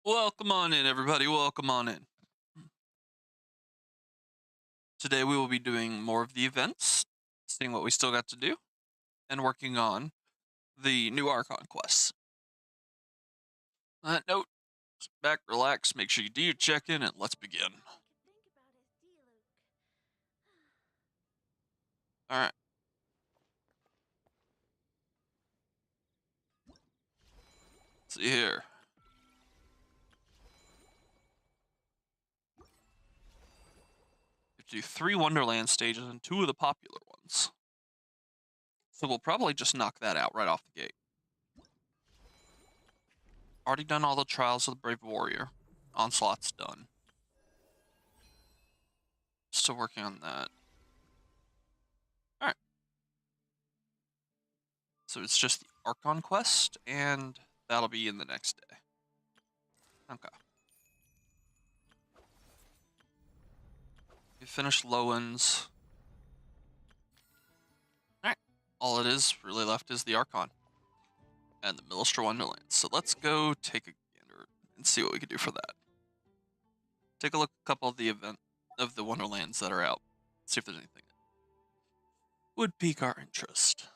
Welcome on in, everybody. Welcome on in. Today we will be doing more of the events, seeing what we still got to do, and working on the new Archon quests. On that note, sit back, relax, make sure you do your check-in, and let's begin. Alright. Let's see here. We have to do 3 Wonderland stages and 2 of the popular ones. So we'll probably just knock that out right off the gate. Already done all the Trials of the Brave Warrior. Onslaught's done. Still working on that. Alright. So it's just the Archon quest, and that'll be in the next day. Okay. We finished Lowens. Alright. All it is really left is the Archon and the Millistra Wonderland. So let's go take a gander and see what we can do for that. Take a look at a couple of the Wonderlands that are out. See if there's anything that would pique our interest.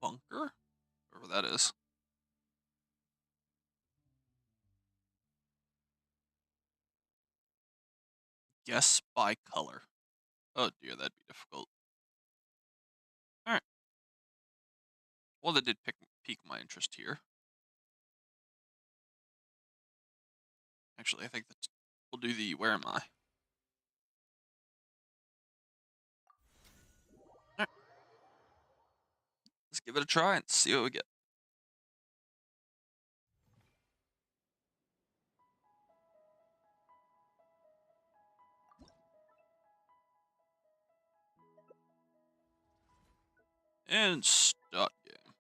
Bunker? Whatever that is. Guess by color. Oh dear, that'd be difficult. Alright. Well, that did pique my interest here. Actually, I think that we'll do the Where Am I? Alright. Let's give it a try and see what we get. And start game.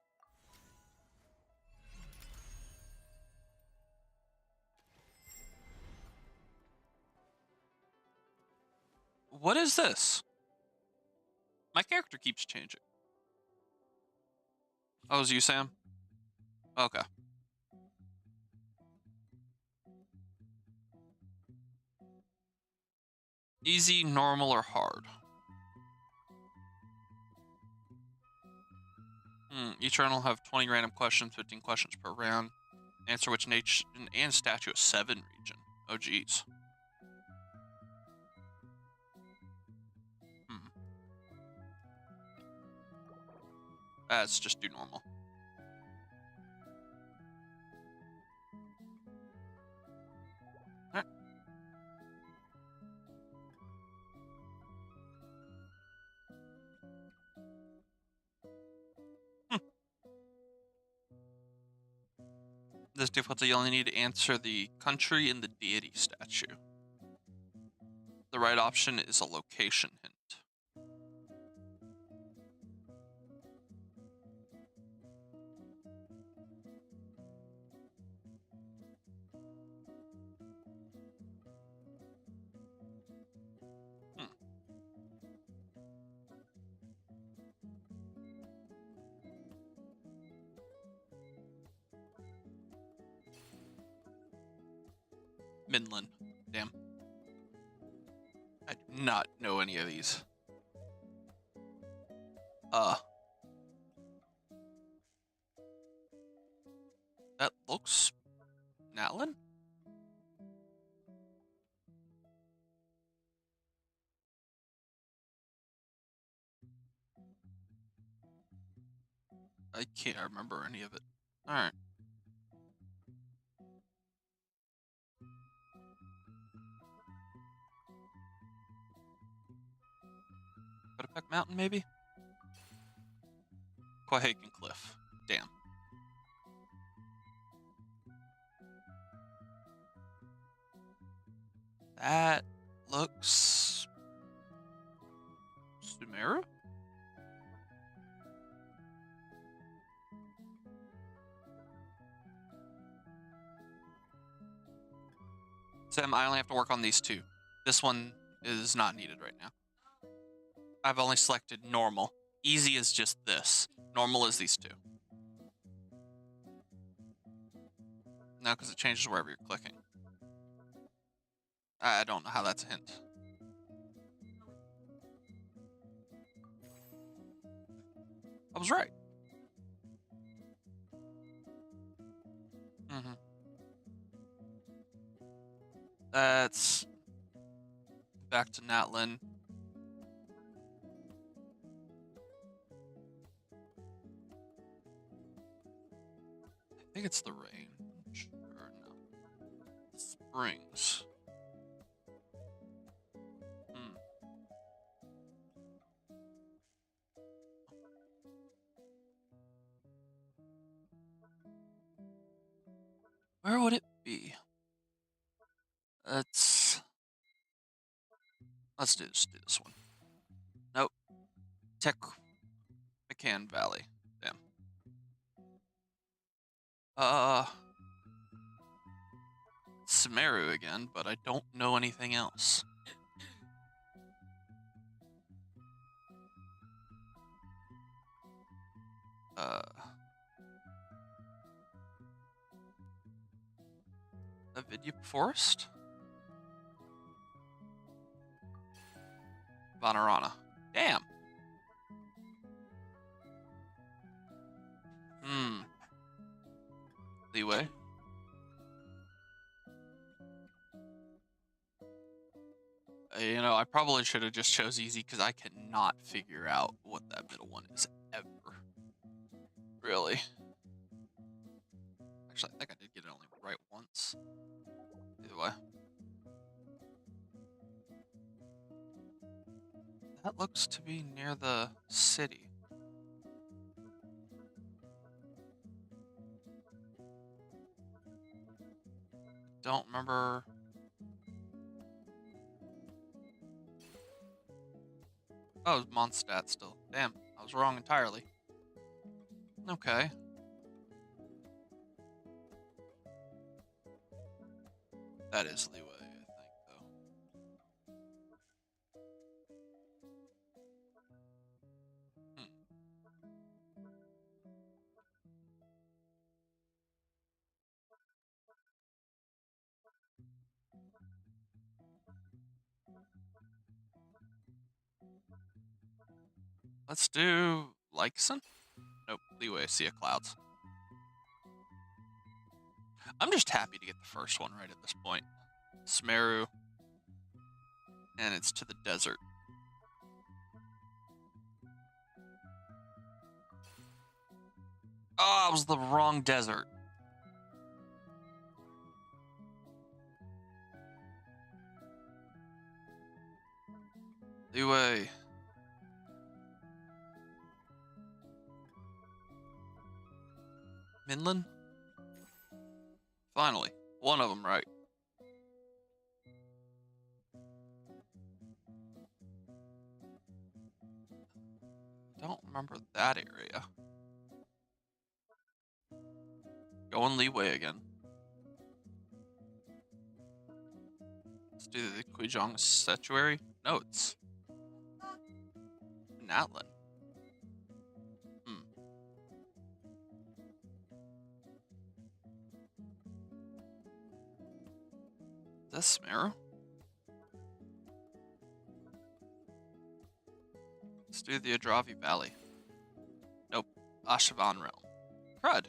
What is this? My character keeps changing. Oh, is you, Sam? Okay. Easy, normal, or hard? Each round will have 20 random questions, 15 questions per round. Answer which nation and statue of 7 region. Oh, geez. Let's just do normal. Alright. This difficulty, you only need to answer the country and the deity statue. The right option is a location hint. Midland. Damn. I do not know any of these. That looks... Natlin? I can't remember any of it. Alright. Butterpeck Mountain, maybe? Quahaken Cliff. Damn. That looks... Sumeru? Sam, I only have to work on these two. This one is not needed right now. I've only selected normal. Easy is just this. Normal is these two. No, because it changes wherever you're clicking. I don't know how that's a hint. I was right. Mm-hmm. That's back to Natlin. I think it's the range. Or no. Springs. Hmm. Where would it be? Let's do this one. Nope. Tech McCann Valley. Damn. Sumeru again, but I don't know anything else. Avidya Forest? Vanarana. Damn. Leeway. I probably should have just chose easy because I cannot figure out what that middle one is ever. Really. Actually, I think I did get it only right once. Either way. That looks to be near the city. Don't remember. Oh, it was Mondstadt still. Damn, I was wrong entirely. Okay. That is leeway, I think, though. Let's do Lykeson? Nope, leeway, Sea of Clouds. I'm just happy to get the first one right at this point. Sumeru. And it's to the desert. Oh, it was the wrong desert. Leeway. Midland? Finally, one of them right. Don't remember that area. Going leeway again. Let's do the Quijong Statuary. No, it's Natlin. Is that Sumeru? Let's do the Adravi Valley. Nope. Ashavan Realm. Crud.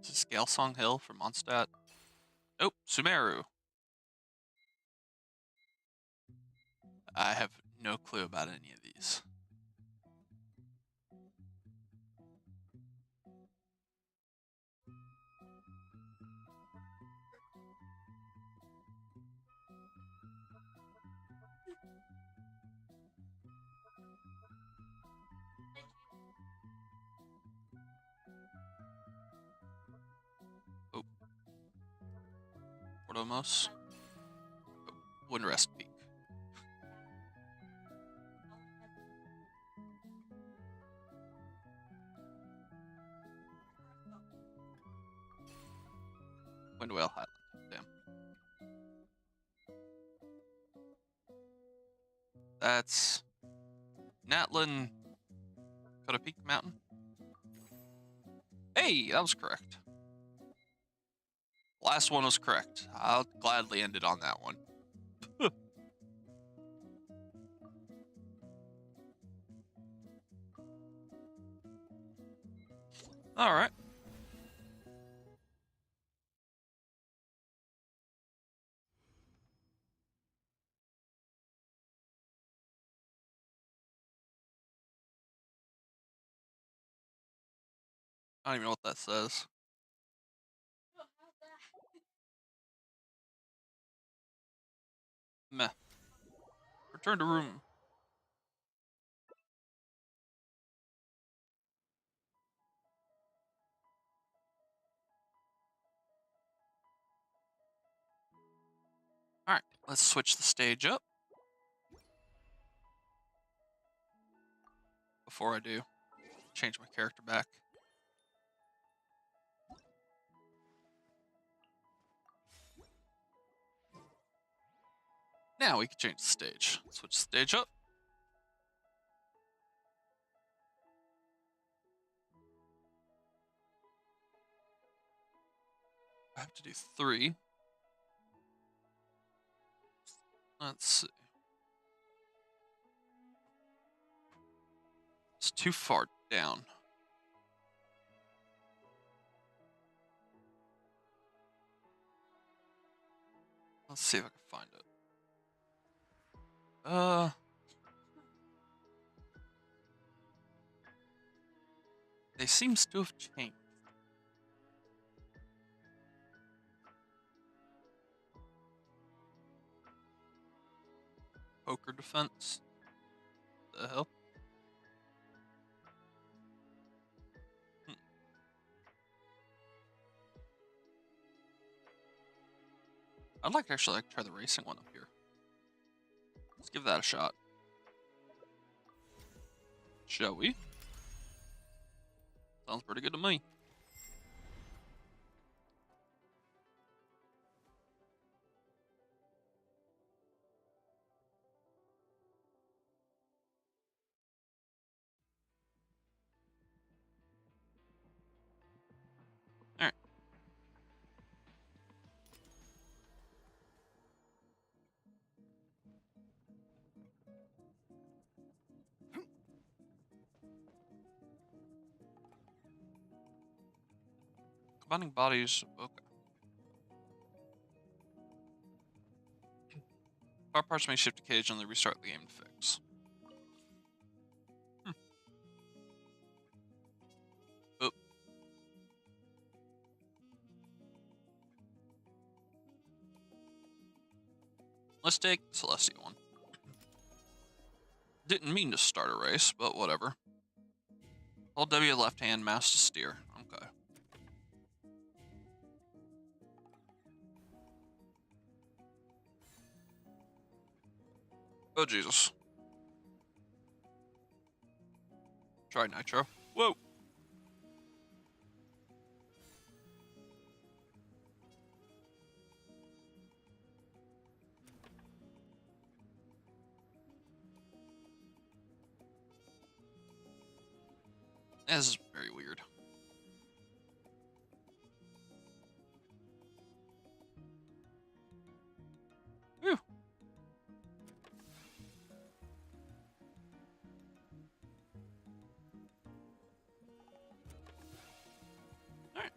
Is it Scalesong Hill from Mondstadt? Nope. Sumeru. I have no clue about any of these. Oh. Portomos. Oh. Windrest Peak. Windwale Highland. Damn. That's Natlin Cotapeak Mountain. Hey, that was correct. Last one was correct. I'll gladly end it on that one. All right. I don't even know what that says. Meh. Return to room. Alright, let's switch the stage up. Before I do, change my character back. Now we can change the stage. Switch the stage up. I have to do 3. Let's see. It's too far down. Let's see if I can find it. They seems to have changed. Poker defense. The hell? I'd like to actually try the racing one up here. Let's give that a shot. Shall we? Sounds pretty good to me. Alright. Combining bodies. Okay. Power parts may shift occasionally. Restart the game to fix. Oh. Let's take the Celestial one. Didn't mean to start a race, but whatever. Hold W left hand, mouse to steer. Okay. Oh, Jesus. Try Nitro. Whoa. This is very weird. Whew. Alright.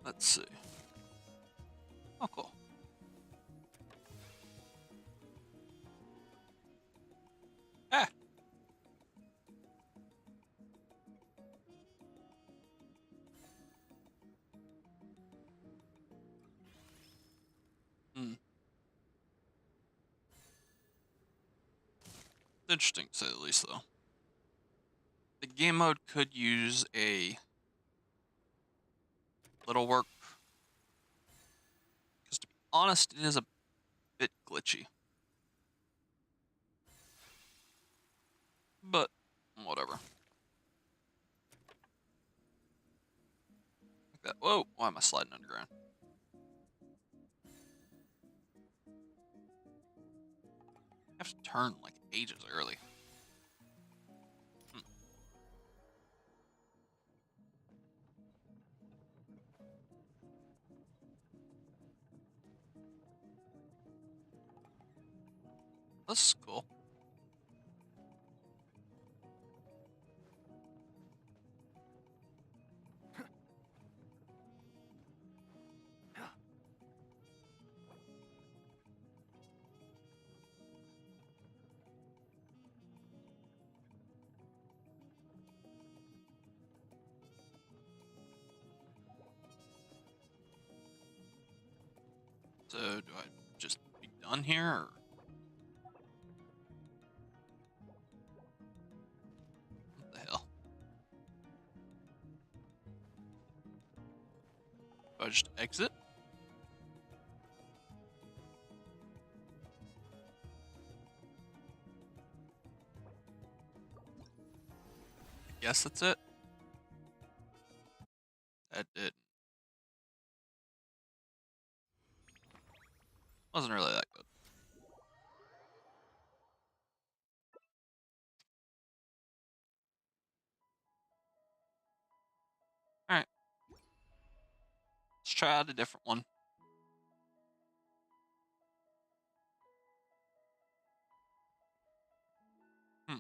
Let's see. Oh, cool. Ah! Hmm. Interesting to say the least, though. The game mode could use a little work. Because to be honest, it is a bit glitchy. sliding underground. I have to turn like ages early. This is cool. So do I just be done here, or what the hell? Do I just exit? I guess that's it. That did. Wasn't really that good. Alright. Let's try out a different one. Hmm.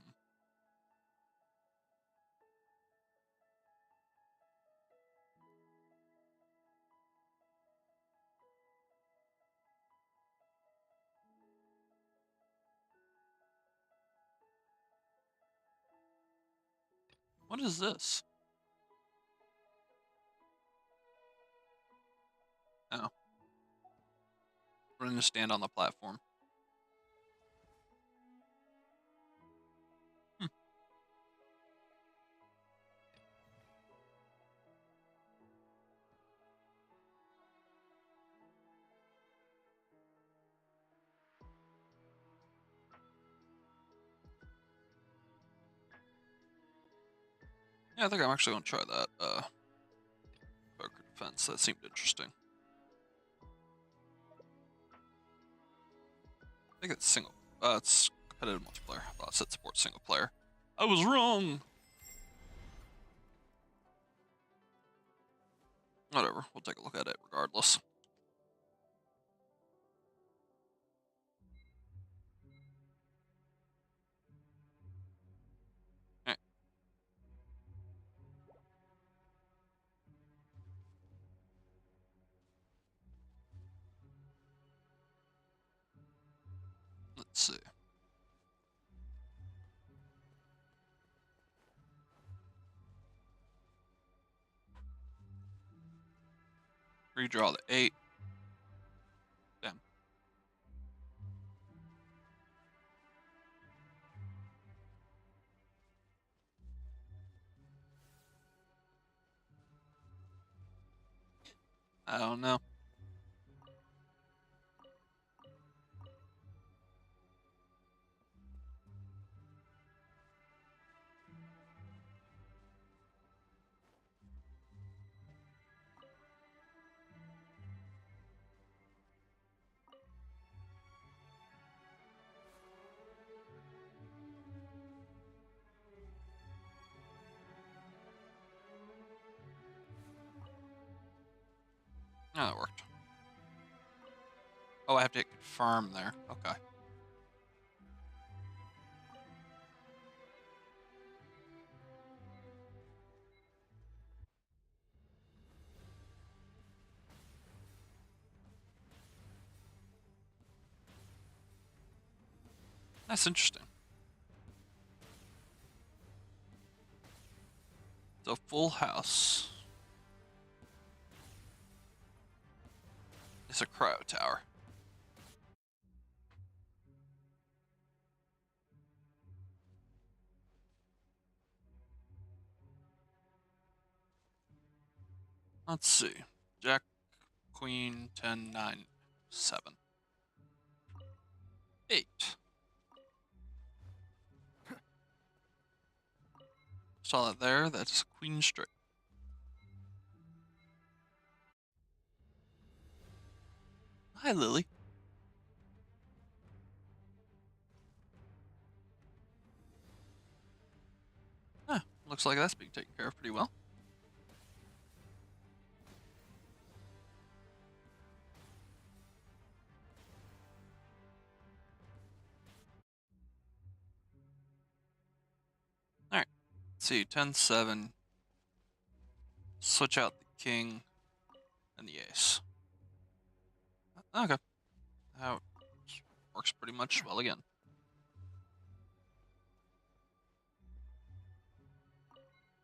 What is this? Oh. We're gonna stand on the platform. Hmm. Yeah, I think I'm actually gonna try that. Poker defense. That seemed interesting. I think it's single. It's competitive multiplayer. I thought it said support single player. I was wrong. Whatever. We'll take a look at it regardless. Alright. Let's see. Redraw the 8. Damn. I don't know. Oh, that worked. Oh, I have to hit confirm there. Okay. That's interesting. So full house. It's a cryo tower. Let's see. Jack, Queen, 10, 9, 7. 8. Saw that there. That's Queen straight. Hi, Lily. Huh, looks like that's being taken care of pretty well. Alright, let's see, 10-7. Switch out the king and the ace. Okay. That works pretty much well again.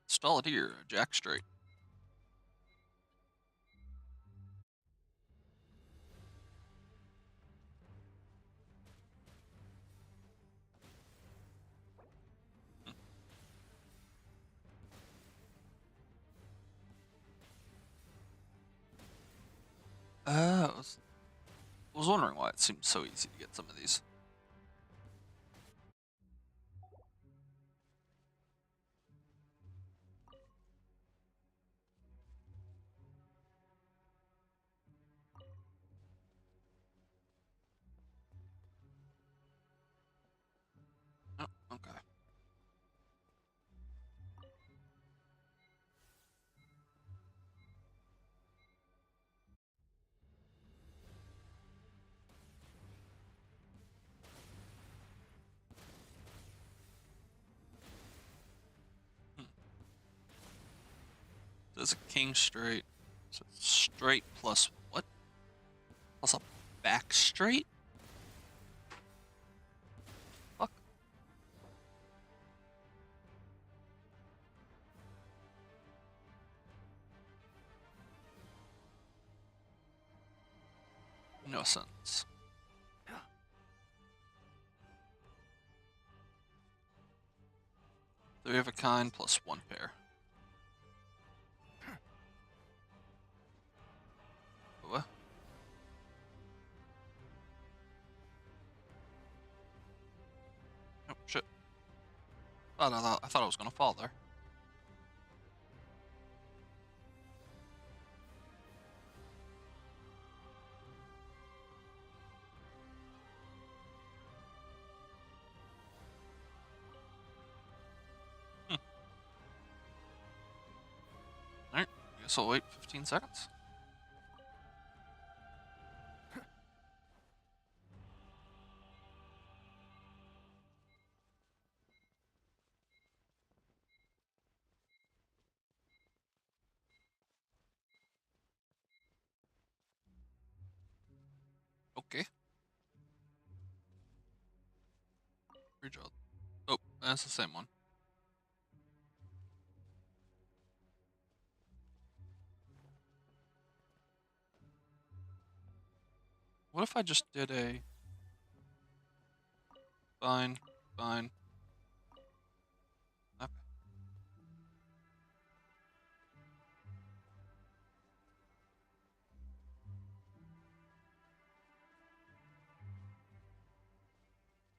Stall it here, jack straight. I was wondering why it seemed so easy to get some of these. Oh, okay. Hmm. There's a king straight. So it's straight plus what? Plus a back straight? Fuck. No sense. Three of a kind plus one pair. What? Oh, shit. Oh, no, I thought I was gonna fall there. Hmm. Alright, I guess I'll wait 15 seconds. Okay. Redraw. Oh, that's the same one. What if I just did a... Fine, fine. Okay.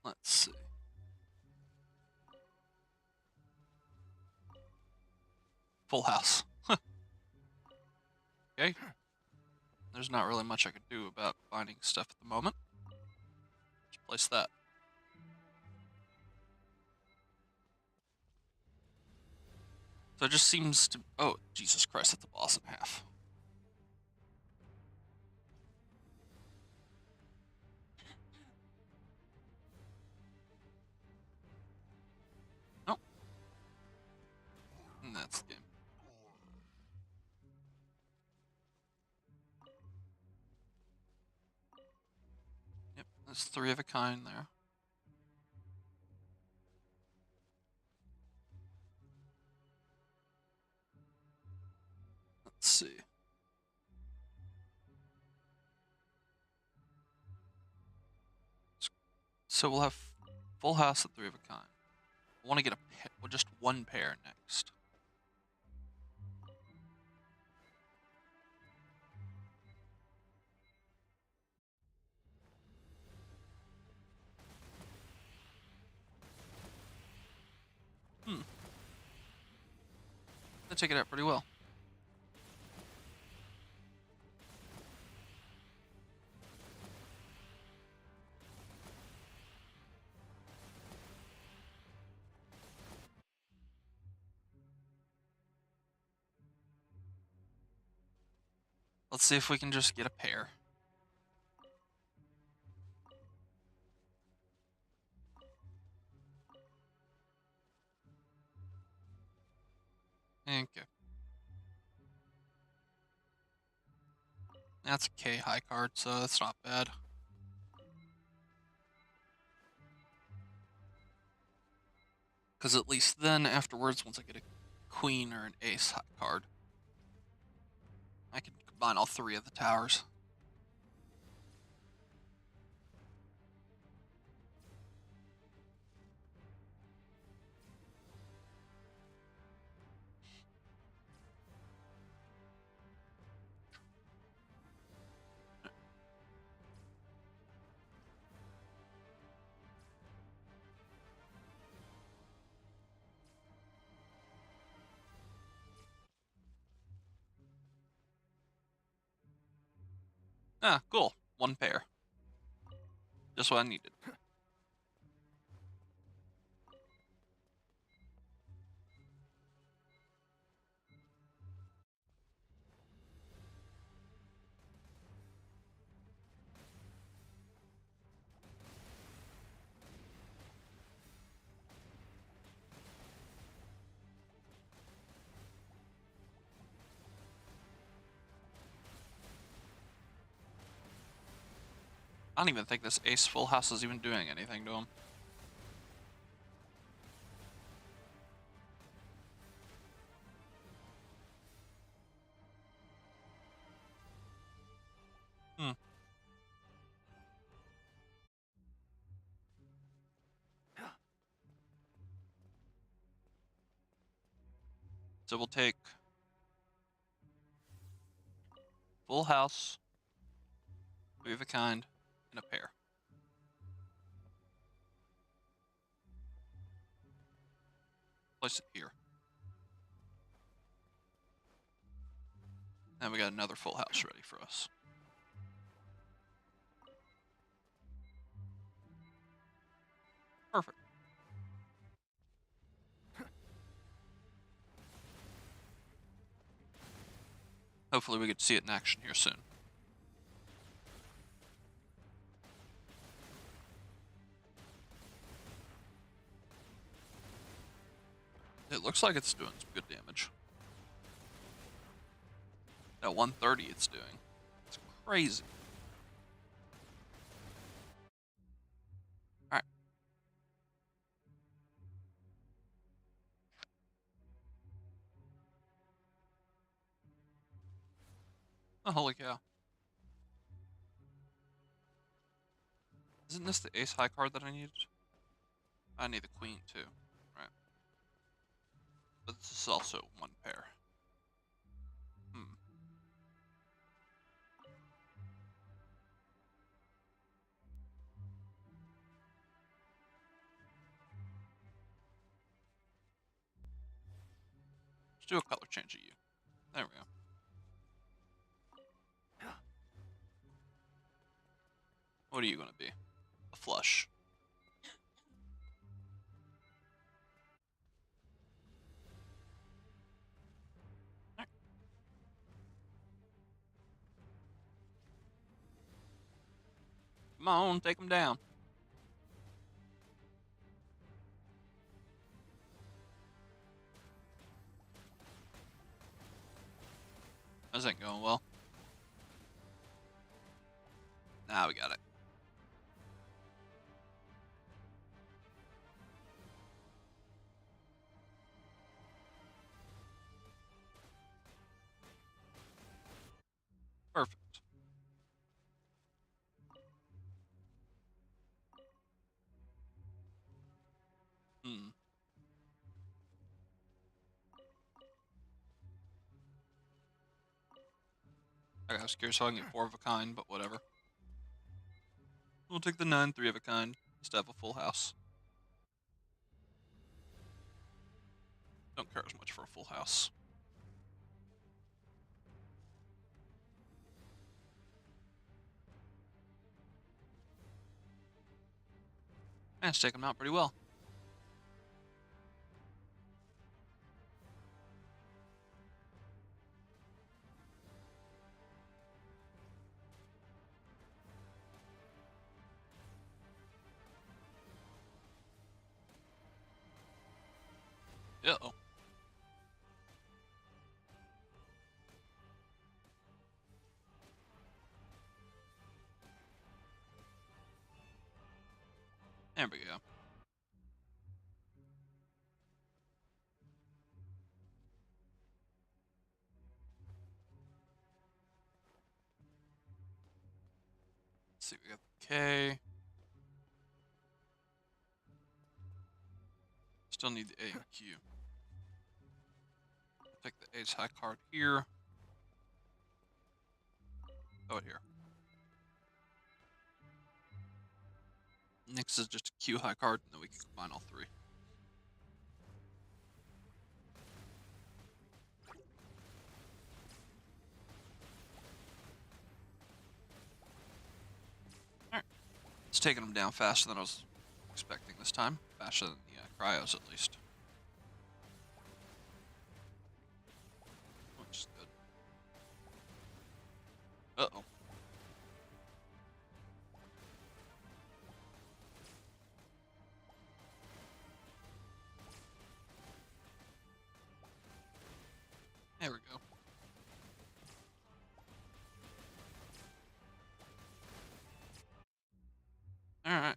Let's see. Full house. Okay. There's not really much I could do about finding stuff at the moment. Just place that. So it just seems to... Oh, Jesus Christ, that's a boss and a half. Nope. And that's the game. Yep, there's three of a kind there. Let's see. So we'll have full house at three of a kind. I want to get well, just one pair next. Hmm. They take it out pretty well. Let's see if we can just get a pair. Okay. That's a K high card, so that's not bad. Because at least then afterwards, once I get a queen or an ace high card, I can combine all three of the towers. Ah, cool. One pair. Just what I needed. I don't even think this ace full house is even doing anything to him. Hmm. So we'll take full house, three of a kind, and a pair. Place it here. And we got another full house ready for us. Perfect. Hopefully we get to see it in action here soon. It looks like it's doing some good damage. At 130 it's doing. It's crazy. Alright. Oh, holy cow. Isn't this the ace high card that I needed? I need the queen too. Right. But this is also one pair. Hmm. Let's do a color change of you. There we go. What are you gonna be? A flush. Right. Come on, take him down. This ain't going well. Now we got it. Perfect. Hmm. I was curious how I can get four of a kind, but whatever. We'll take the 9, three of a kind. Just have a full house. Don't care as much for a full house. And it's taking them out pretty well. Uh-oh. There we go. Let's see, we got the K. Still need the A and Q. Take the H high card here. Oh, here. Next is just a Q high card, and then we can combine all three. Alright. It's taking them down faster than I was expecting this time. Faster than the cryos, at least. Which is good. Uh-oh. There we go. Alright.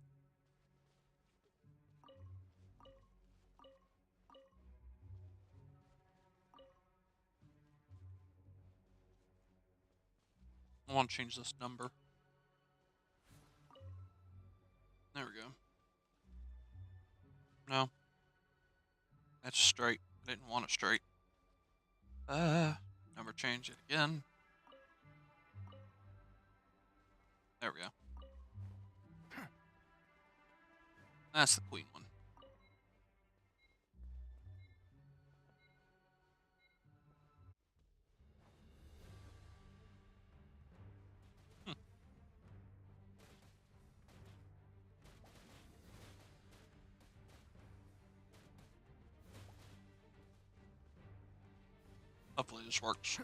I want to change this number. There we go. No. That's straight. I didn't want it straight. Number change it again. There we go. That's the queen one. Hmm. Hopefully this works.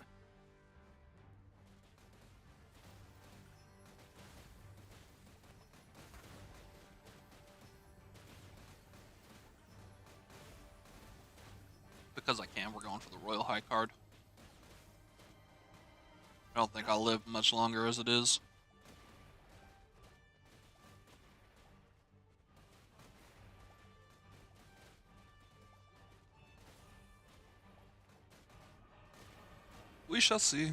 Because I can, we're going for the royal high card. I don't think I'll live much longer as it is. We shall see.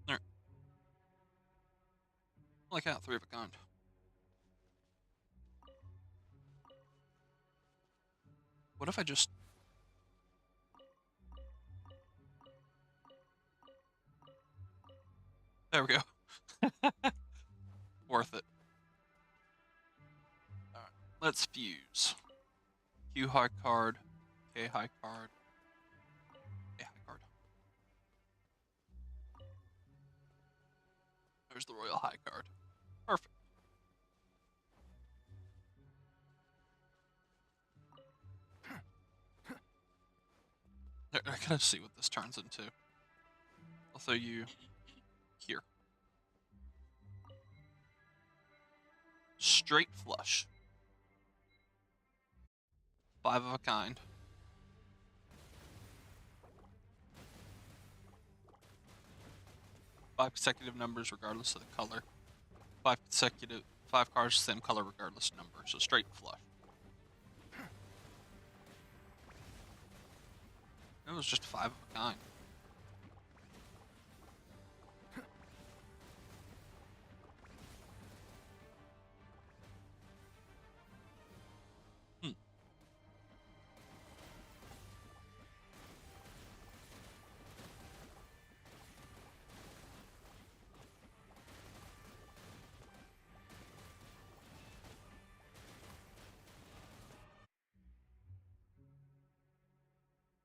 There. Like that, three of a kind. What if I just... There we go. Worth it. Alright, let's fuse. Q high card, K high card, A high card. There's the royal high card. Perfect. I gotta see what this turns into. I'll throw you here. Straight flush. Five of a kind. 5 consecutive numbers regardless of the color. 5 cards, same color regardless of number. So straight flush. It was just 5 of a kind.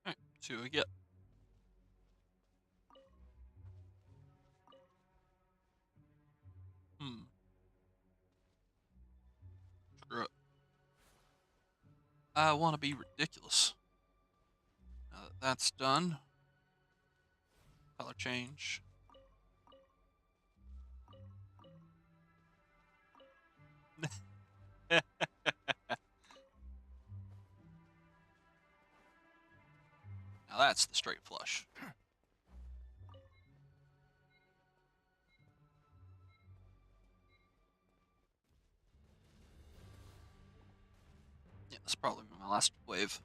Alright, see what we get. Screw it. I want to be ridiculous. Now that that's done, color change. Now that's the straight flush. Yeah, that's probably my last wave.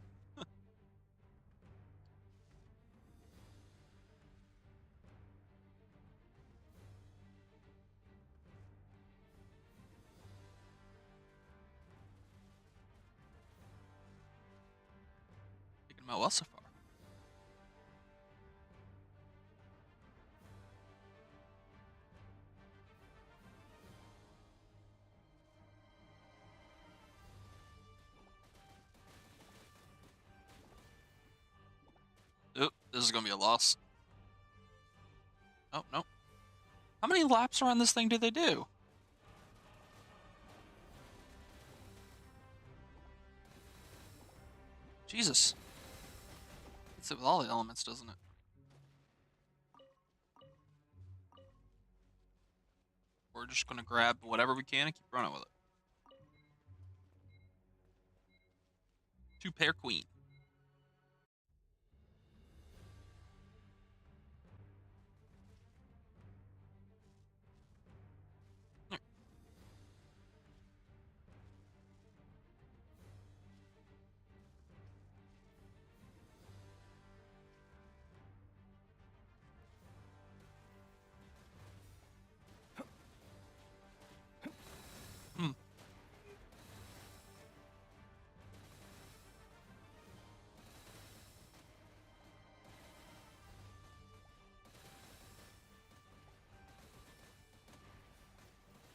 Taking my well so far. Oop, this is gonna be a loss. Oh, no. How many laps around this thing do they do? Jesus. It's it with all the elements, doesn't it? We're just gonna grab whatever we can and keep running with it. Two-pair queen. Hmm.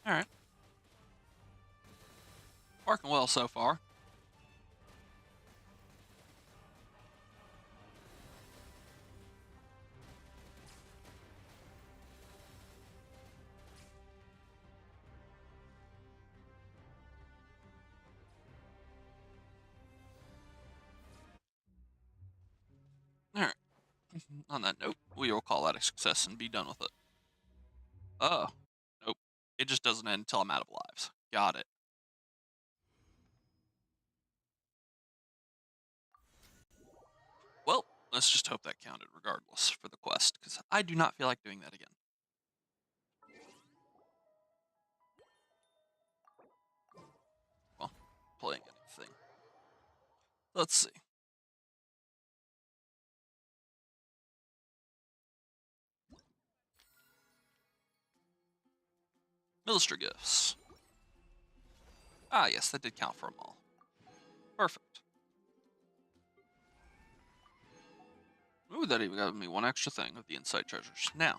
Alright. Working well so far. Alright. On that note, we will call that a success and be done with it. Oh. Nope. It just doesn't end until I'm out of lives. Got it. Well, let's just hope that counted regardless for the quest, because I do not feel like doing that again. Well, playing anything. Let's see. Milster gifts. Ah, yes, that did count for them all. Perfect. Ooh, that even got me one extra thing of the insight treasures. Now.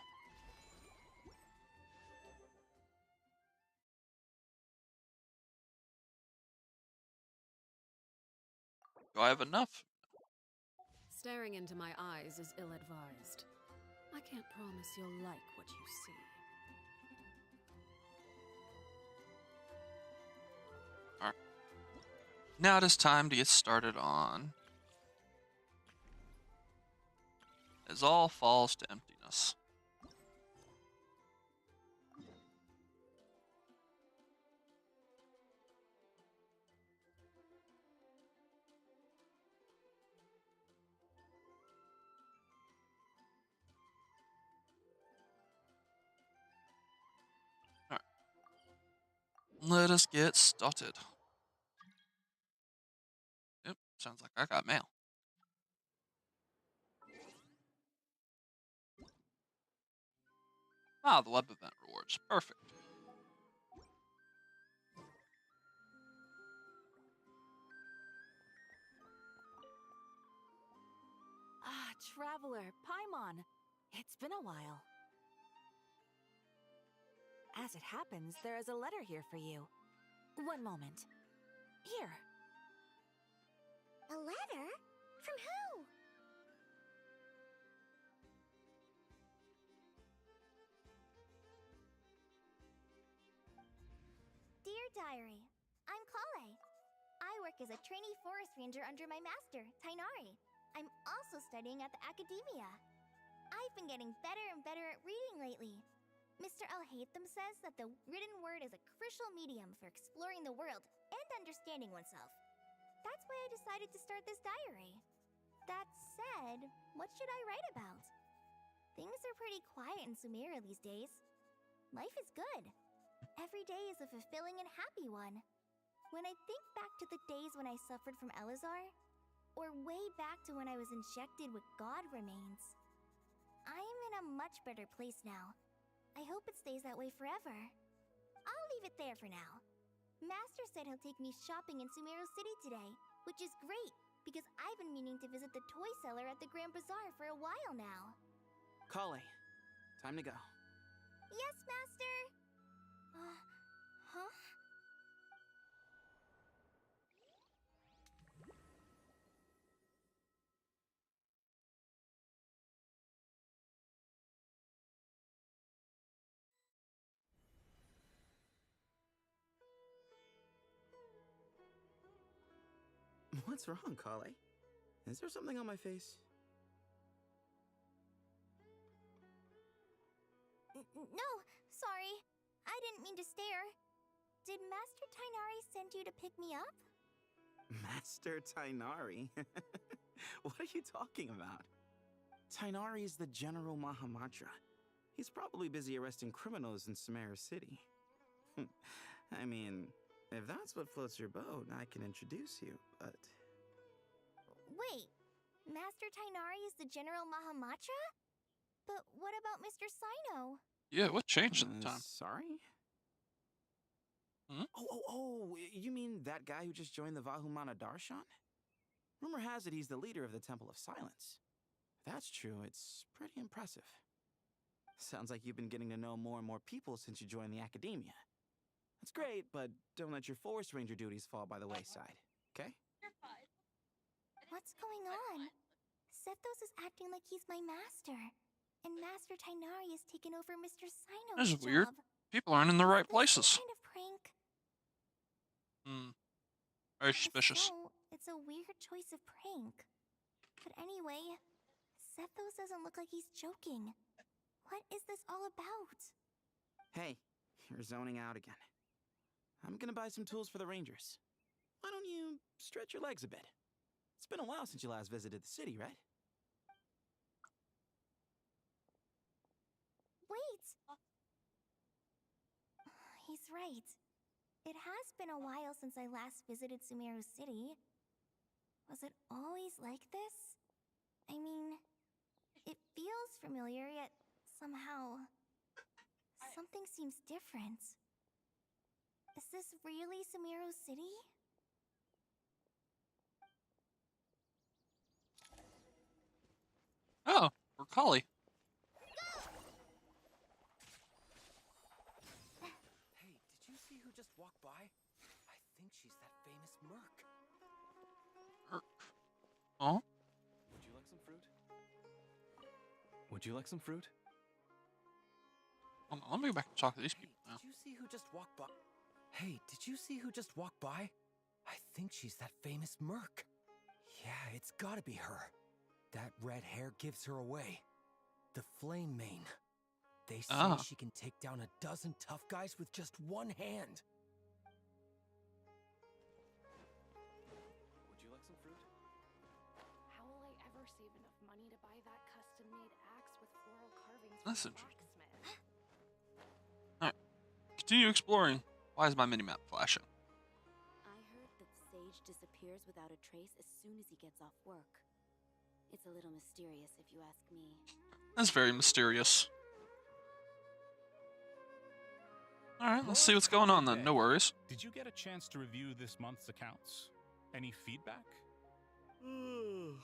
Do I have enough? Staring into my eyes is ill-advised. I can't promise you'll like what you see. Alright. Now it is time to get started on... As all falls to emptiness. Alright. Let us get started. Yep, sounds like I got mail. Ah, the web event rewards. Perfect. Ah, Traveler, Paimon. It's been a while. As it happens, there is a letter here for you. One moment. Here. A letter? From who? Dear Diary, I'm Kale. I work as a trainee forest ranger under my master, Tainari. I'm also studying at the academia. I've been getting better and better at reading lately. Mr. Alhaitham says that the written word is a crucial medium for exploring the world and understanding oneself. That's why I decided to start this diary. That said, what should I write about? Things are pretty quiet in Sumeria these days. Life is good. Every day is a fulfilling and happy one. When I think back to the days when I suffered from Elazar, or way back to when I was injected with God remains, I am in a much better place now. I hope it stays that way forever. I'll leave it there for now. Master said he'll take me shopping in Sumeru City today, which is great, because I've been meaning to visit the toy seller at the Grand Bazaar for a while now. Kale, time to go. Yes, Master! Huh? What's wrong, Kale? Is there something on my face? No, sorry. I didn't mean to stare. Did Master Tainari send you to pick me up? Master Tainari? What are you talking about? Tainari is the General Mahamatra. He's probably busy arresting criminals in Sumeru City. I mean, if that's what floats your boat, I can introduce you, but... Wait, Master Tainari is the General Mahamatra? But what about Mr. Sino? Yeah, what changed at the time? Sorry? Hmm? Oh, you mean that guy who just joined the Vahumana Darshan? Rumor has it he's the leader of the Temple of Silence. If that's true, it's pretty impressive. Sounds like you've been getting to know more and more people since you joined the academia. That's great, but don't let your Forest Ranger duties fall by the wayside, okay? What's going on? Sethos is acting like he's my master, and Master Tainari has taken over Mr. Sino's This is job. weird. People aren't in the right Is this some places. kind of prank? Very If suspicious. so, it's a weird choice of prank. But anyway, Sethos doesn't look like he's joking. What is this all about? Hey, you're zoning out again. I'm gonna buy some tools for the Rangers. Why don't you stretch your legs a bit? It's been a while since you last visited the city, right? Wait! He's right. It has been a while since I last visited Sumeru City. Was it always like this? I mean, it feels familiar, yet somehow... something seems different. Is this really Sumeru City? Oh, we're Kali. Hey, did you see who just walked by? I think she's that famous Merc. Oh? Would you like some fruit? Would you like some fruit? Let me go back and talk to these people now. Did you see who just walked by? Hey, did you see who just walked by? I think she's that famous Merc. Yeah, it's gotta be her. That red hair gives her away. The Flame Mane. They say she can take down a dozen tough guys with just one hand. Would you like some fruit? How will I ever save enough money to buy that custom-made axe with floral carvings That's from the interesting. blacksmith? Alright. Continue exploring. Why is my minimap flashing? I heard that Sage disappears without a trace as soon as he gets off work. It's a little mysterious, if you ask me. That's very mysterious. Alright, let's see what's going on then. No worries. Did you get a chance to review this month's accounts? Any feedback? You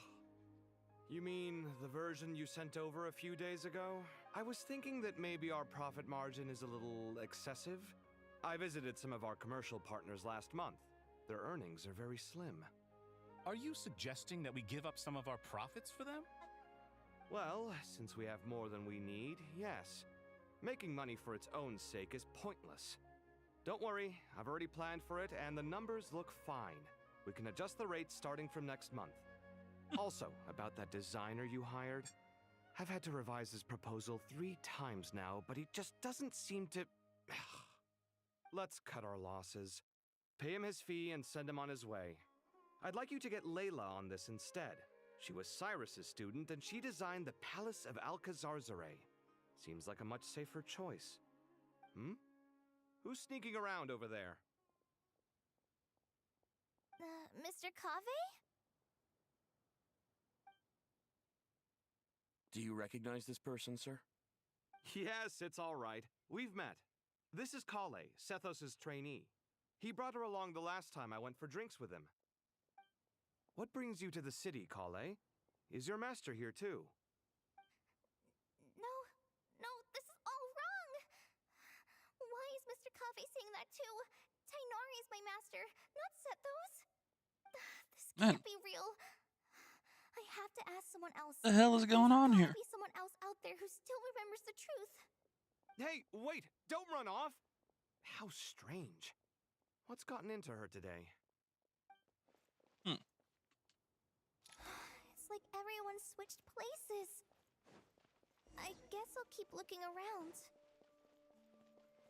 mean the version you sent over a few days ago? I was thinking that maybe our profit margin is a little excessive. I visited some of our commercial partners last month. Their earnings are very slim. Are you suggesting that we give up some of our profits for them? Well, since we have more than we need, yes. Making money for its own sake is pointless. Don't worry, I've already planned for it, and the numbers look fine. We can adjust the rates starting from next month. Also, about that designer you hired, I've had to revise his proposal 3 times now, but he just doesn't seem to... Let's cut our losses. Pay him his fee and send him on his way. I'd like you to get Layla on this instead. She was Cyrus's student, and she designed the Palace of Alcazarzare. Seems like a much safer choice. Who's sneaking around over there? Mr. Kave? Do you recognize this person, sir? Yes, it's all right. We've met. This is Kale, Sethos' trainee. He brought her along the last time I went for drinks with him. What brings you to the city, Kale? Is your master here too? No, this is all wrong! Why is Mr. Kave saying that too? Tainari is my master, not Sethos. This can't be real. I have to ask someone else. The hell is going on here? There must be someone else out there who still remembers the truth. Hey, wait! Don't run off! How strange. What's gotten into her today? It's like everyone switched places. I guess I'll keep looking around.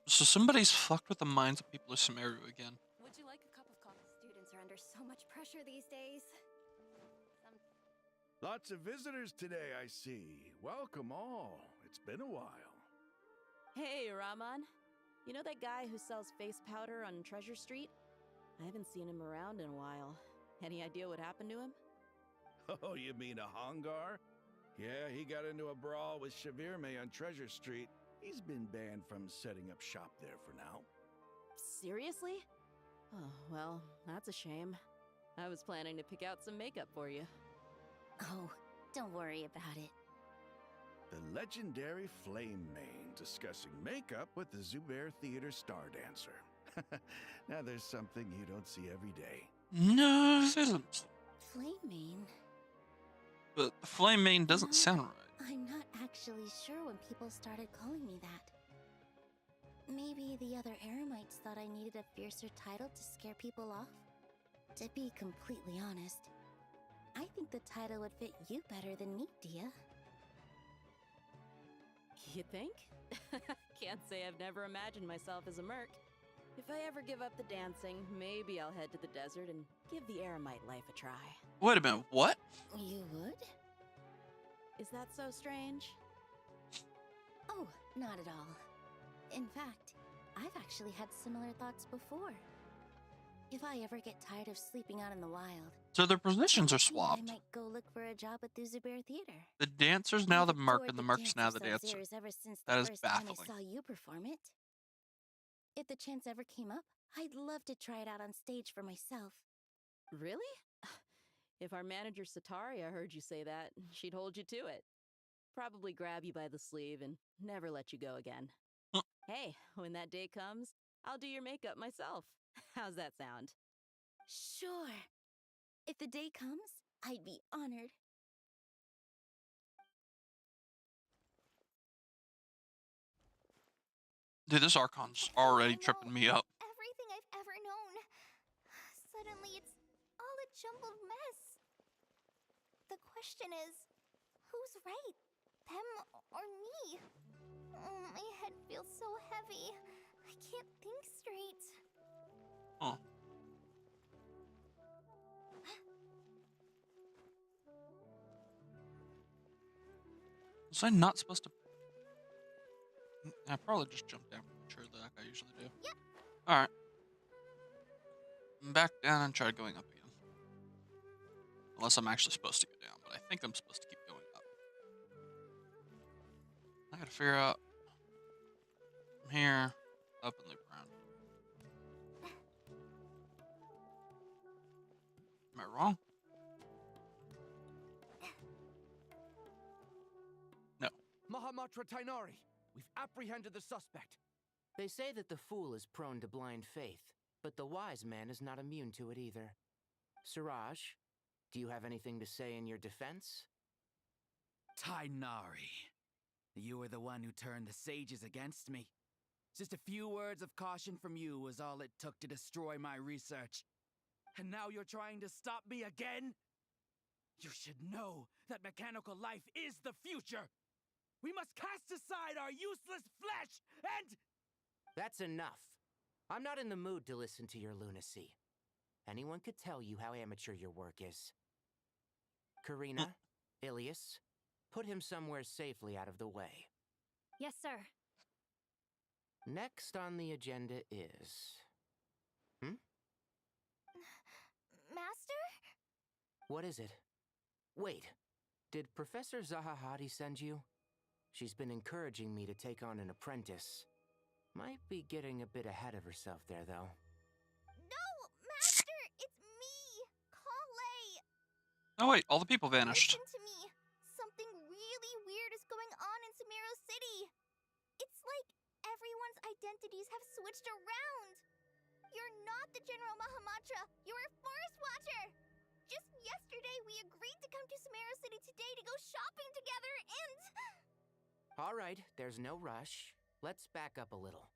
So somebody's fucked with the minds of people of Sumeru again. Would you like a cup of coffee? Students are under so much pressure these days. Lots of visitors today, I see. Welcome all. It's been a while. Hey, Raman. You know that guy who sells face powder on Treasure Street? I haven't seen him around in a while. Any idea what happened to him? Oh, you mean a Hongar? Yeah, he got into a brawl with Shavirme on Treasure Street. He's been banned from setting up shop there for now. Seriously? Oh, well, that's a shame. I was planning to pick out some makeup for you. Oh, don't worry about it. The legendary Flame Mane discussing makeup with the Zubair Theater star dancer. Now there's something you don't see every day. No, it isn't. Flame Mane? But the Flame Mane doesn't sound right. I'm not actually sure when people started calling me that. Maybe the other Eremites thought I needed a fiercer title to scare people off? To be completely honest, I think the title would fit you better than me, Dia. You think? Can't say I've never imagined myself as a merc. If I ever give up the dancing, maybe I'll head to the desert and give the Eremite life a try. Wait a minute, what? You would? Is that so strange? Oh, not at all. In fact, I've actually had similar thoughts before. If I ever get tired of sleeping out in the wild, So their positions are swapped. I might go look for a job at the Zubair Theater. The dancer's now the merc, and the merc's Danced now with the dancer. Sub-Zeros ever since That the is first time I baffling. saw you perform it. If the chance ever came up, I'd love to try it out on stage for myself. Really? If our manager Sataria heard you say that, she'd hold you to it. Probably grab you by the sleeve and never let you go again. Hey, when that day comes, I'll do your makeup myself. How's that sound? Sure. If the day comes, I'd be honored. Dude, this Archon's already tripping me up. Everything I've ever known. Suddenly it's all a jumbled mess. The question is, who's right? Them or me? My head feels so heavy. I can't think straight. Huh. Was I not supposed to? I probably just jumped down from the chair like I usually do. Yep. Alright. Back down and try going up again. Unless I'm actually supposed to go down, but I think I'm supposed to keep going up. I gotta figure out from here, up and loop around. Am I wrong? No. Mahamatra Tainari, we've apprehended the suspect. They say that the fool is prone to blind faith, but the wise man is not immune to it either. Siraj, do you have anything to say in your defense? Tainari, you were the one who turned the sages against me. Just a few words of caution from you was all it took to destroy my research. And now you're trying to stop me again? You should know that mechanical life is the future! We must cast aside our useless flesh and... That's enough. I'm not in the mood to listen to your lunacy. Anyone could tell you how amateur your work is. Karina, Ilias, put him somewhere safely out of the way. Yes, sir. Next on the agenda is... Master? What is it? Wait, did Professor Zahahati send you? She's been encouraging me to take on an apprentice. Might be getting a bit ahead of herself there, though. No, Master! It's me! Kale! Oh wait, all the people vanished. Listen to me. Something really weird is going on in Sumeru City. It's like everyone's identities have switched around. You're not the General Mahamatra. You're a Forest Watcher. Just yesterday, we agreed to come to Sumeru City today to go shopping together, and... All right, there's no rush. Let's back up a little.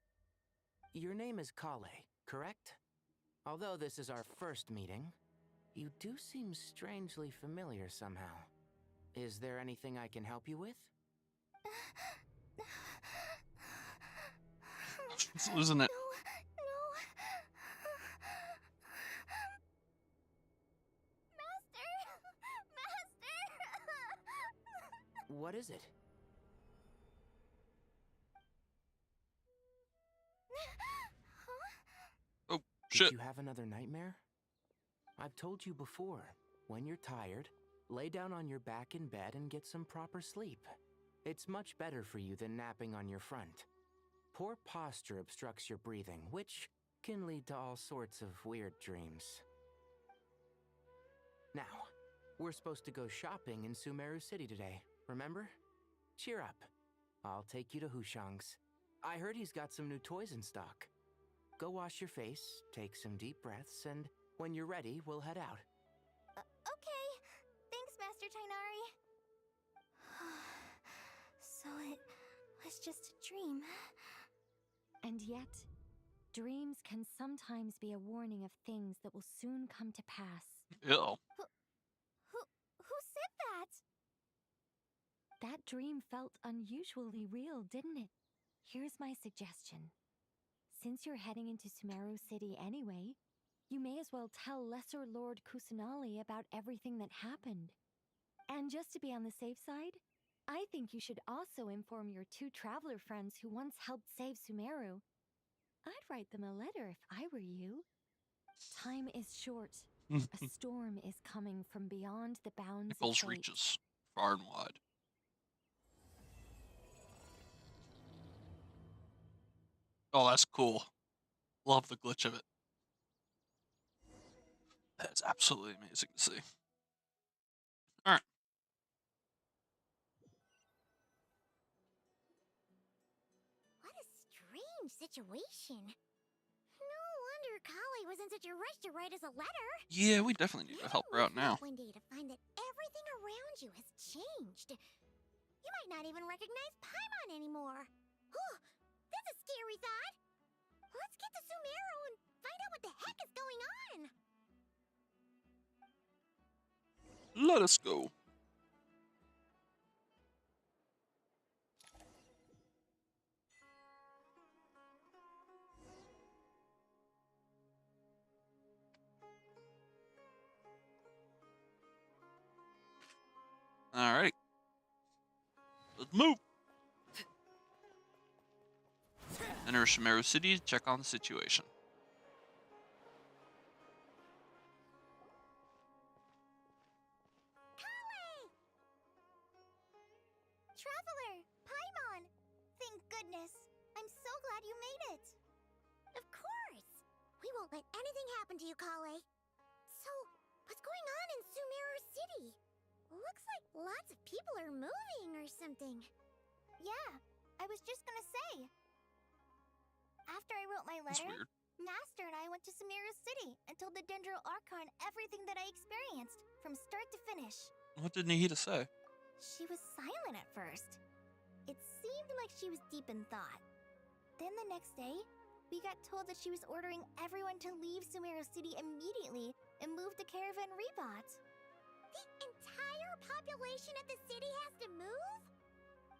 Your name is Kale, correct? Although this is our first meeting, you do seem strangely familiar somehow. Is there anything I can help you with? She's losing it. What is it? Oh, shit. Did you have another nightmare? I've told you before, when you're tired, lay down on your back in bed and get some proper sleep. It's much better for you than napping on your front. Poor posture obstructs your breathing, which can lead to all sorts of weird dreams. Now, we're supposed to go shopping in Sumeru City today, remember? Cheer up. I'll take you to Hushang's. I heard he's got some new toys in stock. Go wash your face, take some deep breaths, and when you're ready, we'll head out. Okay. Thanks, Master Tainari. So it was just a dream. And yet, dreams can sometimes be a warning of things that will soon come to pass. Ew. Who said that? That dream felt unusually real, didn't it? Here's my suggestion. Since you're heading into Sumeru City anyway, you may as well tell Lesser Lord Kusanali about everything that happened. And just to be on the safe side, I think you should also inform your 2 traveler friends who once helped save Sumeru. I'd write them a letter if I were you. Time is short. A storm is coming from beyond the bounds of Nichols fate. reaches far and wide. Oh, that's cool. Love the glitch of it. That's absolutely amazing to see. Alright. What a strange situation. No wonder Kale was in such a rush to write us a letter. Yeah, we definitely need to help her out now. One day to find that everything around you has changed. You might not even recognize Paimon anymore. Oh, that's a scary thought. Let's get to Sumeru and find out what the heck is going on. Let us go. Alright. Let's move. Enter Sumeru City to check on the situation. Traveler, Paimon! Thank goodness. I'm so glad you made it. Of course. We won't let anything happen to you, Kale. So, what's going on in Sumeru City? Looks like lots of people are moving or something. Yeah, I was just gonna say. After I wrote my That's letter, weird. Master and I went to Sumeru City and told the Dendro Archon everything that I experienced, from start to finish. What did Nihita say? She was silent at first. It seemed like she was deep in thought. Then the next day, we got told that she was ordering everyone to leave Sumeru City immediately and move to Caravan Rebot. The entire entire population of the city has to move?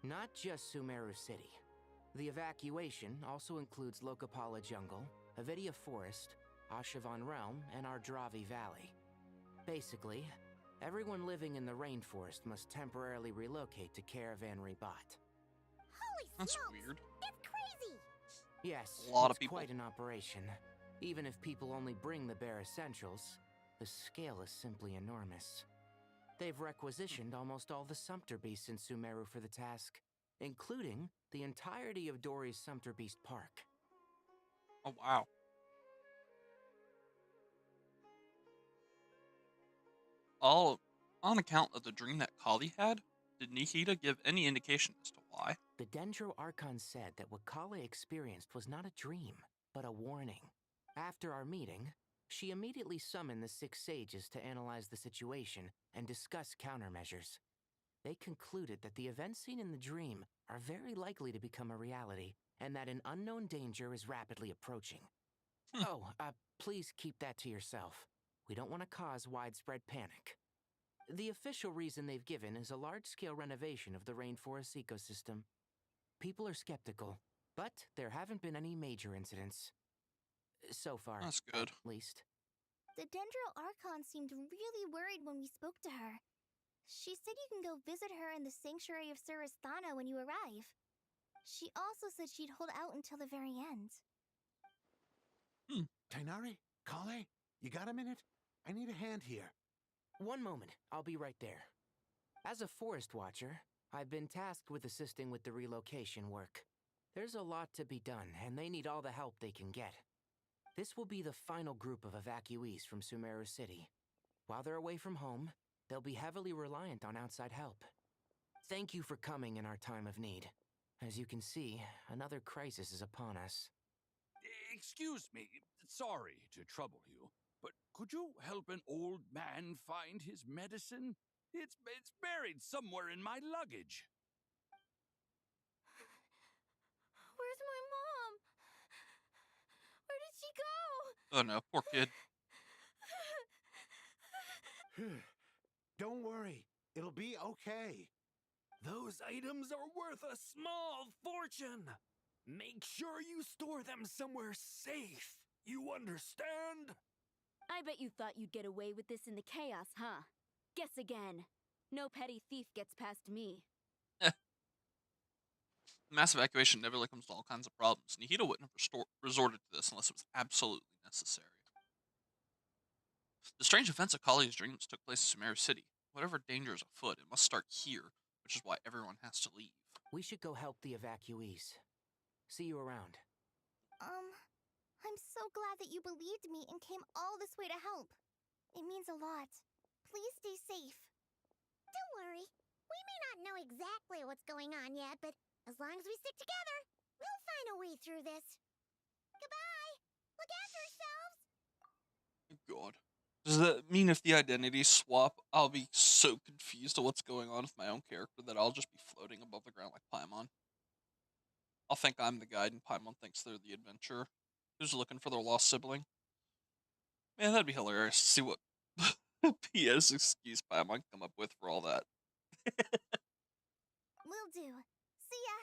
Not just Sumeru City. The evacuation also includes Lokapala Jungle, Avidia Forest, Ashavan Realm, and Ardravi Valley. Basically, everyone living in the rainforest must temporarily relocate to Caravan Ribat. Holy That's smokes! weird. That's crazy! Yes, A lot of it's people. quite an operation. Even if people only bring the bare essentials, the scale is simply enormous. They've requisitioned almost all the Sumpter Beasts in Sumeru for the task, including the entirety of Dori's Sumpter Beast Park. Oh, wow. All on account of the dream that Kali had? Did Nihida give any indication as to why? The Dendro Archon said that what Kale experienced was not a dream, but a warning. After our meeting, she immediately summoned the 6 sages to analyze the situation and discuss countermeasures. They concluded that the events seen in the dream are very likely to become a reality, and that an unknown danger is rapidly approaching. Please keep that to yourself. We don't want to cause widespread panic. The official reason they've given is a large-scale renovation of the rainforest ecosystem. People are skeptical, but there haven't been any major incidents. So far, That's good. at least. The Dendro Archon seemed really worried when we spoke to her. She said you can go visit her in the Sanctuary of Surasthana when you arrive. She also said she'd hold out until the very end. Tainari? Kale? You got a minute? I need a hand here. One moment, I'll be right there. As a forest watcher, I've been tasked with assisting with the relocation work. There's a lot to be done, and they need all the help they can get. This will be the final group of evacuees from Sumeru City. While they're away from home, they'll be heavily reliant on outside help. Thank you for coming in our time of need. As you can see, another crisis is upon us. Excuse me, sorry to trouble you, but could you help an old man find his medicine? It's buried somewhere in my luggage. Where's my mom? Where did she go? Oh no, poor kid. Don't worry, it'll be okay. Those items are worth a small fortune. Make sure you store them somewhere safe. You understand? I bet you thought you'd get away with this in the chaos, huh? Guess again. No petty thief gets past me. Mass evacuation never comes to all kinds of problems. Nihida wouldn't have resorted to this unless it was absolutely necessary. The strange events of Kali's dreams took place in Sumeru City. Whatever danger is afoot, it must start here, which is why everyone has to leave. We should go help the evacuees. See you around. I'm so glad that you believed me and came all this way to help. It means a lot. Please stay safe. Don't worry. We may not know exactly what's going on yet, but as long as we stick together, we'll find a way through this. Goodbye! Look after yourselves! God. Does that mean if the identity swap, I'll be so confused to what's going on with my own character that I'll just be floating above the ground like Paimon? I'll think I'm the guide and Paimon thinks they're the adventurer who's looking for their lost sibling. Man, that'd be hilarious to see what PS excuse Paimon come up with for all that. Will do. See ya!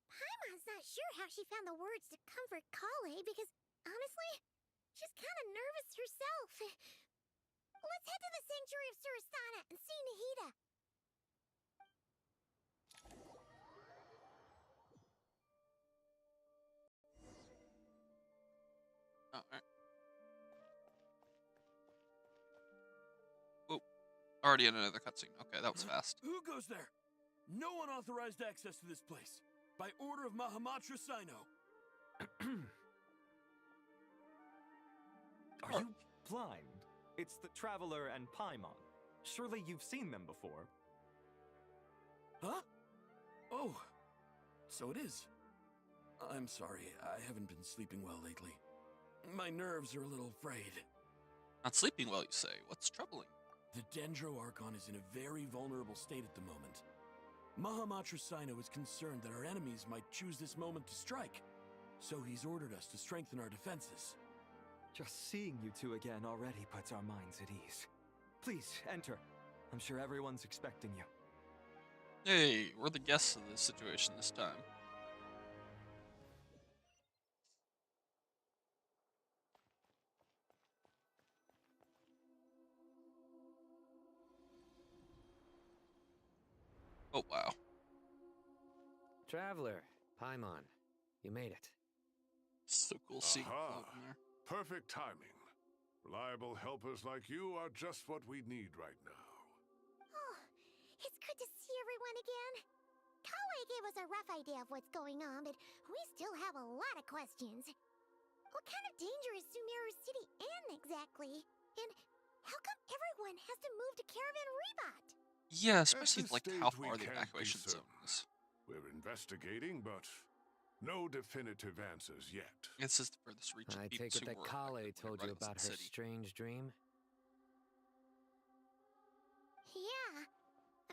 Paimon's not sure how she found the words to comfort Kale because, honestly, she's kind of nervous herself. Let's head to the Sanctuary of Surasthana and see Nihida. Alright. Oh, already in another cutscene. Okay, that was fast. Who goes there? No unauthorized access to this place. By order of Mahamatra Sino. Are you blind? It's the Traveler and Paimon. Surely you've seen them before. Huh? Oh, so it is. I'm sorry, I haven't been sleeping well lately. My nerves are a little frayed. Not sleeping well, you say. What's troubling? The Dendro Archon is in a very vulnerable state at the moment. Mahamatra Sino is concerned that our enemies might choose this moment to strike, so he's ordered us to strengthen our defenses. Just seeing you two again already puts our minds at ease. Please, enter. I'm sure everyone's expecting you. Hey, we're the guests of this situation this time. Oh, wow. Traveler, Paimon, you made it. So cool seeing you Aha! floating there. Perfect timing. Reliable helpers like you are just what we need right now. Oh, it's good to see everyone again. Kawaii gave us a rough idea of what's going on, but we still have a lot of questions. What kind of danger is Sumeru City in exactly? And how come everyone has to move to Caravan Rebot? Yeah, especially At this like stage, how we far the can't be evacuation certain. zone is. We're investigating, but no definitive answers yet. It's just the furthest reach of I people take it who that were Kale affected when told it you runs about the her city. strange dream? Yeah.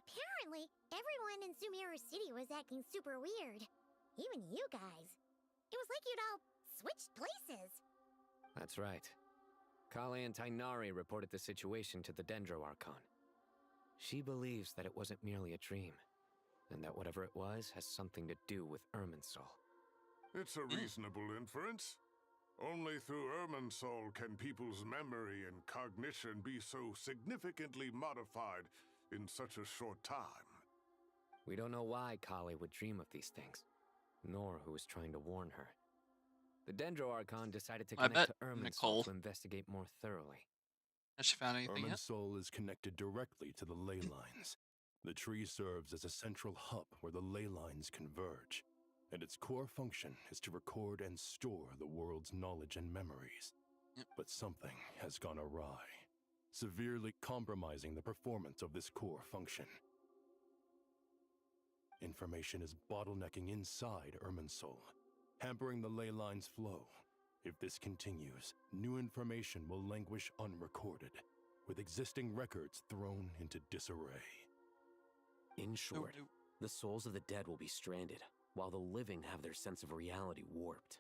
Apparently, everyone in Sumeru City was acting super weird. Even you guys. It was like you'd all switched places. That's right. Kale and Tainari reported the situation to the Dendro Archon. She believes that it wasn't merely a dream, and that whatever it was has something to do with Irminsul. It's a reasonable inference. Only through Irminsul can people's memory and cognition be so significantly modified in such a short time. We don't know why Kale would dream of these things, nor who was trying to warn her. The Dendro Archon decided to I connect bet to Irminsul Nicole to investigate more thoroughly. Has she found anything yet? Irminsul is connected directly to the ley lines. The tree serves as a central hub where the ley lines converge, and its core function is to record and store the world's knowledge and memories. But something has gone awry, severely compromising the performance of this core function. Information is bottlenecking inside Irminsul, hampering the ley line's flow. If this continues, new information will languish unrecorded, with existing records thrown into disarray. In short, the souls of the dead will be stranded, while the living have their sense of reality warped.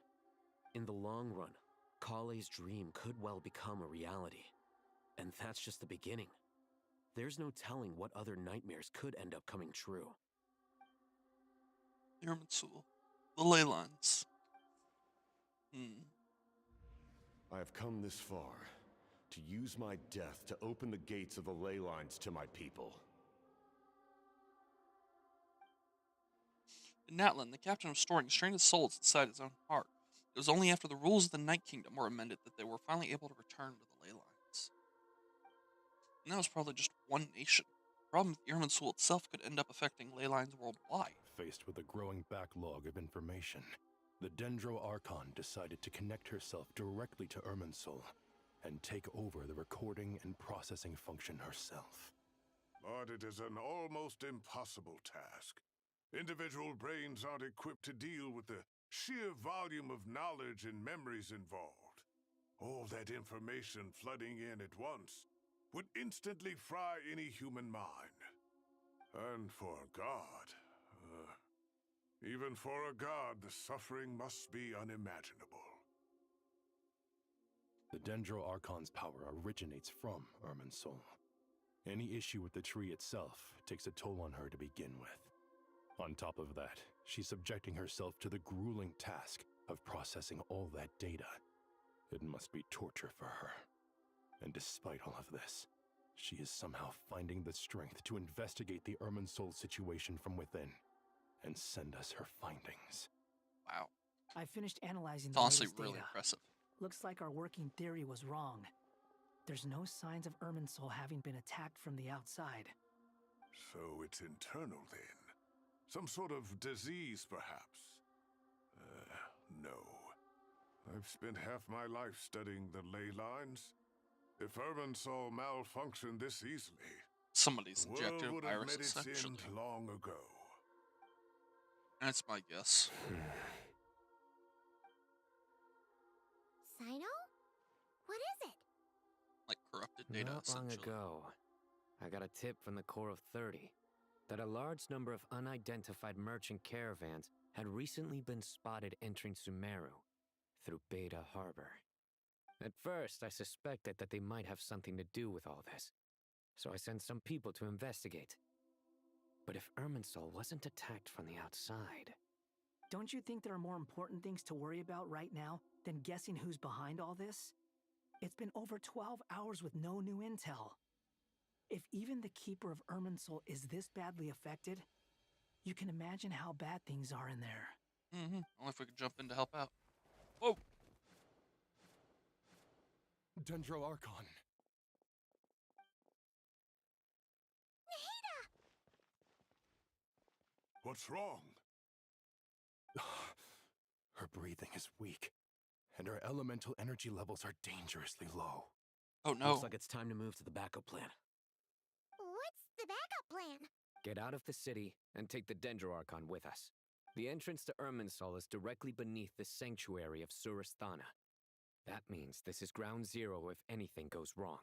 In the long run, Kale's dream could well become a reality. And that's just the beginning. There's no telling what other nightmares could end up coming true. Irminsul. The ley lines. I have come this far to use my death to open the gates of the ley lines to my people. In Natlan, the captain was storing stranded souls inside his own heart. It was only after the rules of the Night Kingdom were amended that they were finally able to return to the ley lines. And that was probably just one nation. The problem with Irminsul itself could end up affecting ley lines worldwide. Faced with a growing backlog of information, the Dendro Archon decided to connect herself directly to Irminsul and take over the recording and processing function herself. But it is an almost impossible task. Individual brains aren't equipped to deal with the sheer volume of knowledge and memories involved. All that information flooding in at once would instantly fry any human mind. And for a god, even for a god, the suffering must be unimaginable. The Dendro Archon's power originates from Irminsul. Any issue with the tree itself takes a toll on her to begin with. On top of that, she's subjecting herself to the grueling task of processing all that data. It must be torture for her. And despite all of this, she is somehow finding the strength to investigate the Irminsul situation from within and send us her findings. Wow. I finished analyzing It's the honestly latest really data. impressive. Looks like our working theory was wrong. There's no signs of Irminsul having been attacked from the outside. So it's internal then? Some sort of disease, perhaps? No. I've spent half my life studying the ley lines. If Irminsul malfunctioned this easily, Somebody's the world injected a would have virus, met its essentially. end long ago. That's my guess. Sino? What is it? Like corrupted data, Not long essentially. ago, I got a tip from the Core of 30 that a large number of unidentified merchant caravans had recently been spotted entering Sumeru through Beta Harbor. At first, I suspected that they might have something to do with all this, so I sent some people to investigate. But if Irminsul wasn't attacked from the outside... Don't you think there are more important things to worry about right now than guessing who's behind all this? It's been over 12 hours with no new intel. If even the Keeper of Irminsul is this badly affected, you can imagine how bad things are in there. Mm-hmm. Only if we could jump in to help out. Whoa! Dendro Archon. What's wrong? Her breathing is weak, and her elemental energy levels are dangerously low. Oh no. Looks like it's time to move to the backup plan. What's the backup plan? Get out of the city and take the Dendro Archon with us. The entrance to Irminsul is directly beneath the sanctuary of Surasthana. That means this is ground zero if anything goes wrong.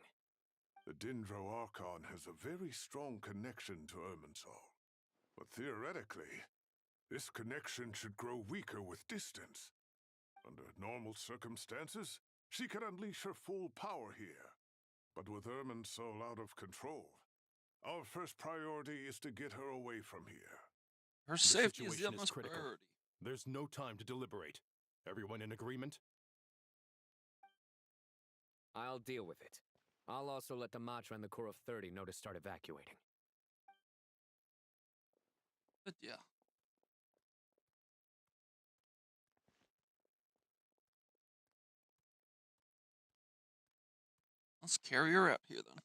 The Dendro Archon has a very strong connection to Irminsul. But theoretically, this connection should grow weaker with distance. Under normal circumstances, she can unleash her full power here. But with Irminsul out of control, our first priority is to get her away from here. Her The safety is the situation utmost critical. priority. There's no time to deliberate. Everyone in agreement? I'll deal with it. I'll also let the Matra and the Core of 30 know to start evacuating. But yeah. Let's carry her out here then.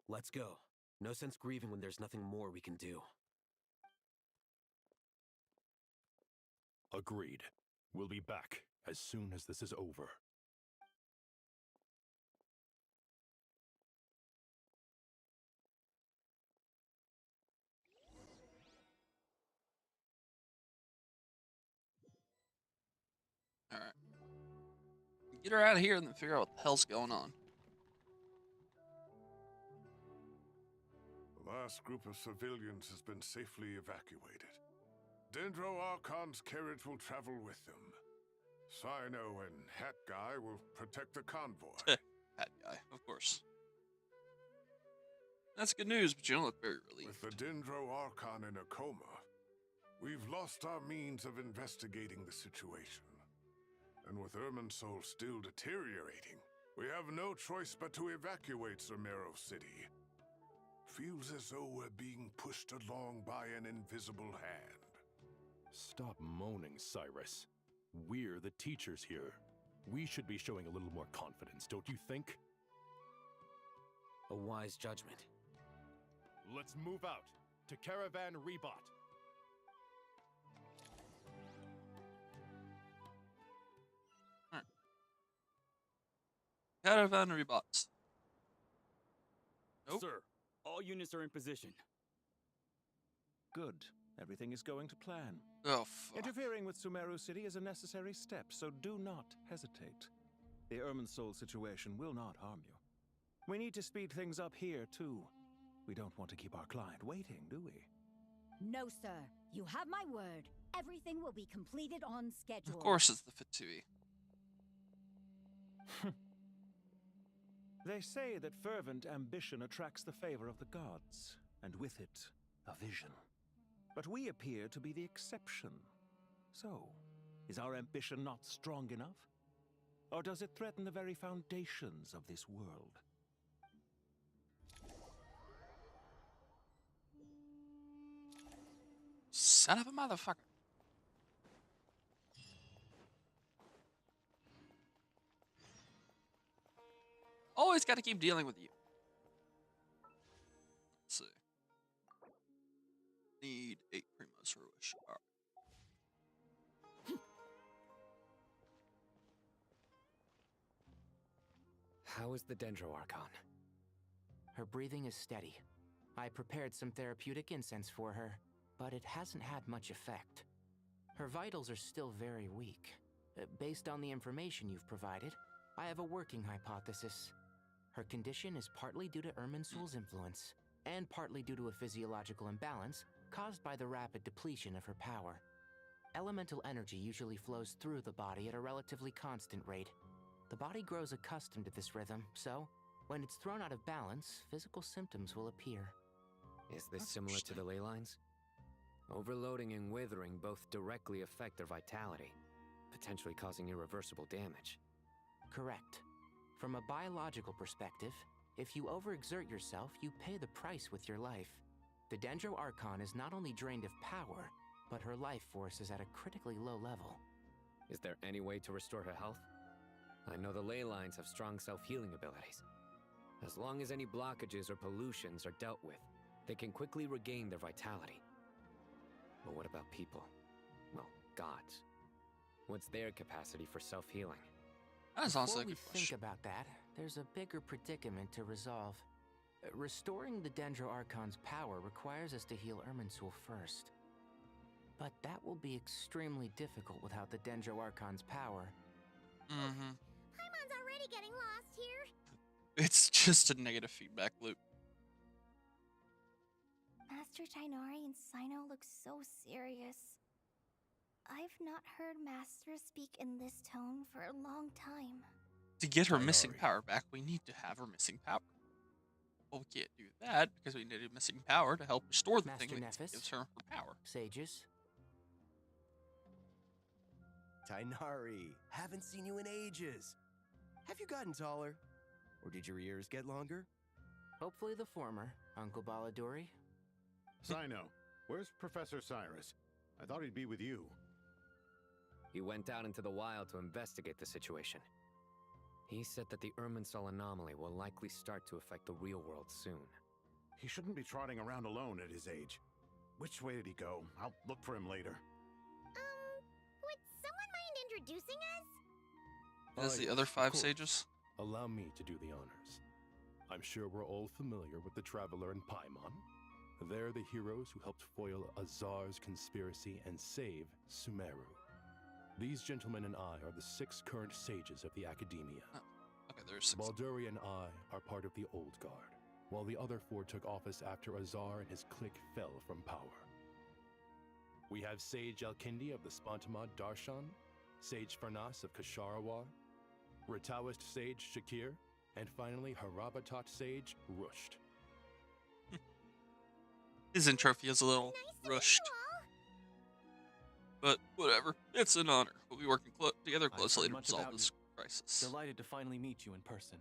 Let's go. No sense grieving when there's nothing more we can do. Agreed. We'll be back as soon as this is over. Alright. Get her out of here and then figure out what the hell's going on. The last group of civilians has been safely evacuated. Dendro Archon's carriage will travel with them. Sino and Hat Guy will protect the convoy. Hat Guy, of course. That's good news, but you don't look very relieved. With the Dendro Archon in a coma, we've lost our means of investigating the situation. And with Irminsul still deteriorating, we have no choice but to evacuate Sumeru City. Feels as though we're being pushed along by an invisible hand. Stop moaning, Cyrus. We're the teachers here. We should be showing a little more confidence, don't you think? A wise judgment. Let's move out to Caravan Rebot. Caravan rebots. Nope. Sir, all units are in position. Good. Everything is going to plan. Oh, fuck. Interfering with Sumeru City is a necessary step, so do not hesitate. The Irminsul situation will not harm you. We need to speed things up here, too. We don't want to keep our client waiting, do we? No, sir. You have my word. Everything will be completed on schedule. Of course it's the Fatui. They say that fervent ambition attracts the favor of the gods, and with it, a vision. But we appear to be the exception. So, is our ambition not strong enough? Or does it threaten the very foundations of this world? Son of a motherfucker. Always got to keep dealing with you. Let's see. Need 8 Primos Ruish. All right. How is the Dendro Archon? Her breathing is steady. I prepared some therapeutic incense for her, but it hasn't had much effect. Her vitals are still very weak. Based on the information you've provided, I have a working hypothesis. Her condition is partly due to Irminsul's influence, and partly due to a physiological imbalance caused by the rapid depletion of her power. Elemental energy usually flows through the body at a relatively constant rate, the body grows accustomed to this rhythm, so when it's thrown out of balance, physical symptoms will appear. Is this similar to the ley lines? Overloading and withering both directly affect their vitality, potentially causing irreversible damage. Correct. From a biological perspective, if you overexert yourself, you pay the price with your life. The Dendro Archon is not only drained of power, but her life force is at a critically low level. Is there any way to restore her health? I know the ley lines have strong self-healing abilities. As long as any blockages or pollutions are dealt with, they can quickly regain their vitality. But what about people? Well, gods. What's their capacity for self-healing? That's honestly Before a we good think question. about that, there's a bigger predicament to resolve. Restoring the Dendro Archon's power requires us to heal Irminsul first. But that will be extremely difficult without the Dendro Archon's power. Mm-hmm. Paimon's already getting lost here. It's just a negative feedback loop. Master Tainari and Sino look so serious. I've not heard Master speak in this tone for a long time. To get her missing power back, we need to have her missing power. Well, we can't do that because we need a missing power to help restore the Master thing that Nephis? gives her power. Sages? Tainari, haven't seen you in ages. Have you gotten taller? Or did your ears get longer? Hopefully the former, Uncle Baladori. Sino, where's Professor Cyrus? I thought he'd be with you. He went out into the wild to investigate the situation. He said that the Irminsul anomaly will likely start to affect the real world soon. He shouldn't be trotting around alone at his age. Which way did he go? I'll look for him later. Would someone mind introducing us? As the yes, other of 5 course. sages? Allow me to do the honors. I'm sure we're all familiar with the Traveler and Paimon. They're the heroes who helped foil Azar's conspiracy and save Sumeru. These gentlemen and I are the 6 current sages of the Academia. Okay, there's 6. Balduri and I are part of the Old Guard, while the other 4 took office after Azar and his clique fell from power. We have Sage Alkindi of the Spantamad Darshan, Sage Farnas of Kasharawar, Rataoist Sage Shakir, and finally Harabatot Sage Rusht. His intro feels a little rushed. But whatever, it's an honor. We'll be working together I've closely heard to much resolve about this you. crisis. Delighted to finally meet you in person.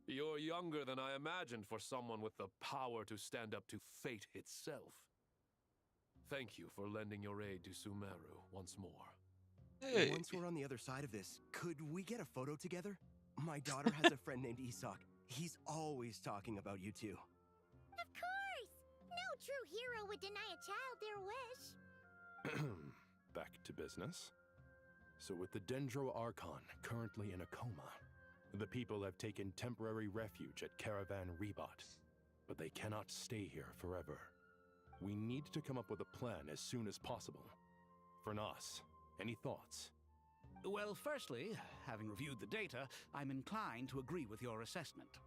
You're younger than I imagined for someone with the power to stand up to fate itself. Thank you for lending your aid to Sumeru once more. Hey. Once we're on the other side of this, could we get a photo together? My daughter has a friend named Isak. He's always talking about you two. Of course! No true hero would deny a child their wish. Back to business. So with the Dendro Archon currently in a coma, the people have taken temporary refuge at Caravan Rebot, but they cannot stay here forever. We need to come up with a plan as soon as possible. Fernas, any thoughts? Well, firstly, having reviewed the data, I'm inclined to agree with your assessment.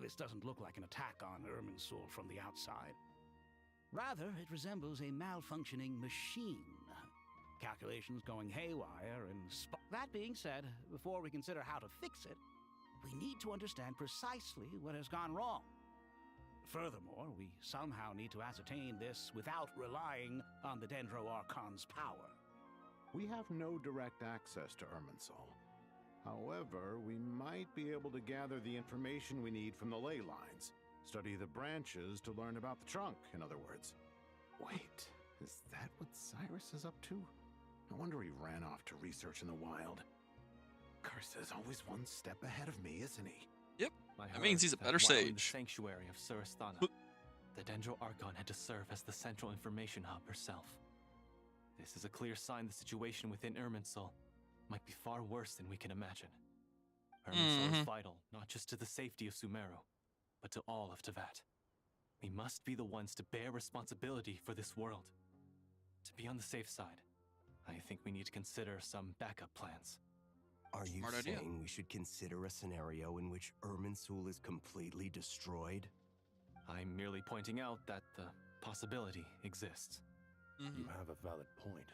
This doesn't look like an attack on Irminsul from the outside. Rather, it resembles a malfunctioning machine. Calculations going haywire and that being said, before we consider how to fix it, we need to understand precisely what has gone wrong. Furthermore, we somehow need to ascertain this without relying on the Dendro Archon's power. We have no direct access to Irminsul. However, we might be able to gather the information we need from the ley lines. Study the branches to learn about the trunk, in other words. Wait, is that what Cyrus is up to? No wonder he ran off to research in the wild. Curse is always one step ahead of me, isn't he? Yep, I that means he's a heard better that while in the sage. sanctuary of Surasthana, the Dendro Archon had to serve as the central information hub herself. This is a clear sign the situation within Irminsul might be far worse than we can imagine. Irminsul is vital not just to the safety of Sumeru, but to all of Teyvat. We must be the ones to bear responsibility for this world. To be on the safe side, I think we need to consider some backup plans. Are you Smart idea. saying we should consider a scenario in which Irminsul is completely destroyed? I'm merely pointing out that the possibility exists. You have a valid point.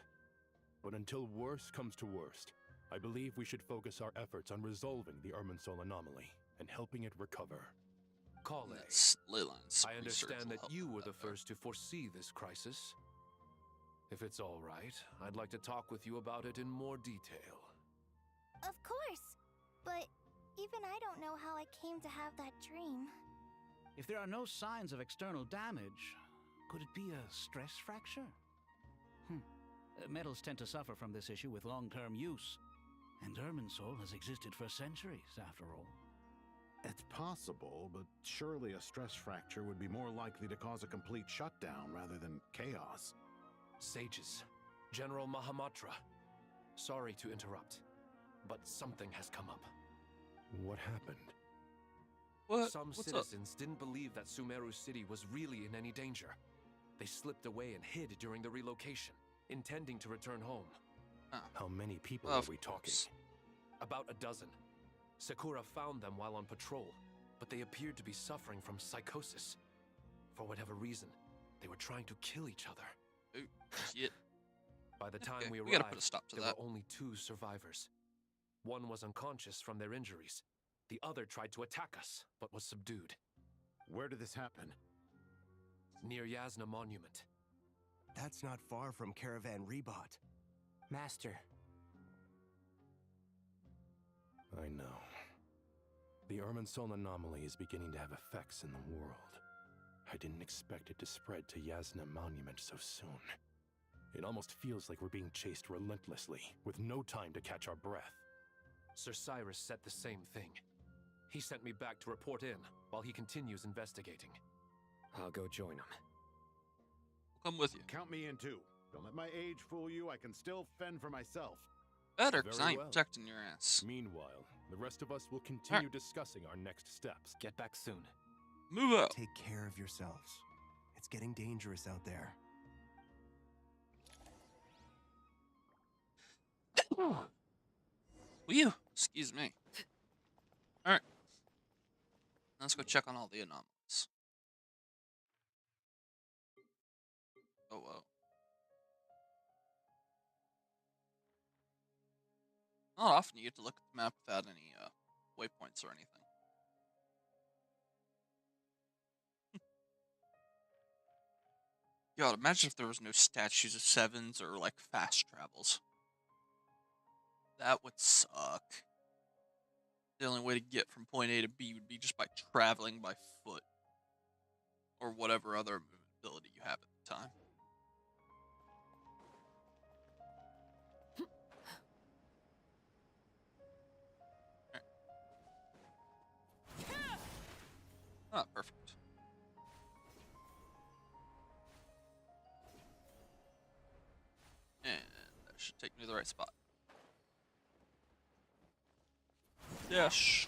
But until worst comes to worst, I believe we should focus our efforts on resolving the Irminsul anomaly and helping it recover. Kale, Leyline's I understand research that will you help were the that there. first to foresee this crisis. If it's all right, I'd like to talk with you about it in more detail. Of course. But even I don't know how I came to have that dream. If there are no signs of external damage, could it be a stress fracture? Metals tend to suffer from this issue with long-term use. And Irminsul has existed for centuries, after all. It's possible, but surely a stress fracture would be more likely to cause a complete shutdown rather than chaos. Sages, General Mahamatra, sorry to interrupt, but something has come up. What happened? Some citizens didn't believe that Sumeru City was really in any danger. They slipped away and hid during the relocation, intending to return home. How many people are we talking? About a dozen. Sakura found them while on patrol, but they appeared to be suffering from psychosis. For whatever reason, they were trying to kill each other. Oh, shit. By the time we we gotta arrived, put a stop to there that. were only 2 survivors. One was unconscious from their injuries. The other tried to attack us, but was subdued. Where did this happen? Near Yasna Monument. That's not far from Caravan Rebot. Master. I know. The Irminsul anomaly is beginning to have effects in the world. I didn't expect it to spread to Yasna Monument so soon. It almost feels like we're being chased relentlessly, with no time to catch our breath. Sir Cyrus said the same thing. He sent me back to report in, while he continues investigating. I'll go join him. I'll come with you. Count me in too. Don't let my age fool you. I can still fend for myself. Better, because I Very ain't well. protecting your ass. Meanwhile, the rest of us will continue discussing our next steps. Get back soon. Move out. Take care of yourselves. It's getting dangerous out there. Whew, excuse me. Alright. Let's go check on all the anomalies. Oh, wow. Not often you get to look at the map without any waypoints or anything. God, imagine if there was no statues of sevens or like fast travels. That would suck. The only way to get from point A to B would be just by traveling by foot. Or whatever other movement ability you have at the time. Ah, perfect. And that should take me to the right spot. Yes.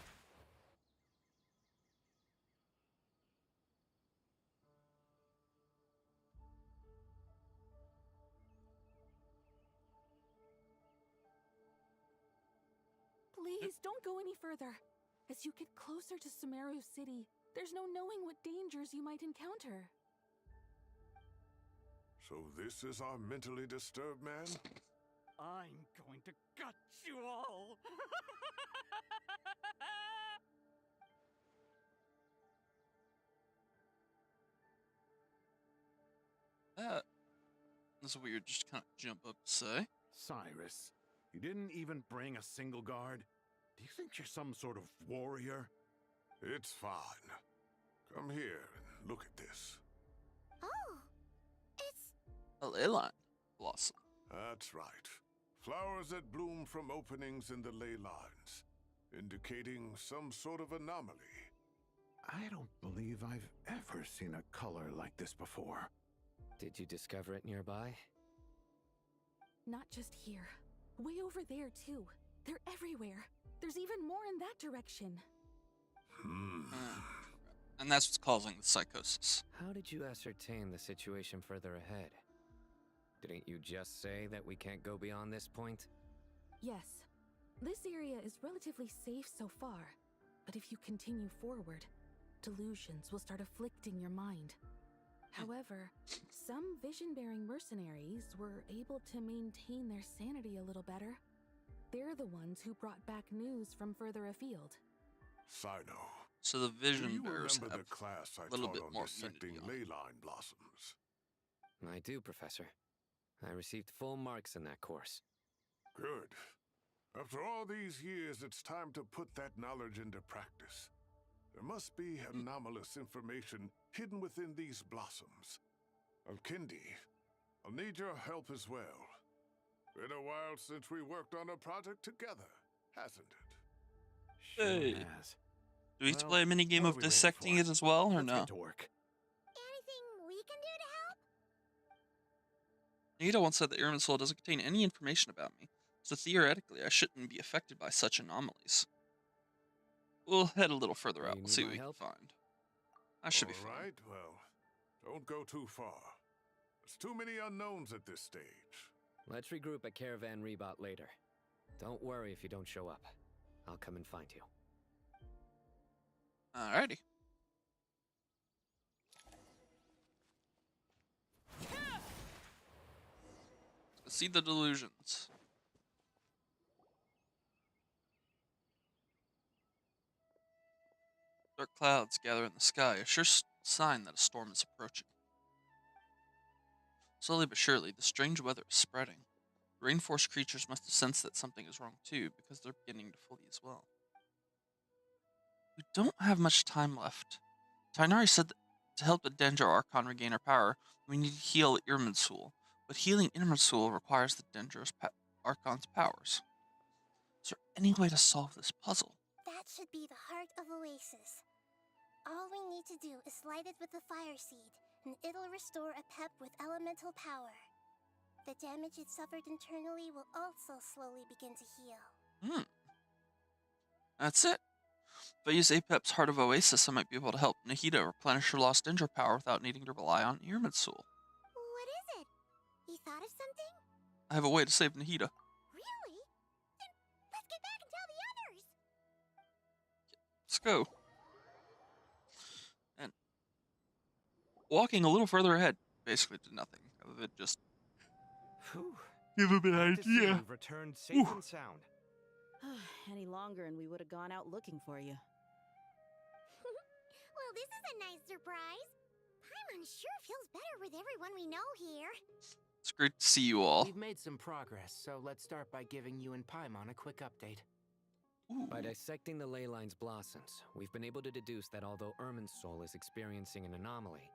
Please don't go any further. As you get closer to Sumeru City, there's no knowing what dangers you might encounter. So this is our mentally disturbed man? I'm going to gut you all! That's what you're just kind of jump up to say. Cyrus, you didn't even bring a single guard? Do you think you're some sort of warrior? It's fine. Come here and look at this. Oh, it's... A ley line blossom. That's right. Flowers that bloom from openings in the ley lines, indicating some sort of anomaly. I don't believe I've ever seen a color like this before. Did you discover it nearby? Not just here. Way over there, too. They're everywhere. There's even more in that direction. And that's what's causing the psychosis. How did you ascertain the situation further ahead? Didn't you just say that we can't go beyond this point? Yes. This area is relatively safe so far. But if you continue forward, delusions will start afflicting your mind. However, some vision-bearing mercenaries were able to maintain their sanity a little better. They're the ones who brought back news from further afield. Sino. So the vision Do you bearers remember have the class I a little taught bit on more dissecting immunity on ley line blossoms? I do, Professor. I received full marks in that course. Good. After all these years, it's time to put that knowledge into practice. There must be anomalous information hidden within these blossoms. Alkindi, I'll need your help as well. Been a while since we worked on a project together, hasn't it? Hey. Has. Do we get to Well, play a mini game what of are we waiting dissecting for? it as well, or Let's no? get to work. Anything we can do to help? Nita once said that Irminsul doesn't contain any information about me, so theoretically I shouldn't be affected by such anomalies. We'll head a little further out. You We'll need see my what we can help? find. I should be All fine. right, well, don't go too far. There's too many unknowns at this stage. Let's regroup at Caravan Rebot later. Don't worry if you don't show up. I'll come and find you. Alrighty. Let's see the delusions. Dark clouds gather in the sky, a sure sign that a storm is approaching. Slowly but surely, the strange weather is spreading. The rainforest creatures must have sensed that something is wrong too, because they're beginning to flee as well. We don't have much time left. Tainari said that to help the Dendro Archon regain her power, we need to heal Irminsul, but healing Irminsul requires the Dendro's Archon's powers. Is there any way to solve this puzzle? That should be the heart of Oasis. All we need to do is light it with the fire seed, and it'll restore a pep with elemental power. The damage it suffered internally will also slowly begin to heal. That's it. If I use Apep's Heart of Oasis, I might be able to help Nahida replenish her lost Dendro power without needing to rely on Irminsul. What is it? You thought of something? I have a way to save Nahida. Really? Then let's get back and tell the others! Let's go. And walking a little further ahead basically did nothing other than just give him an Glad to see idea. you've returned safe and sound. Any longer and we would have gone out looking for you. Well, this is a nice surprise. Paimon sure feels better with everyone we know here. It's great to see you all. We've made some progress, so let's start by giving you and Paimon a quick update. By dissecting the ley line's blossoms, we've been able to deduce that although Irminsul is experiencing an anomaly,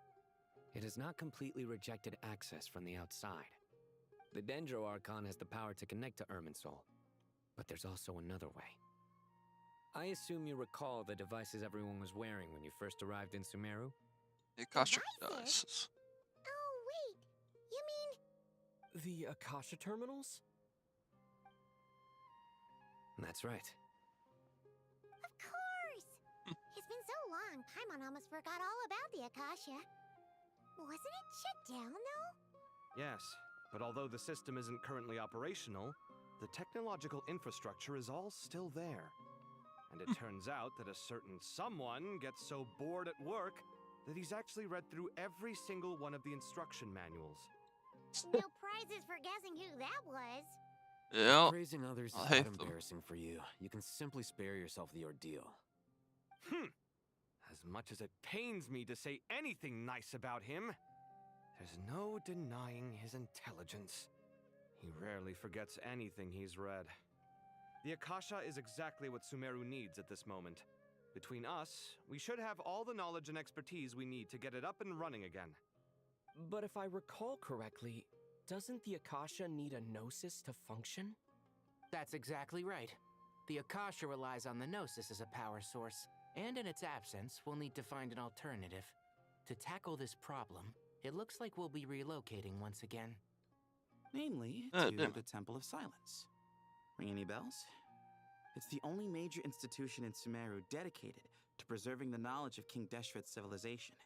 it has not completely rejected access from the outside. The Dendro Archon has the power to connect to Irminsul, but there's also another way. I assume you recall the devices everyone was wearing when you first arrived in Sumeru? The Akasha devices. Oh, wait. You mean... The Akasha terminals? That's right. Of course! It's been so long, Paimon almost forgot all about the Akasha. Wasn't it shut down, though? Yes, but although the system isn't currently operational, the technological infrastructure is all still there. And it turns out that a certain someone gets so bored at work that he's actually read through every single one of the instruction manuals. No prizes for guessing who that was. Yeah. Praising others is hate not them. embarrassing for you. You can simply spare yourself the ordeal. As much as it pains me to say anything nice about him, there's no denying his intelligence. He rarely forgets anything he's read. The Akasha is exactly what Sumeru needs at this moment. Between us, we should have all the knowledge and expertise we need to get it up and running again. But if I recall correctly, doesn't the Akasha need a Gnosis to function? That's exactly right. The Akasha relies on the Gnosis as a power source, and in its absence, we'll need to find an alternative. To tackle this problem, it looks like we'll be relocating once again. Namely, to the Temple of Silence. Ring any bells? It's the only major institution in Sumeru dedicated to preserving the knowledge of King Deshret's civilization.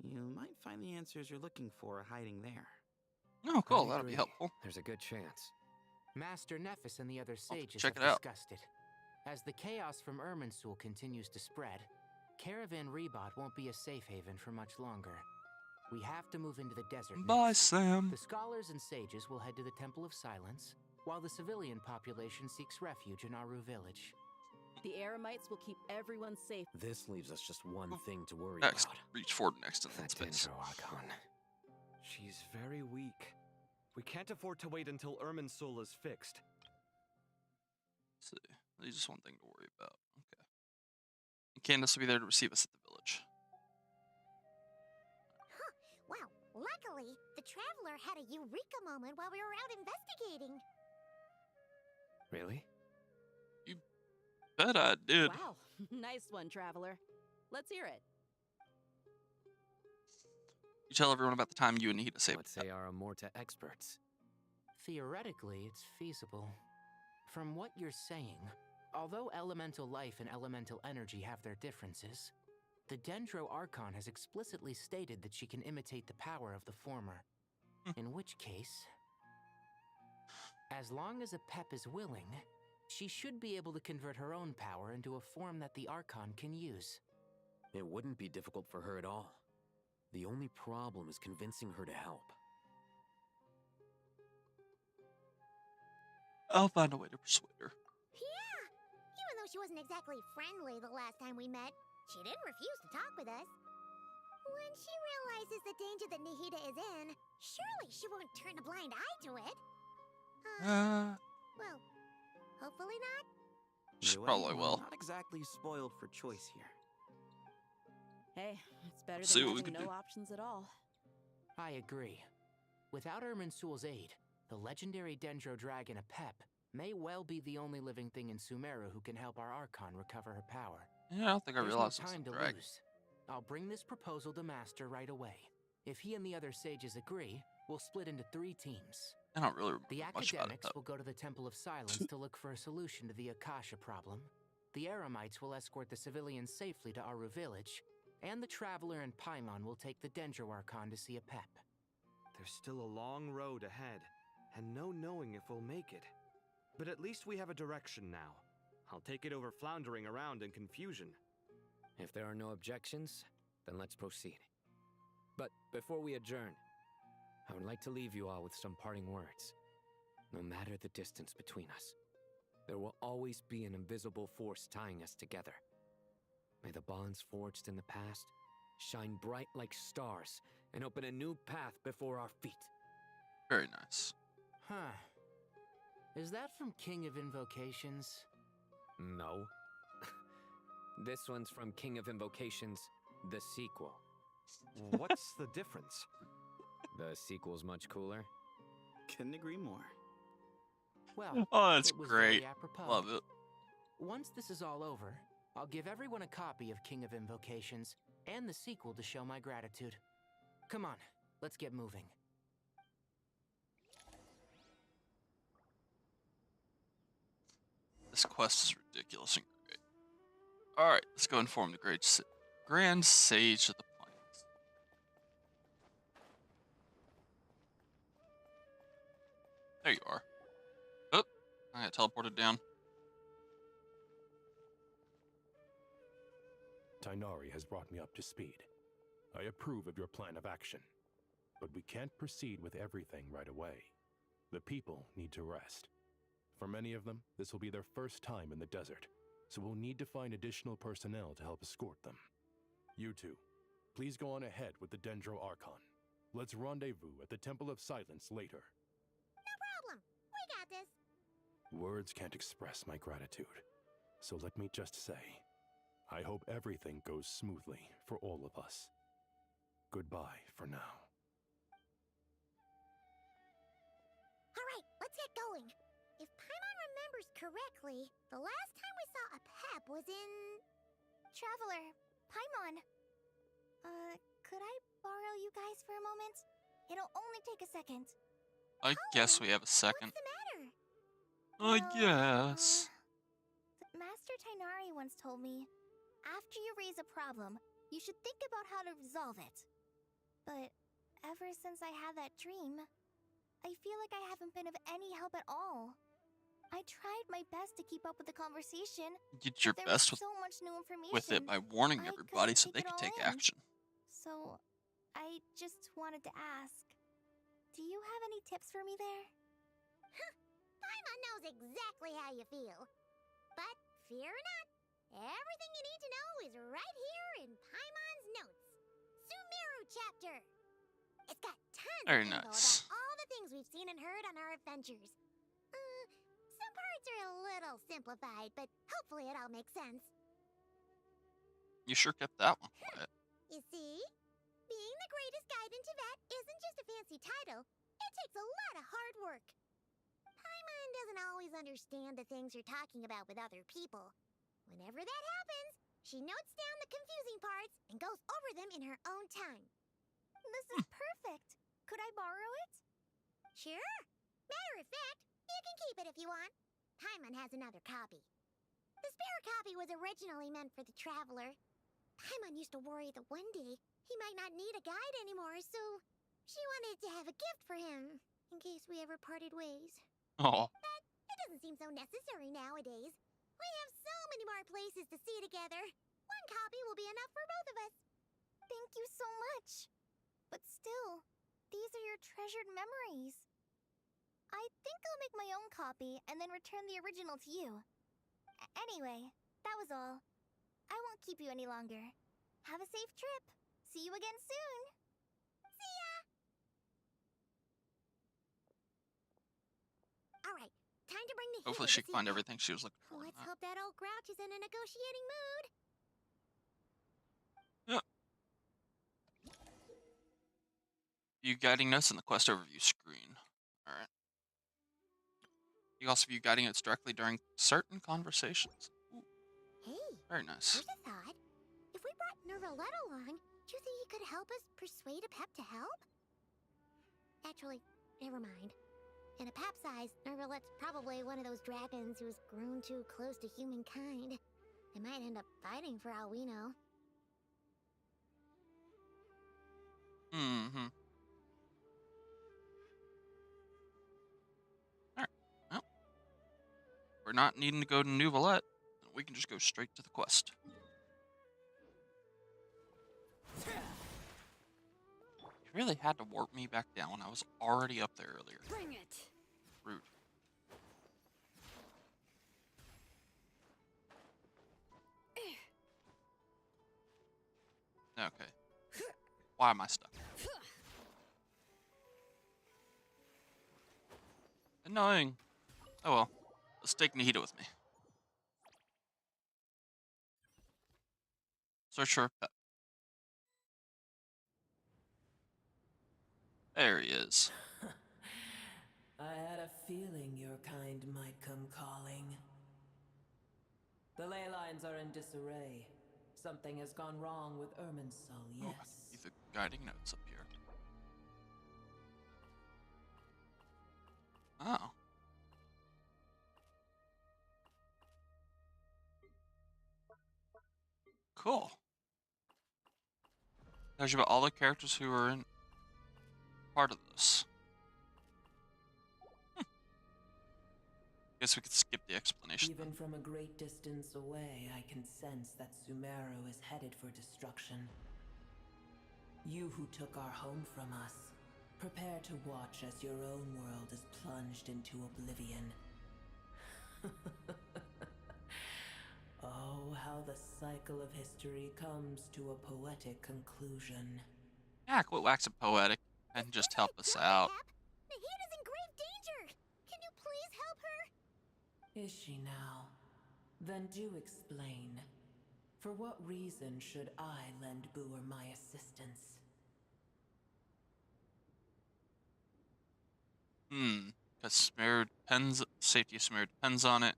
You might find the answers you're looking for hiding there. Oh, cool. I That'll be agree. helpful. There's a good chance. Master Nephis and the other sages check have it out. discussed it. As the chaos from Irminsul continues to spread, Caravan Rebot won't be a safe haven for much longer. We have to move into the desert Bye, next. Sam. The scholars and sages will head to the Temple of Silence, while the civilian population seeks refuge in Aru village. The Eremites will keep everyone safe. This leaves us just one thing to worry Next, about. reach forward next in That space. Dendro Archon. She's very weak. We can't afford to wait until Irminsul is fixed. Let's see. There's just one thing to worry about. Okay. And Candace will be there to receive us at the village. Huh. Wow. Luckily, the Traveler had a eureka moment while we were out investigating. Really? You bet I did. Wow. Nice one, Traveler. Let's hear it. You tell everyone about the time you and Nihita saved. Let's say our Amorta experts. Theoretically, it's feasible. From what you're saying, although elemental life and elemental energy have their differences, the Dendro Archon has explicitly stated that she can imitate the power of the former. In which case, as long as a Pep is willing, she should be able to convert her own power into a form that the Archon can use. It wouldn't be difficult for her at all. The only problem is convincing her to help. I'll find a way to persuade her. Yeah! Even though she wasn't exactly friendly the last time we met, she didn't refuse to talk with us. When she realizes the danger that Nihita is in, surely she won't turn a blind eye to it. Well, hopefully not. She Either way, probably we're will. Not exactly spoiled for choice here. Hey, it's better See than what we having can no do. options at all. I agree. Without Irminsul's aid, the legendary Dendro Dragon Apep may well be the only living thing in Sumeru who can help our Archon recover her power. Yeah, I don't think I There's realized no it was time a to dragon. lose. I'll bring this proposal to Master right away. If he and the other sages agree, we'll split into 3 teams. I don't really remember The much about it, academics though. will go to the Temple of Silence to look for a solution to the Akasha problem. The Eremites will escort the civilians safely to Aru village, and the Traveler and Paimon will take the Dendro Archon to see Apep. There's still a long road ahead, and no knowing if we'll make it. But at least we have a direction now. I'll take it over floundering around in confusion. If there are no objections, then let's proceed. But before we adjourn, I would like to leave you all with some parting words. No matter the distance between us, there will always be an invisible force tying us together. May the bonds forged in the past shine bright like stars and open a new path before our feet. Very nice. Huh. Is that from King of Invocations? No. This one's from King of Invocations, the sequel. What's the difference? The sequel's much cooler. Couldn't agree more. Well, Oh, that's it was great. very apropos. Love it. Once this is all over, I'll give everyone a copy of King of Invocations and the sequel to show my gratitude. Come on, let's get moving. This quest is ridiculous and great. Alright, let's go inform the Grand Sage of the Plains. There you are. Oh, I got teleported down. Tainari has brought me up to speed. I approve of your plan of action. But we can't proceed with everything right away. The people need to rest. For many of them, this will be their first time in the desert, so we'll need to find additional personnel to help escort them. You two, please go on ahead with the Dendro Archon. Let's rendezvous at the Temple of Silence later. No problem. We got this. Words can't express my gratitude, so let me just say, I hope everything goes smoothly for all of us. Goodbye for now. All right, let's get going. If Paimon remembers correctly, the last time we saw a Pep was in... Traveler, Paimon. Could I borrow you guys for a moment? It'll only take a second. I guess we have a second. What's the matter? I guess. Master Tainari once told me, after you raise a problem, you should think about how to resolve it. But ever since I had that dream, I feel like I haven't been of any help at all. I tried my best to keep up with the conversation. You did your but there was best with, so much new information with it by warning I everybody so couldn't they take could it take all in. action. So, I just wanted to ask, do you have any tips for me there? Paimon knows exactly how you feel. But fear not, everything you need to know is right here in Paimon's notes. Sumeru chapter. It's got tons Very of info nice. about all the things we've seen and heard on our adventures. Some parts are a little simplified, but hopefully it all makes sense. You sure kept that one quiet. You see? Being the greatest guide in Tibet isn't just a fancy title. It takes a lot of hard work. Paimon doesn't always understand the things you're talking about with other people. Whenever that happens, she notes down the confusing parts and goes over them in her own time. This is perfect. Could I borrow it? Sure. Matter of fact, you can keep it if you want. Paimon has another copy. The spare copy was originally meant for the traveler. Paimon used to worry that one day he might not need a guide anymore, so she wanted to have a gift for him in case we ever parted ways. Oh. But it doesn't seem so necessary nowadays. We have so many more places to see together. One copy will be enough for both of us. Thank you so much. But still, these are your treasured memories. I think I'll make my own copy and then return the original to you. Anyway, that was all. I won't keep you any longer. Have a safe trip. See you again soon. See ya! Alright, time to bring the Hopefully hero she this can find evening. everything she was looking for. Let's hope that old grouch is in a negotiating mood. Yeah. View guiding notes in the quest overview screen. Alright. You also view guiding notes directly during certain conversations. Ooh. Hey, very nice. Here's a thought. If we brought Nervalette along, do you think he could help us persuade a Pep to help? Actually, never mind. In a Pep's eyes, Nervalette's probably one of those dragons who's grown too close to humankind. They might end up fighting for all we know. Mm-hmm. Alright. Well, we're not needing to go to New Valette. We can just go straight to the quest. You really had to warp me back down. I was already up there earlier. Bring it. Rude. Okay. Why am I stuck? Annoying. Oh well. Let's take Nahida with me. Search for a pet. There he is. I had a feeling your kind might come calling. The ley lines are in disarray. Something has gone wrong with Irminsul, yes. Oh, I see the guiding notes up here. Oh. Cool. Tells you about all the characters who are in part of this. Guess we could skip the explanation. Even from a great distance away, I can sense that Sumeru is headed for destruction. You who took our home from us, prepare to watch as your own world is plunged into oblivion. Oh, how the cycle of history comes to a poetic conclusion. Yeah, quit waxing poetic and just help us out. Nahida's in grave danger! Can you please help her? Is she now? Then do explain. For what reason should I lend Boer my assistance? Because safety of Sumeru depends on it.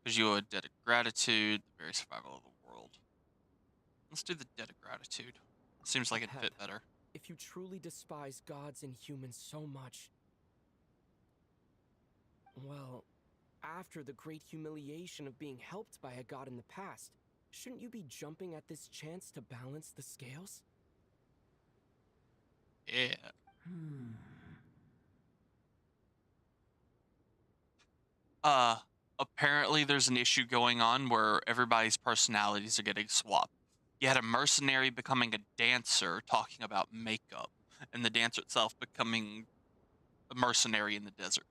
Because you owe a debt of gratitude, the very survival of the world. Let's do the debt of gratitude. Seems like it'd fit better. If you truly despise gods and humans so much, well, after the great humiliation of being helped by a god in the past, shouldn't you be jumping at this chance to balance the scales? Yeah. Apparently there's an issue going on where everybody's personalities are getting swapped. You had a mercenary becoming a dancer talking about makeup, and the dancer itself becoming a mercenary in the desert.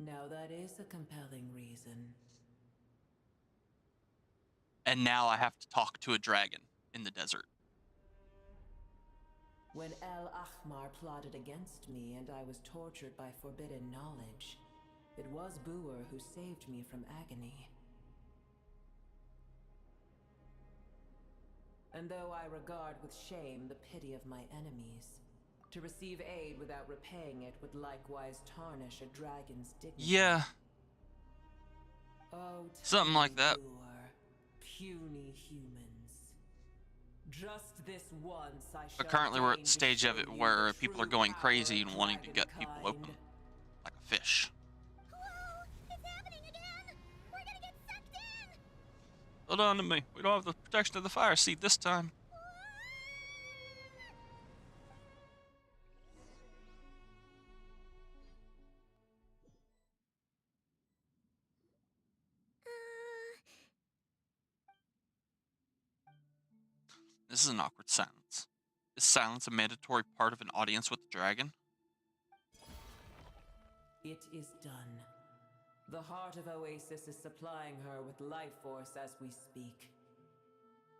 Now that is a compelling reason. And now I have to talk to a dragon in the desert. When El Ahmar plotted against me and I was tortured by forbidden knowledge, it was Booer who saved me from agony. And though I regard with shame the pity of my enemies, to receive aid without repaying it would likewise tarnish a dragon's dignity. Yeah. Oh, something like that. Booer, puny humans. Just this once I shall But currently we're at the deign to stage of show it you where the people are true going power crazy of and wanting to get people dragonkind. open. Like a fish. Whoa! It's happening again! We're gonna get sucked in! Hold on to me. We don't have the protection of the fire seed this time. This is an awkward silence. Is silence a mandatory part of an audience with the dragon? It is done. The heart of Oasis is supplying her with life force as we speak.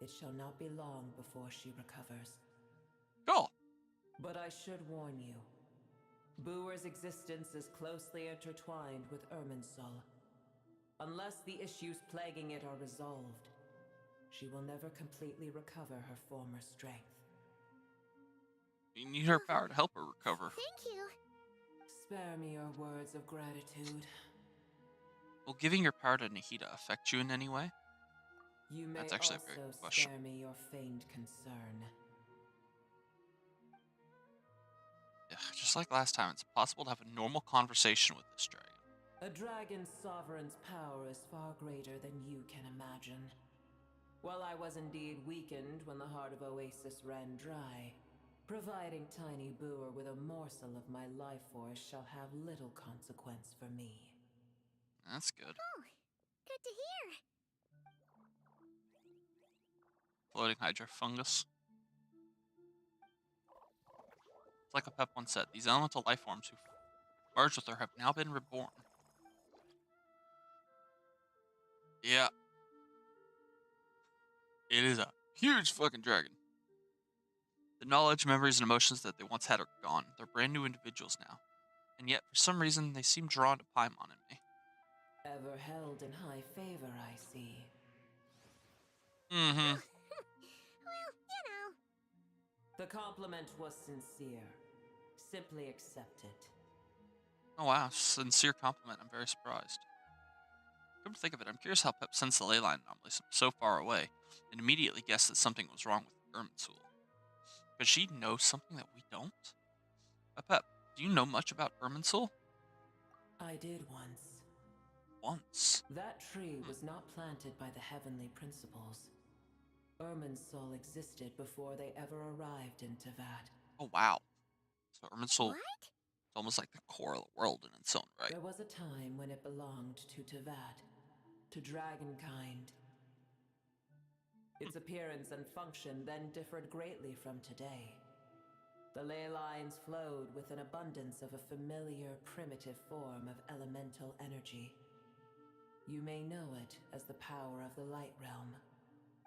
It shall not be long before she recovers. Cool. But I should warn you. Booer's existence is closely intertwined with Irminsul. Unless the issues plaguing it are resolved, she will never completely recover her former strength. You need her power to help her recover. Thank you. Spare me your words of gratitude. Will giving your power to Nahida affect you in any way? You may That's actually also a very good question. spare me your feigned concern. Yeah, just like last time, it's impossible to have a normal conversation with this dragon. A dragon's sovereign's power is far greater than you can imagine. While I was indeed weakened when the heart of Oasis ran dry, providing Tiny Booer with a morsel of my life force shall have little consequence for me. That's good. Oh, good to hear. Floating hydra fungus. It's like a Pep once said, these elemental life forms who merged with her have now been reborn. Yeah. It is a huge fucking dragon. The knowledge, memories, and emotions that they once had are gone. They're brand new individuals now. And yet, for some reason, they seem drawn to Paimon and me. Ever held in high favor, I see. Mm-hmm. Well, you know. The compliment was sincere. Simply accept it. Oh wow, sincere compliment. I'm very surprised. Come to think of it, I'm curious how Pep sensed the ley line anomaly so far away and immediately guessed that something was wrong with Irminsul. Could she know something that we don't? Pep, do you know much about Irminsul? I did once. Once? That tree was not planted by the heavenly principles. Irminsul existed before they ever arrived in Tevat. Oh wow. So Irminsul What? is almost like the core of the world in its own right. There was a time when it belonged to Tevat, to dragonkind. Its appearance and function then differed greatly from today. The ley lines flowed with an abundance of a familiar, primitive form of elemental energy. You may know it as the power of the Light Realm.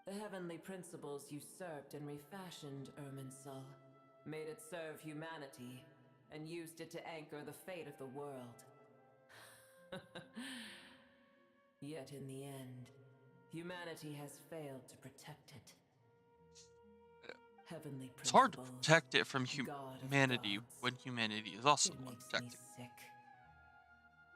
The heavenly principles usurped and refashioned Irminsul, made it serve humanity, and used it to anchor the fate of the world. Yet in the end, humanity has failed to protect it. Heavenly It's hard to principles, protect it from God of humanity gods. when humanity is also It the one makes me protecting. sick.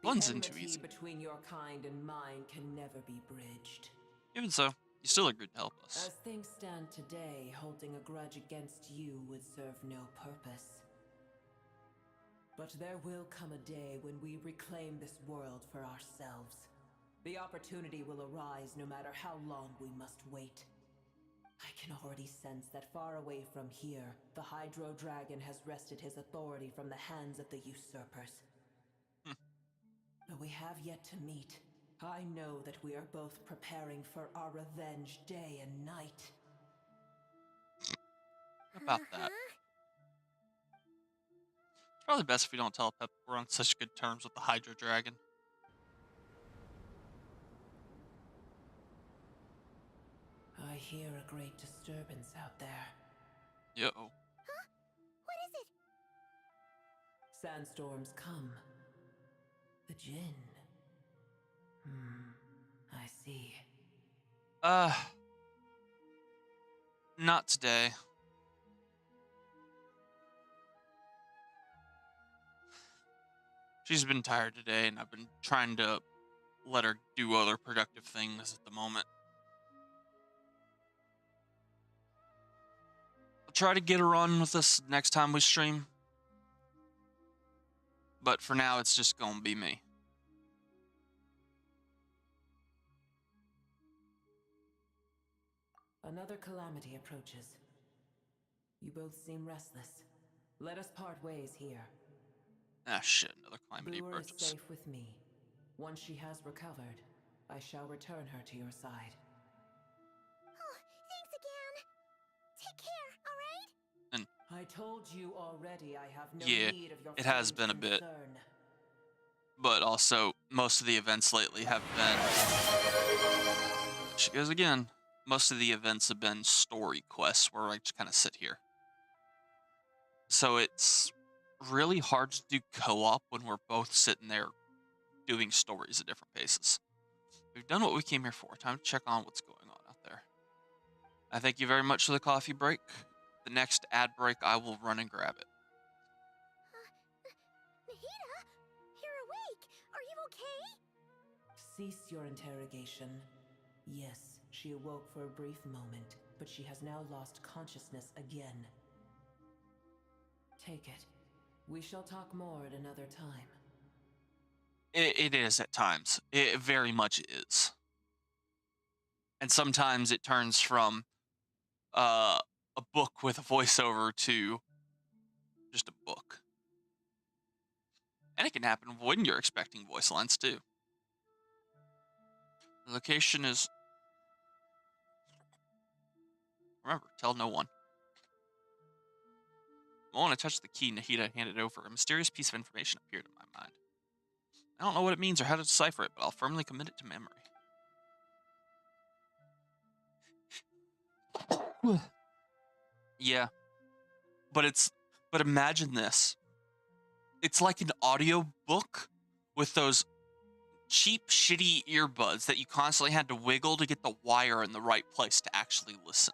Blends The in too enmity easy. between your kind and mine can never be bridged. Even so, you still agreed to help us. As things stand today, holding a grudge against you would serve no purpose. But there will come a day when we reclaim this world for ourselves. The opportunity will arise no matter how long we must wait. I can already sense that far away from here, the Hydro Dragon has wrested his authority from the hands of the usurpers. Though we have yet to meet, I know that we are both preparing for our revenge day and night. About that. It's probably best if we don't tell Pep we're on such good terms with the Hydro Dragon. I hear a great disturbance out there. Yo. Huh? What is it? Sandstorms come. The Jinn. I see. Not today. She's been tired today, and I've been trying to let her do other productive things at the moment. I'll try to get her on with us next time we stream. But for now, it's just gonna be me. Another calamity approaches. You both seem restless. Let us part ways here. Ah, shit, another calamity Brewer is approaches. safe with me. Once she has recovered, I shall return her to your side. Oh, thanks again. Take care, alright? And I told you already I have no yeah, need of your it has friend been a bit. concern. But also, most of the events lately have been... There she goes again. Most of the events have been story quests where I just kind of sit here. So it's really hard to do co-op when we're both sitting there doing stories at different paces. We've done what we came here for. Time to check on what's going on out there. I thank you very much for the coffee break. The next ad break, I will run and grab it. Nahida? You're awake. Are you okay? Cease your interrogation. Yes, she awoke for a brief moment, but she has now lost consciousness again. Take it. We shall talk more at another time. It is at times. It very much is. And sometimes it turns from a book with a voiceover to just a book. And it can happen when you're expecting voice lines too. The location is... Remember, tell no one. The moment I touched the key Nahida handed over, a mysterious piece of information appeared in my mind. I don't know what it means or how to decipher it, but I'll firmly commit it to memory. Yeah. But imagine this. It's like an audio book with those cheap, shitty earbuds that you constantly had to wiggle to get the wire in the right place to actually listen.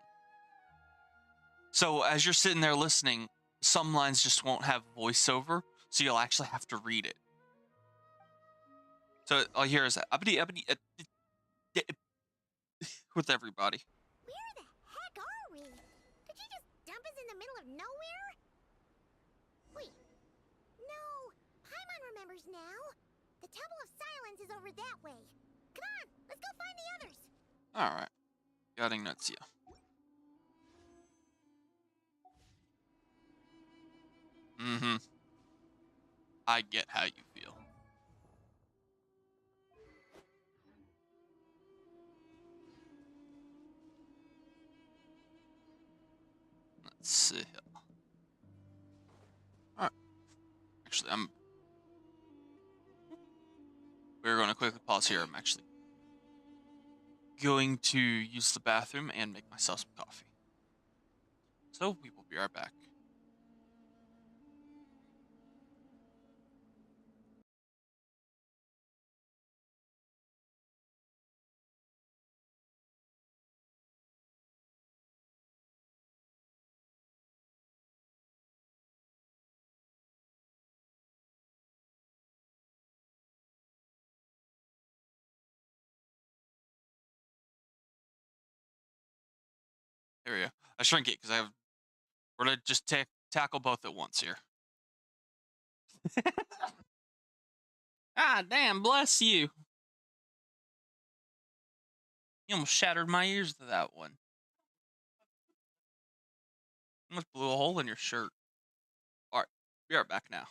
So as you're sitting there listening, some lines just won't have voiceover, so you'll actually have to read it. So all you hear is with everybody. Where the heck are we? Did you just dump us in the middle of nowhere? Wait. No. Paimon remembers now. The Temple of Silence is over that way. Come on, let's go find the others. Alright. Getting nuts, yeah. Mm-hmm. I get how you feel. Let's see. Alright. Actually, we're going to quickly pause here. I'm actually going to use the bathroom and make myself some coffee. So, we will be right back. There we go. I shrink it because we're going to just tackle both at once here. Ah, damn, bless you. You almost shattered my ears to that one. You almost blew a hole in your shirt. Alright, be right back now.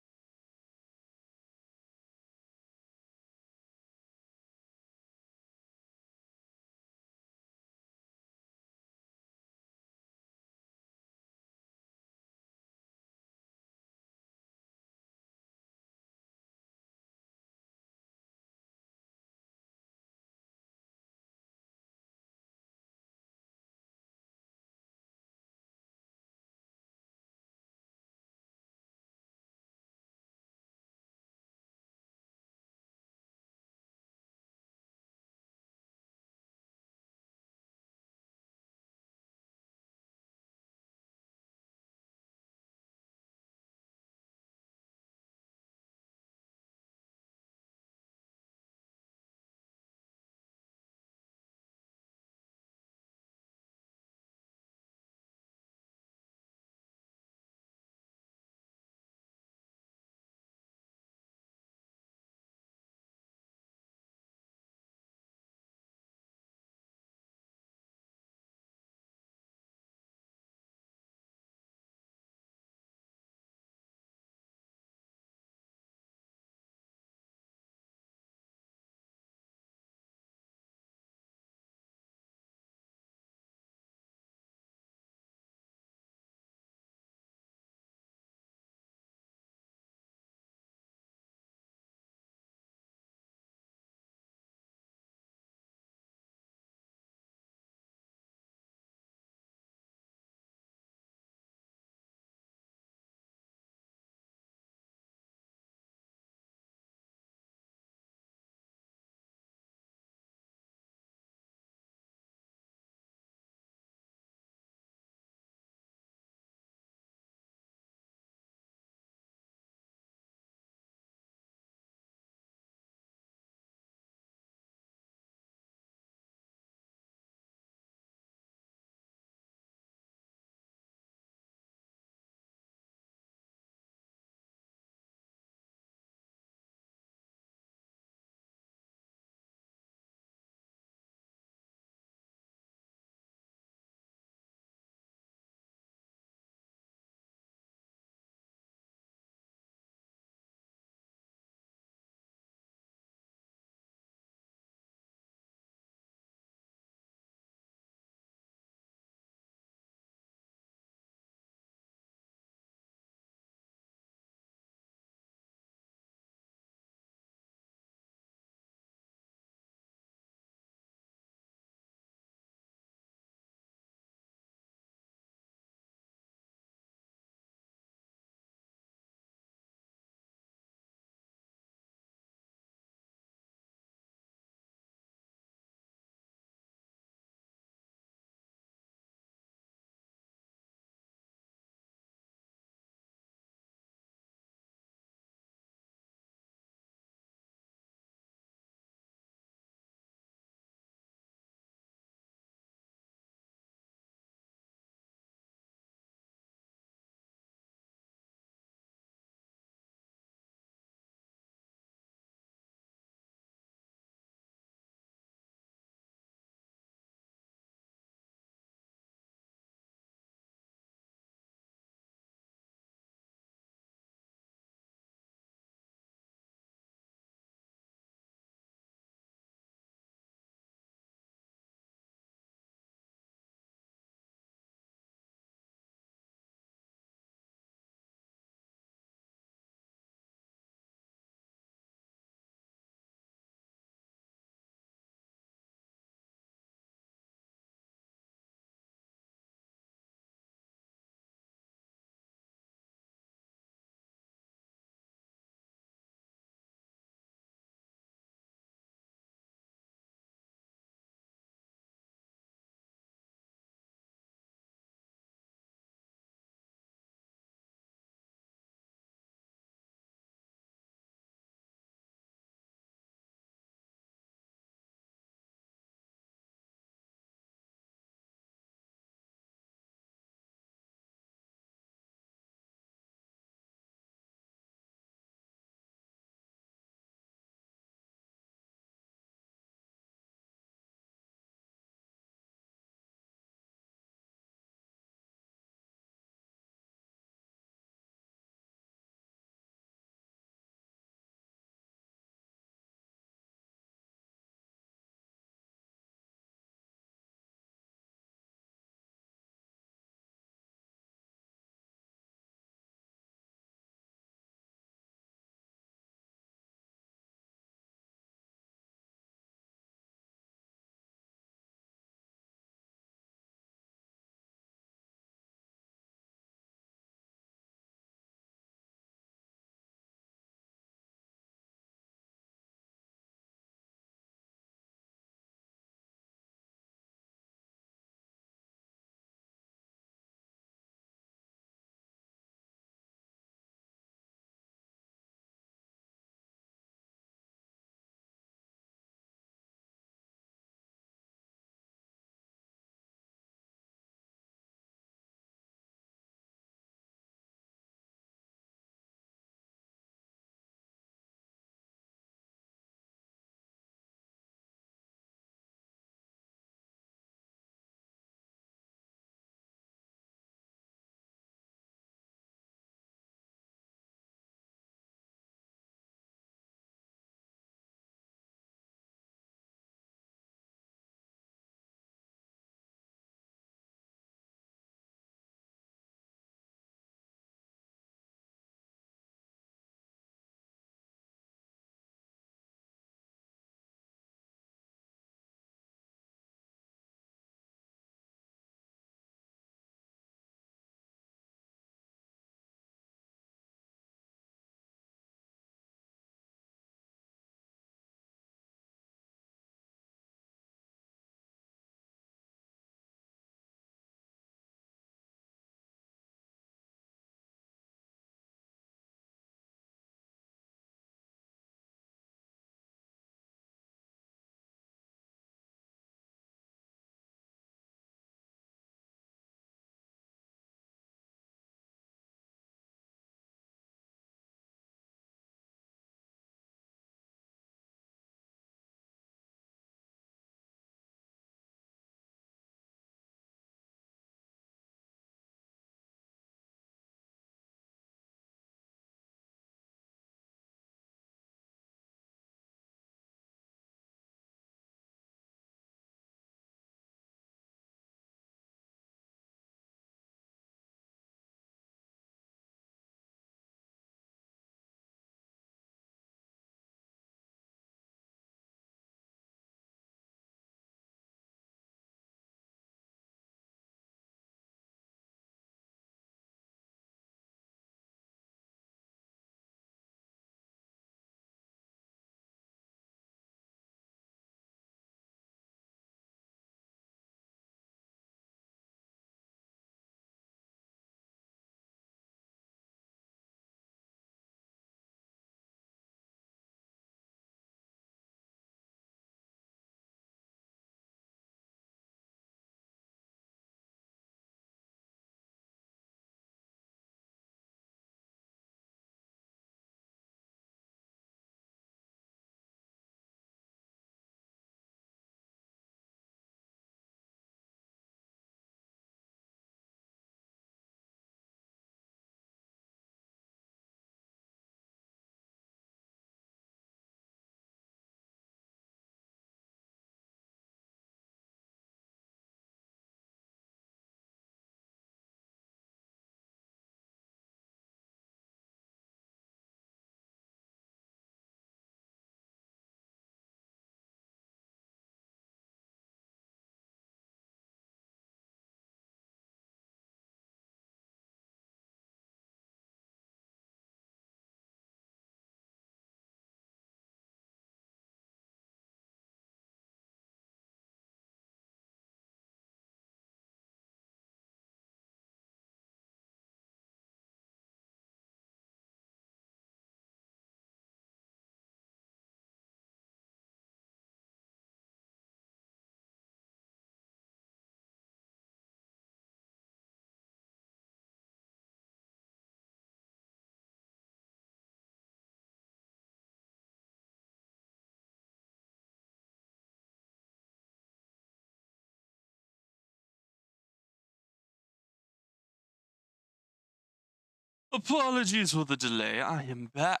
Apologies for the delay. I am back.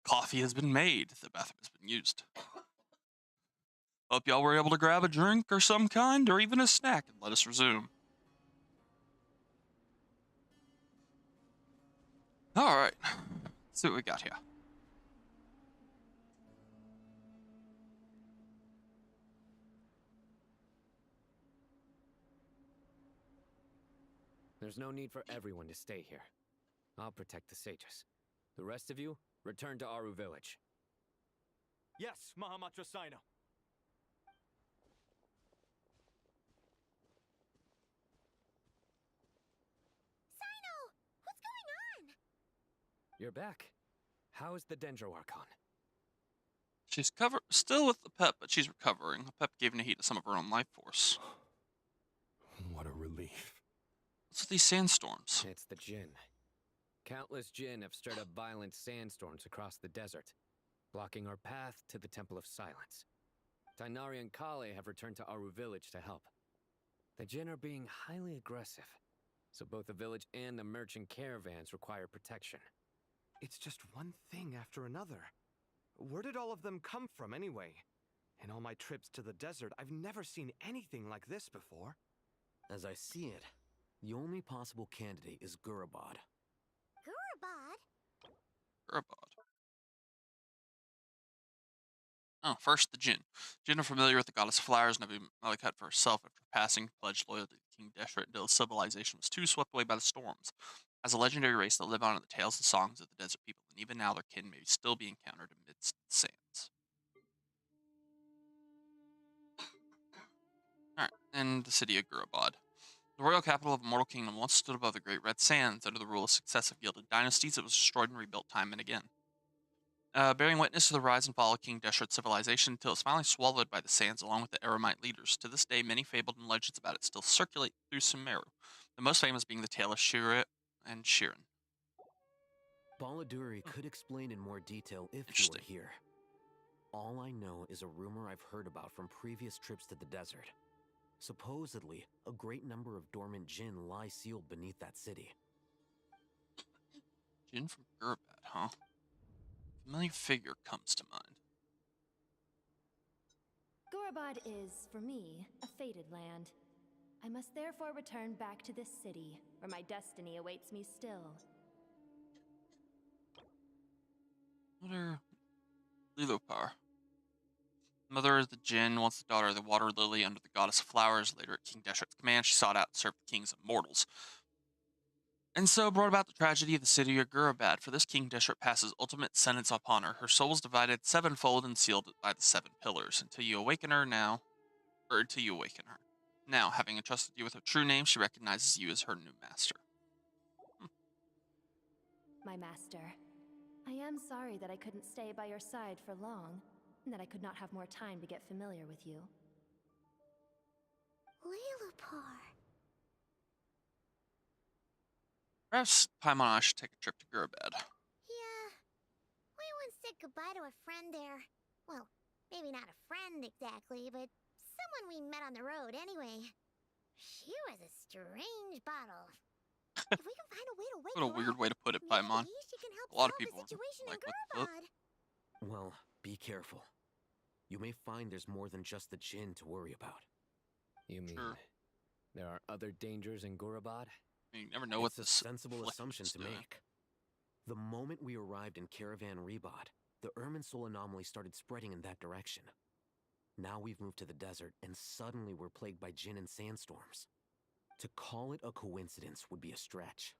Coffee has been made. The bathroom has been used. Hope y'all were able to grab a drink or some kind, or even a snack, and let us resume. Alright. Let's see what we got here. There's no need for everyone to stay here. I'll protect the sages. The rest of you, return to Aru village. Yes, Mahamatra Sino. Sino! What's going on? You're back. How is the Dendro Archon? She's still with the pep, but she's recovering. The pep gave Nahida some of her own life force. What a relief. What's with these sandstorms? It's the Jinn. Countless Jinn have stirred up violent sandstorms across the desert, blocking our path to the Temple of Silence. Tainari and Kale have returned to Aru village to help. The Jinn are being highly aggressive, so both the village and the merchant caravans require protection. It's just one thing after another. Where did all of them come from anyway? In all my trips to the desert, I've never seen anything like this before. As I see it, the only possible candidate is Gurabad. Gurabad? Oh, first the Jinn. Jinn are familiar with the goddess of flowers, and Mavuika for herself after passing pledged loyalty to King Deshret until civilization was too swept away by the storms. As a legendary race that live on in the tales and songs of the desert people, and even now their kin may still be encountered amidst the sands. Alright, and the city of Gurabad. The royal capital of Immortal Kingdom once stood above the Great Red Sands under the rule of successive gilded dynasties. It was destroyed and rebuilt time and again. Bearing witness to the rise and fall of King Deshret's civilization until it was finally swallowed by the sands along with the Eremite leaders. To this day, many fabled and legends about it still circulate through Sumeru, the most famous being the tale of Shira and Shirin. Baladuri could explain in more detail if you were here. All I know is a rumor I've heard about from previous trips to the desert. Supposedly, a great number of dormant Jinn lie sealed beneath that city. Jinn from Gurabad, huh? A familiar figure comes to mind. Gurabad is, for me, a fated land. I must therefore return back to this city, where my destiny awaits me still. Mother Lilopar. Mother of the Jinn, once the daughter of the water lily under the goddess of flowers, later at King Deshret's command, she sought out and served the kings of mortals. And so brought about the tragedy of the city of Gurabad. For this King Deshret passes ultimate sentence upon her. Her soul is divided sevenfold and sealed by the seven pillars. Until you awaken her. Now, having entrusted you with her true name, she recognizes you as her new master. My master, I am sorry that I couldn't stay by your side for long, and that I could not have more time to get familiar with you. Lilopar. Perhaps Paimon and I should take a trip to Gurabad. Yeah. We once said goodbye to a friend there. Well, maybe not a friend exactly, but someone we met on the road anyway. She was a strange bottle. If we can find a way to wake What a weird way to put it, Paimon. she can help A lot of solve people the situation like, in what the fuck? Gurabad. Well, be careful. You may find there's more than just the Jinn to worry about. You mean there are other dangers in Gurabad? You never know what It's a sensible assumption to make. The moment we arrived in Caravan Rebod, the Irminsul anomaly started spreading in that direction. Now we've moved to the desert, and suddenly we're plagued by Jinn and sandstorms. To call it a coincidence would be a stretch.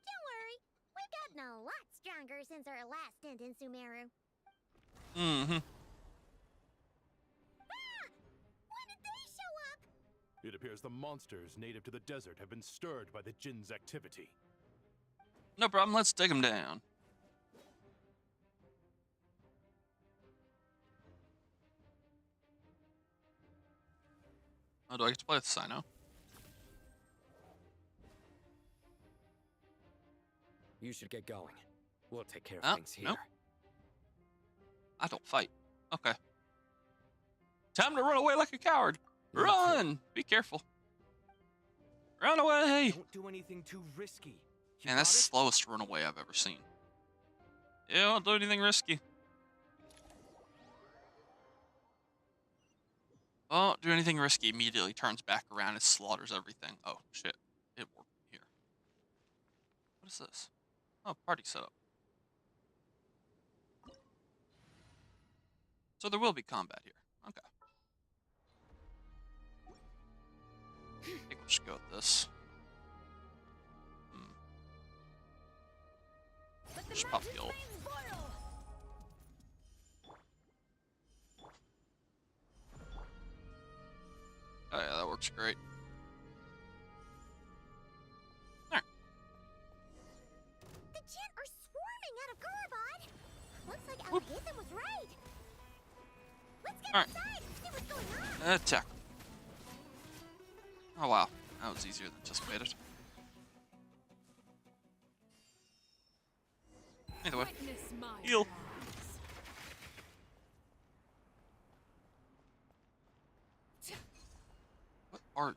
Don't worry, we've gotten a lot stronger since our last stint in Sumeru. Mm-hmm. When did they show up? It appears the monsters native to the desert have been stirred by the Jinn's activity. No problem, let's take them down. Oh, do I get to play with Sino? You should get going. We'll take care of things here. Nope. I don't fight. Okay. Time to run away like a coward. Run! Be careful. Run away! Don't do anything too risky. And that's the slowest runaway I've ever seen. Yeah, don't do anything risky. Don't do anything risky. Immediately turns back around and slaughters everything. Oh, shit. It worked here. What is this? Oh, party setup. So there will be combat here. Okay. I think we'll just go with this. Just pop the ult. Oh yeah, that works great. There. The Gent are swarming out of Garbod. Looks like Alhazen was right. Let's get inside and see what's going on. Attack. Oh wow, that was easier than anticipated. Either way, heal. What are?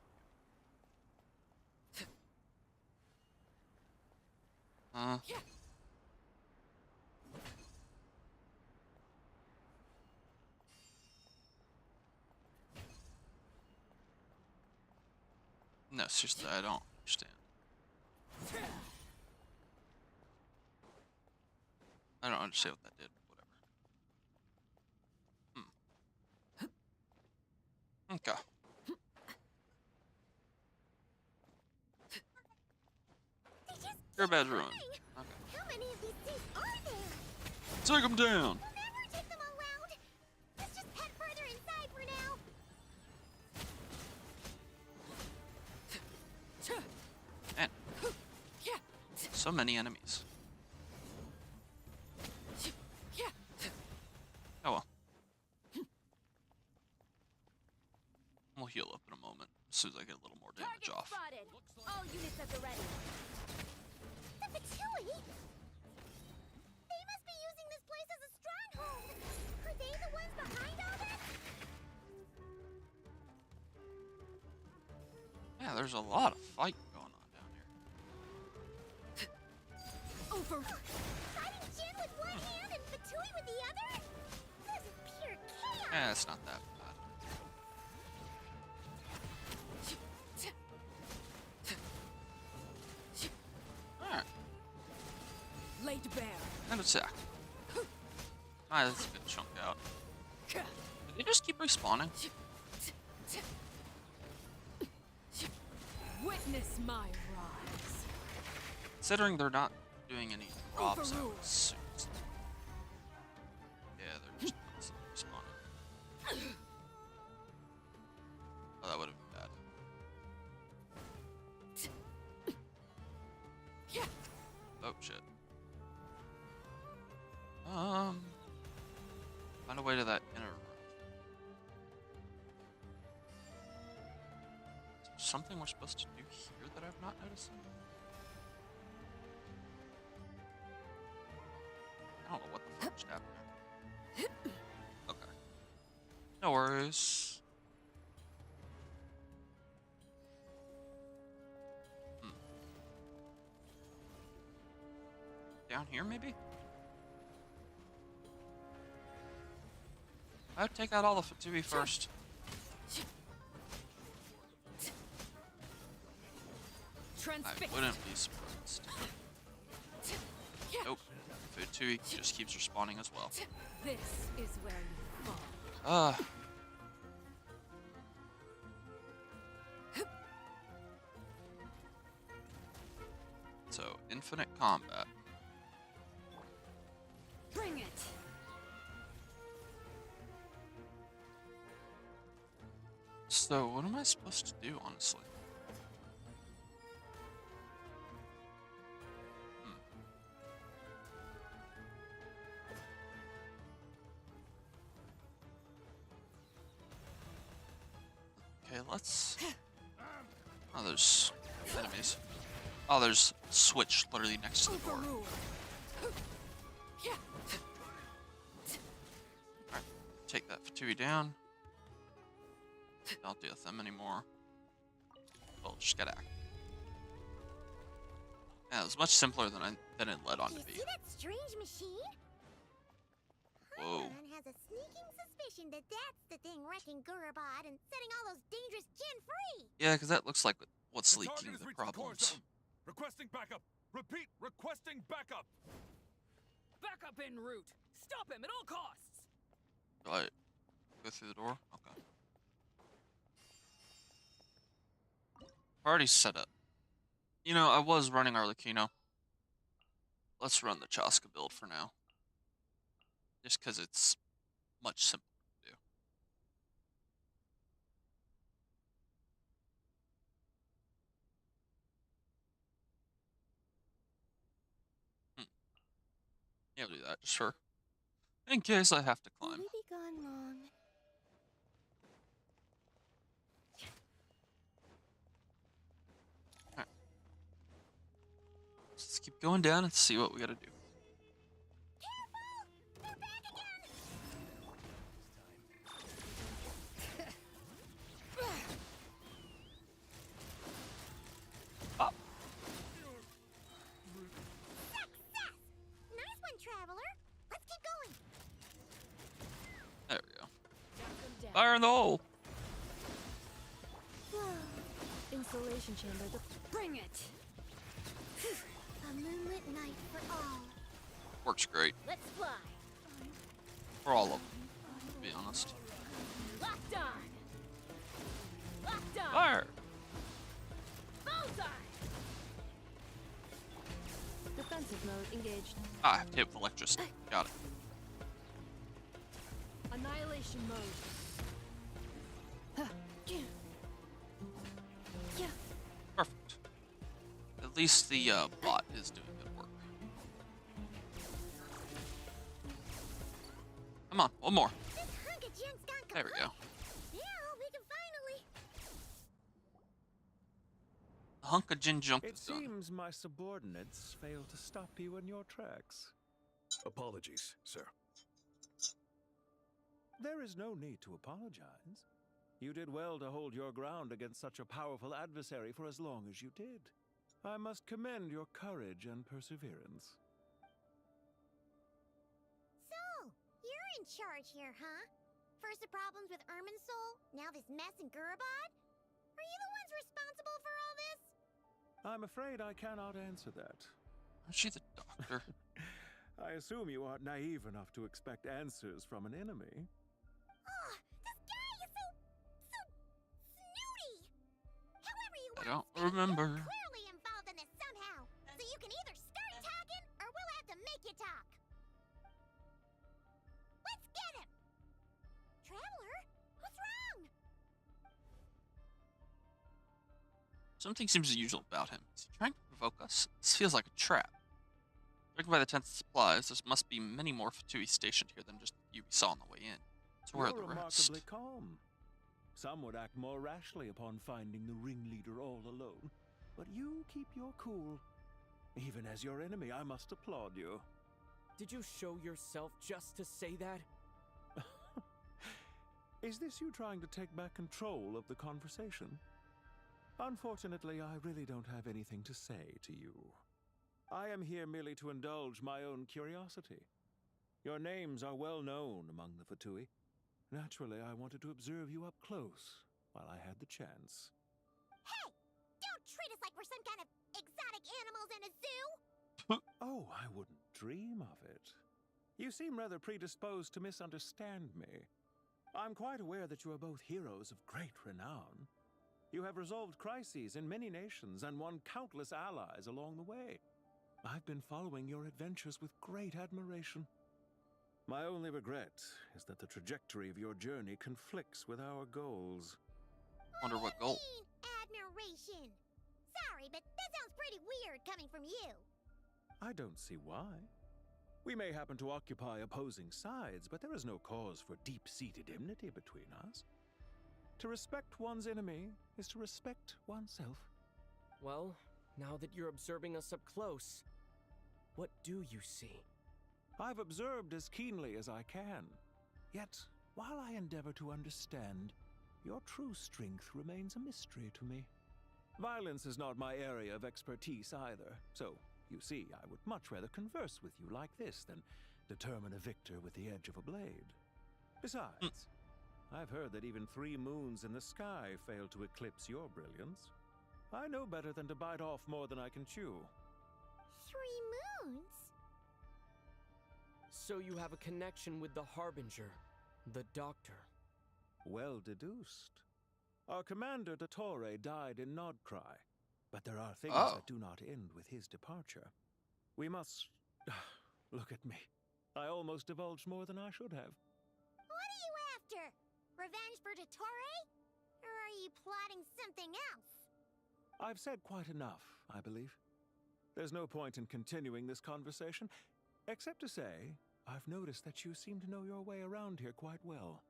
No, seriously, I don't understand. I don't understand what that did. Whatever. Okay. Your bed's ruined. Okay. How many of these things are there? Take them down. We'll never take them all round. Let's just head further inside for now. Man. So many enemies. Oh well. We'll heal up in a moment as soon as I get a little more damage off. Spotted. All units at the ready. The Fatui? They must be using this place as a stronghold. Are they the ones behind all this? Yeah, there's a lot of fight going on down here. Over. Fighting Jin with one hand and Fatui with the other? This is pure chaos. Yeah, it's not that bad. Alright. Laid bare. And attack. Alright, that's a good chunk out. Did they just keep respawning? Witness my rise. Considering they're not doing any drops, I would assume. Yeah, they're just constantly respawning. Oh, that would have been bad. Oh shit. Find a way to that inner room. Is there something we're supposed to do here that I've not noticed? I don't know what the fuck just happened there. Okay. No worries. Down here, maybe? I'd take out all the Fatui first. I wouldn't be surprised. Nope. Fatui just keeps respawning as well. This is where you fall. So, infinite combat. Bring it. So, what am I supposed to do, honestly? Okay, let's... Oh, there's enemies. Oh, there's a switch literally next to the door. Alright, take that Fatui down. Don't deal with them anymore. Well, just gotta act. Yeah, it was much simpler than it led on to be. See that strange machine? Whoa. Paimon has a sneaking suspicion that that's the thing wrecking Gurabad and setting all those dangerous Jinn free. Yeah, because that looks like what's leading to the problems. Requesting backup. Repeat, requesting backup. Backup en route. Stop him at all costs. Do I go through the door? Okay. Party's set up. You know, I was running Arlecchino. Let's run the Chaska build for now. Just because it's much simpler to do. Yeah, I'll do that, sure. In case I have to climb. Will we be gone long? Alright. Let's keep going down and see what we gotta do. There we go. Fire in the hole! Insulation chamber, bring it! A moonlit night for all. Works great. Let's fly! For all of them, to be honest. Locked on! Locked on! Fire! Bullseye! Defensive mode engaged. Ah, hit with electricity. Got it. Annihilation mode. Perfect. At least the bot is doing good work. Come on, one more. There we go. The hunk of gin junk is done. It seems my subordinates failed to stop you in your tracks. Apologies, sir. There is no need to apologize. You did well to hold your ground against such a powerful adversary for as long as you did. I must commend your courage and perseverance. So, you're in charge here, huh? First the problems with Irminsul, now this mess in Gurabad? Are you the ones responsible for all this? I'm afraid I cannot answer that. Is she the doctor? I assume you aren't naive enough to expect answers from an enemy. Oh, this guy is so snooty! However you I don't remember. You're clearly involved in this somehow, so you can either start talking, or we'll have to make you talk. Let's get him! Traveler, what's wrong? Something seems unusual about him. Is he trying to provoke us? This feels like a trap. Judging by the tent's supplies, there must be many more Fatui stationed here than just you we saw on the way in. So where are the rest? Remarkably calm. Some would act more rashly upon finding the ringleader all alone. But you keep your cool. Even as your enemy, I must applaud you. Did you show yourself just to say that? Is this you trying to take back control of the conversation? Unfortunately, I really don't have anything to say to you. I am here merely to indulge my own curiosity. Your names are well known among the Fatui. Naturally, I wanted to observe you up close while I had the chance. Hey! Don't treat us like we're some kind of exotic animals in a zoo! Oh, I wouldn't dream of it. You seem rather predisposed to misunderstand me. I'm quite aware that you are both heroes of great renown. You have resolved crises in many nations and won countless allies along the way. I've been following your adventures with great admiration. My only regret is that the trajectory of your journey conflicts with our goals. Wonder what goal? Admiration! Sorry, but that sounds pretty weird coming from you. I don't see why. We may happen to occupy opposing sides, but there is no cause for deep-seated enmity between us. To respect one's enemy is to respect oneself. Well, now that you're observing us up close, what do you see? I've observed as keenly as I can. Yet, while I endeavor to understand, your true strength remains a mystery to me. Violence is not my area of expertise either, so, you see, I would much rather converse with you like this than determine a victor with the edge of a blade. Besides, I've heard that even 3 moons in the sky fail to eclipse your brilliance. I know better than to bite off more than I can chew. 3 moons? So you have a connection with the Harbinger, the Doctor. Well deduced. Our commander, Dottore, died in Nodcry, but there are things that do not end with his departure. We must... Look at me. I almost divulged more than I should have. What are you after? Revenge for Dottore? Or are you plotting something else? I've said quite enough, I believe. There's no point in continuing this conversation, except to say, I've noticed that you seem to know your way around here quite well.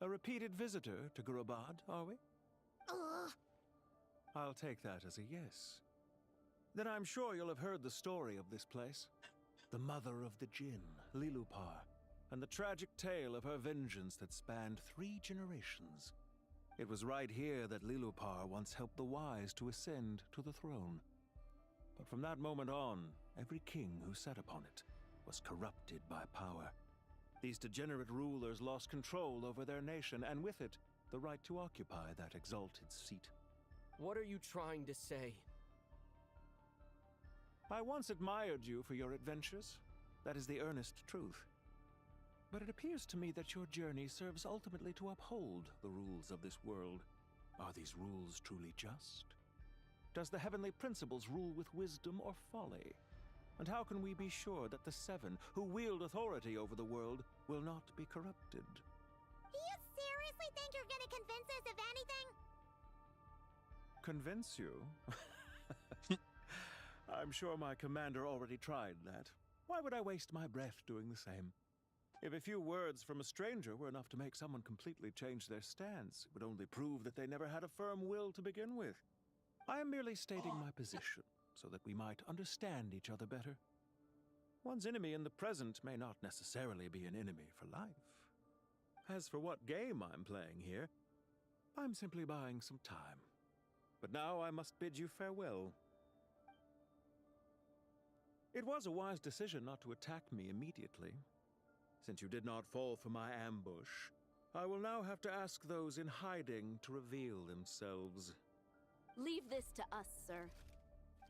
A repeated visitor to Gurabad, are we? Ugh. I'll take that as a yes. Then I'm sure you'll have heard the story of this place. The mother of the Jinn, Lilupar, and the tragic tale of her vengeance that spanned 3 generations. It was right here that Lilupar once helped the wise to ascend to the throne. But from that moment on, every king who sat upon it was corrupted by power. These degenerate rulers lost control over their nation, and with it, the right to occupy that exalted seat. What are you trying to say? I once admired you for your adventures. That is the earnest truth. But it appears to me that your journey serves ultimately to uphold the rules of this world. Are these rules truly just? Does the heavenly principles rule with wisdom or folly? And how can we be sure that the 7 who wield authority over the world will not be corrupted? Do you seriously think you're gonna convince us of anything? Convince you? I'm sure my commander already tried that. Why would I waste my breath doing the same? If a few words from a stranger were enough to make someone completely change their stance, it would only prove that they never had a firm will to begin with. I am merely stating my position, so that we might understand each other better. One's enemy in the present may not necessarily be an enemy for life. As for what game I'm playing here, I'm simply buying some time. But now I must bid you farewell. It was a wise decision not to attack me immediately. Since you did not fall for my ambush, I will now have to ask those in hiding to reveal themselves. Leave this to us, sir.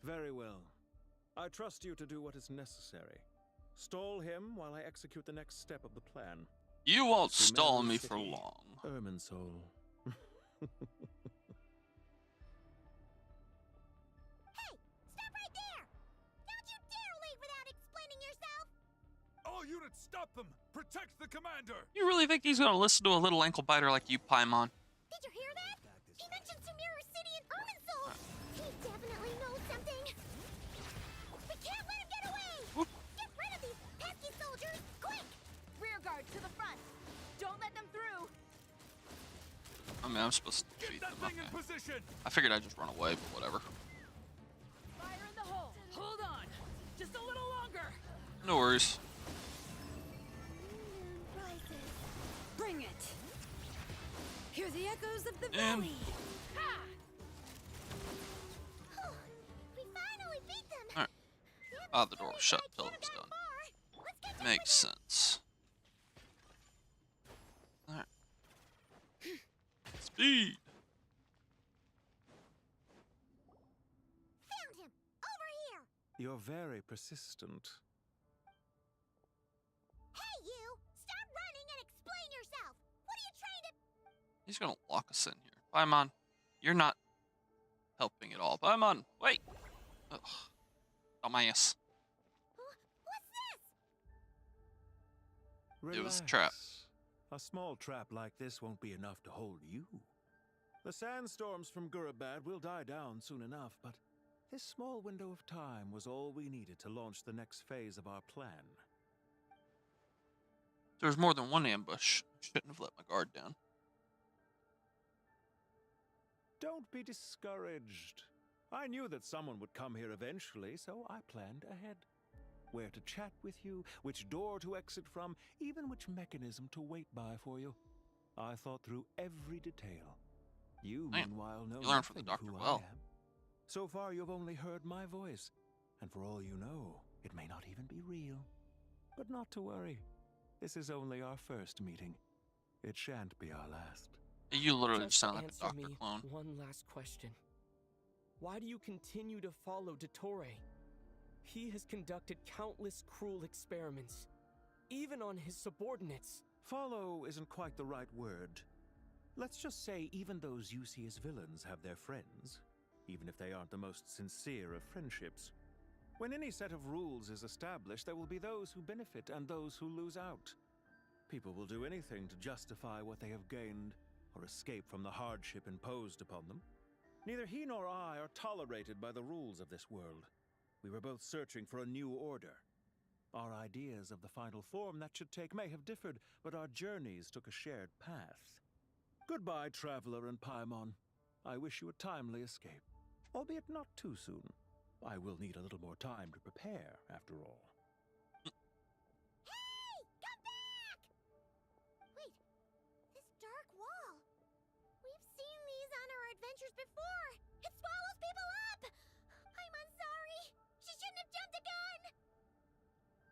Very well. I trust you to do what is necessary. Stall him while I execute the next step of the plan. You won't stall me for long. Irminsul. Hey! Stop right there! Don't you dare leave without explaining yourself! All units, stop them! Protect the commander! You really think he's gonna listen to a little ankle biter like you, Paimon? Did you hear that? He mentioned Sumeru City and Irminsul! He definitely knows something! We can't let him get away! Get rid of these pesky soldiers, quick! Rear guard to the front! Don't let them through! I mean, I'm supposed to defeat them. Thing in position! I figured I'd just run away, but whatever. Fire in the hole! Hold on! Just a little longer! No worries. Bring it! Hear the echoes of the valley! Ha! We finally beat them! Alright. Ah, the door was shut until it was done. Makes sense. Alright. Speed! Found him! Over here! You're very persistent. Hey, you! Stop running and explain yourself! What are you trying to... He's gonna lock us in here. Paimon, you're not helping at all. Paimon, wait! Ugh. Oh my ass. What's this? It was a trap. A small trap like this won't be enough to hold you. The sandstorms from Gurabad will die down soon enough, but this small window of time was all we needed to launch the next phase of our plan. There's more than one ambush. Shouldn't have let my guard down. Don't be discouraged. I knew that someone would come here eventually, so I planned ahead. Where to chat with you, which door to exit from, even which mechanism to wait by for you. I thought through every detail. You, meanwhile, know you learn from the nothing of doctor who well. I am. So far, you've only heard my voice, and for all you know, it may not even be real. But not to worry. This is only our first meeting. It shan't be our last. You literally just sound like a answer doctor me clone. one last question. Why do you continue to follow Dottore? He has conducted countless cruel experiments, even on his subordinates. Follow isn't quite the right word. Let's just say even those you see as villains have their friends, even if they aren't the most sincere of friendships. When any set of rules is established, there will be those who benefit and those who lose out. People will do anything to justify what they have gained or escape from the hardship imposed upon them. Neither he nor I are tolerated by the rules of this world. We were both searching for a new order. Our ideas of the final form that should take may have differed, but our journeys took a shared path. Goodbye, Traveler and Paimon. I wish you a timely escape, albeit not too soon. I will need a little more time to prepare, after all. Hey! Come back! Wait, this dark wall. We've seen these on our adventures before. It swallows people up! I'm sorry. She shouldn't have jumped the gun!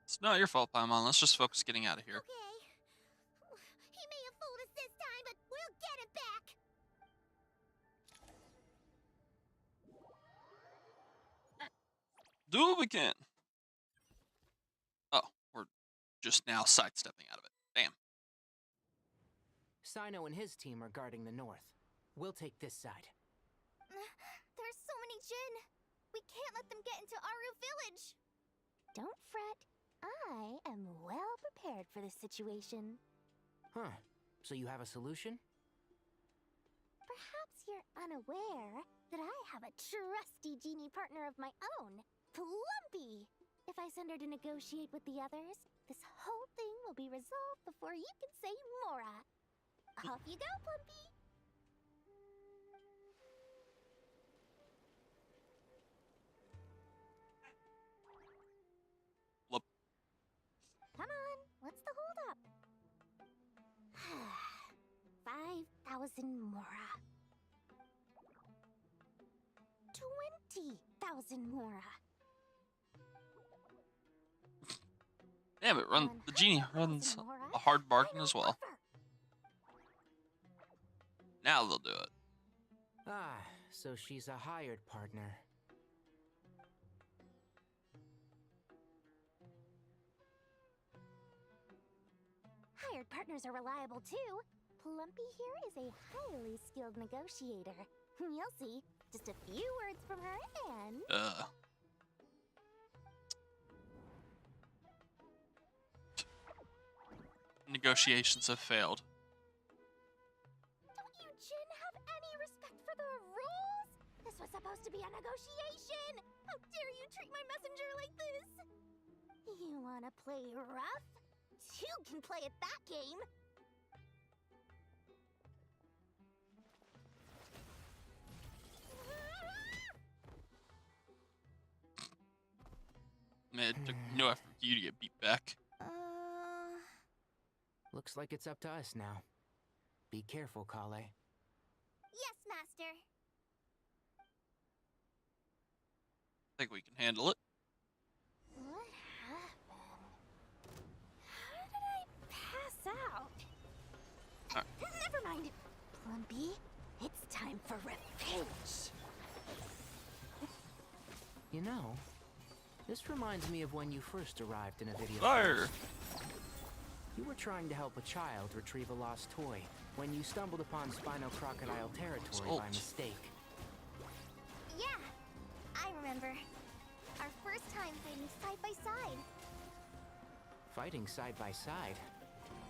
It's not your fault, Paimon. Let's just focus getting out of here. Okay. He may have fooled us this time, but we'll get it back! Dubicant! Oh, we're just now sidestepping out of it. Damn. Sino and his team are guarding the north. We'll take this side. There's so many Jin. We can't let them get into Aru village. Don't fret. I am well prepared for this situation. Huh. So you have a solution? Perhaps you're unaware that I have a trusty genie partner of my own, Plumpy. If I send her to negotiate with the others, this whole thing will be resolved before you can say Mora. Off you go, Plumpy. Whoop. Come on, what's the holdup? 5,000 Mora. 20,000 Mora. Damn it, the genie runs a hard bargain as well. Now they'll do it. Ah, so she's a hired partner. Hired partners are reliable too. Plumpy here is a highly skilled negotiator. You'll see. Just a few words from her and... Negotiations have failed. Don't you Jin have any respect for the rules? This was supposed to be a negotiation! How dare you treat my messenger like this? You wanna play rough? You can play at that game! Man, it took no effort for you to get beat back. Looks like it's up to us now. Be careful, Kale. Yes, Master. I think we can handle it. What happened? How did I pass out? Never mind. Plumpy, it's time for revenge. You know, this reminds me of when you first arrived in a video. Fire! You were trying to help a child retrieve a lost toy when you stumbled upon Spino Crocodile territory by mistake. Yeah, I remember. Our first time fighting side by side. Fighting side by side?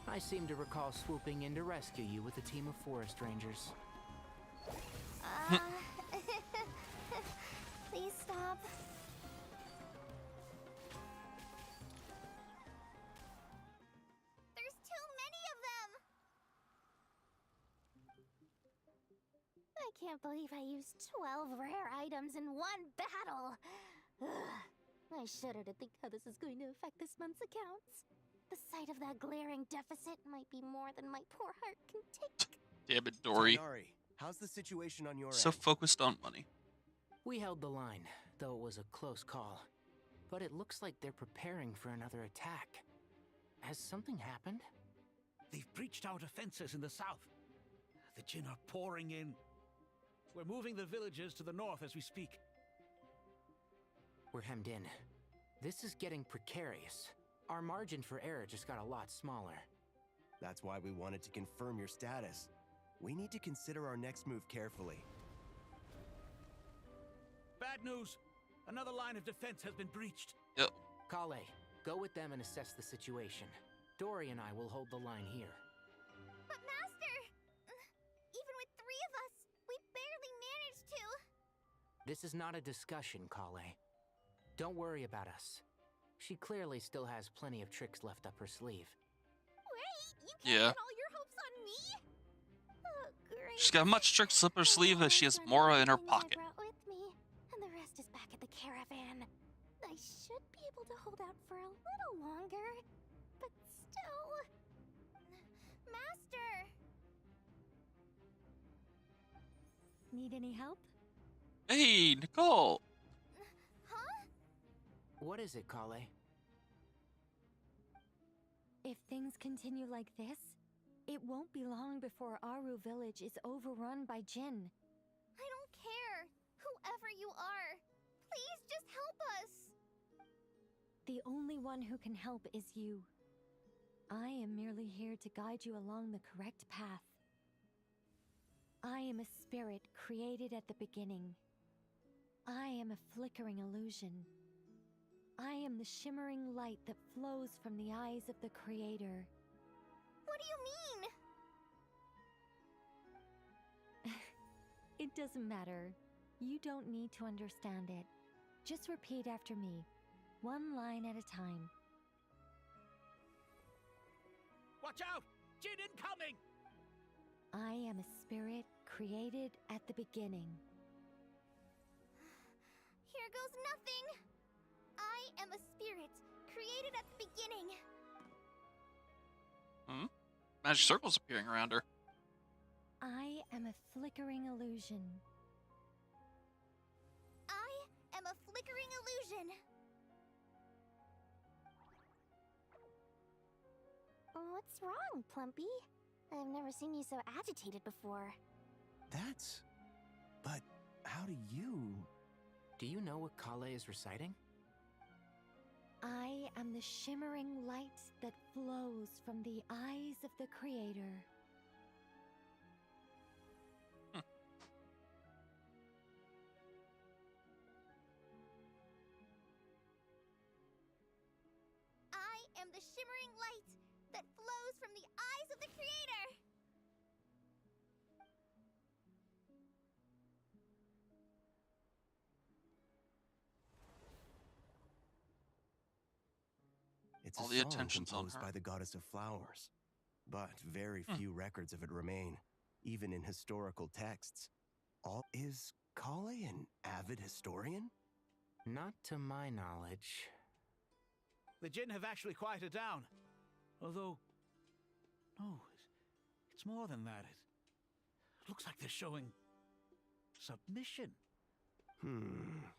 I seem to recall swooping in to rescue you with a team of forest rangers. Please stop. There's too many of them! I can't believe I used 12 rare items in one battle. Ugh. I shudder to think how this is going to affect this month's accounts. The sight of that glaring deficit might be more than my poor heart can take. Damn it, Dory. Tighnari, how's the situation on your So end? focused on money. We held the line, though it was a close call. But it looks like they're preparing for another attack. Has something happened? They've breached our defenses in the south. The Jinn are pouring in. We're moving the villagers to the north as we speak. We're hemmed in. This is getting precarious. Our margin for error just got a lot smaller. That's why we wanted to confirm your status. We need to consider our next move carefully. Bad news! Another line of defense has been breached. Yep. Kale, go with them and assess the situation. Dory and I will hold the line here. But Master! Even with 3 of us, we barely managed to. This is not a discussion, Kale. Don't worry about us. She clearly still has plenty of tricks left up her sleeve. Wait, you can't put all your hopes on me? Oh, great. She's got much tricks up her sleeve as she has Mora in her pocket. I brought with me, and the rest is back at the caravan. I should be able to hold out for a little longer, but still... Master! Need any help? Hey, Nicole! Huh? What is it, Kale? If things continue like this, it won't be long before Aru village is overrun by Jinn. I don't care. Whoever you are, please just help us. The only one who can help is you. I am merely here to guide you along the correct path. I am a spirit created at the beginning. I am a flickering illusion. I am the shimmering light that flows from the eyes of the Creator. What do you mean? It doesn't matter. You don't need to understand it. Just repeat after me, one line at a time. Watch out! Jinn incoming! I am a spirit created at the beginning. Here goes nothing. I am a spirit created at the beginning. Magic circles appearing around her. I am a flickering illusion. I am a flickering illusion. What's wrong, Plumpy? I've never seen you so agitated before. But how do you... Do you know what Kale is reciting? I am the shimmering light that flows from the eyes of the Creator. I am the shimmering light that flows from the eyes of the Creator. It's All a the song attention's on composed her. by the goddess of flowers. But very few records of it remain, even in historical texts. Is Kale an avid historian? Not to my knowledge. The Jinn have actually quieted down. Although... No, it's more than that. It looks like they're showing... submission.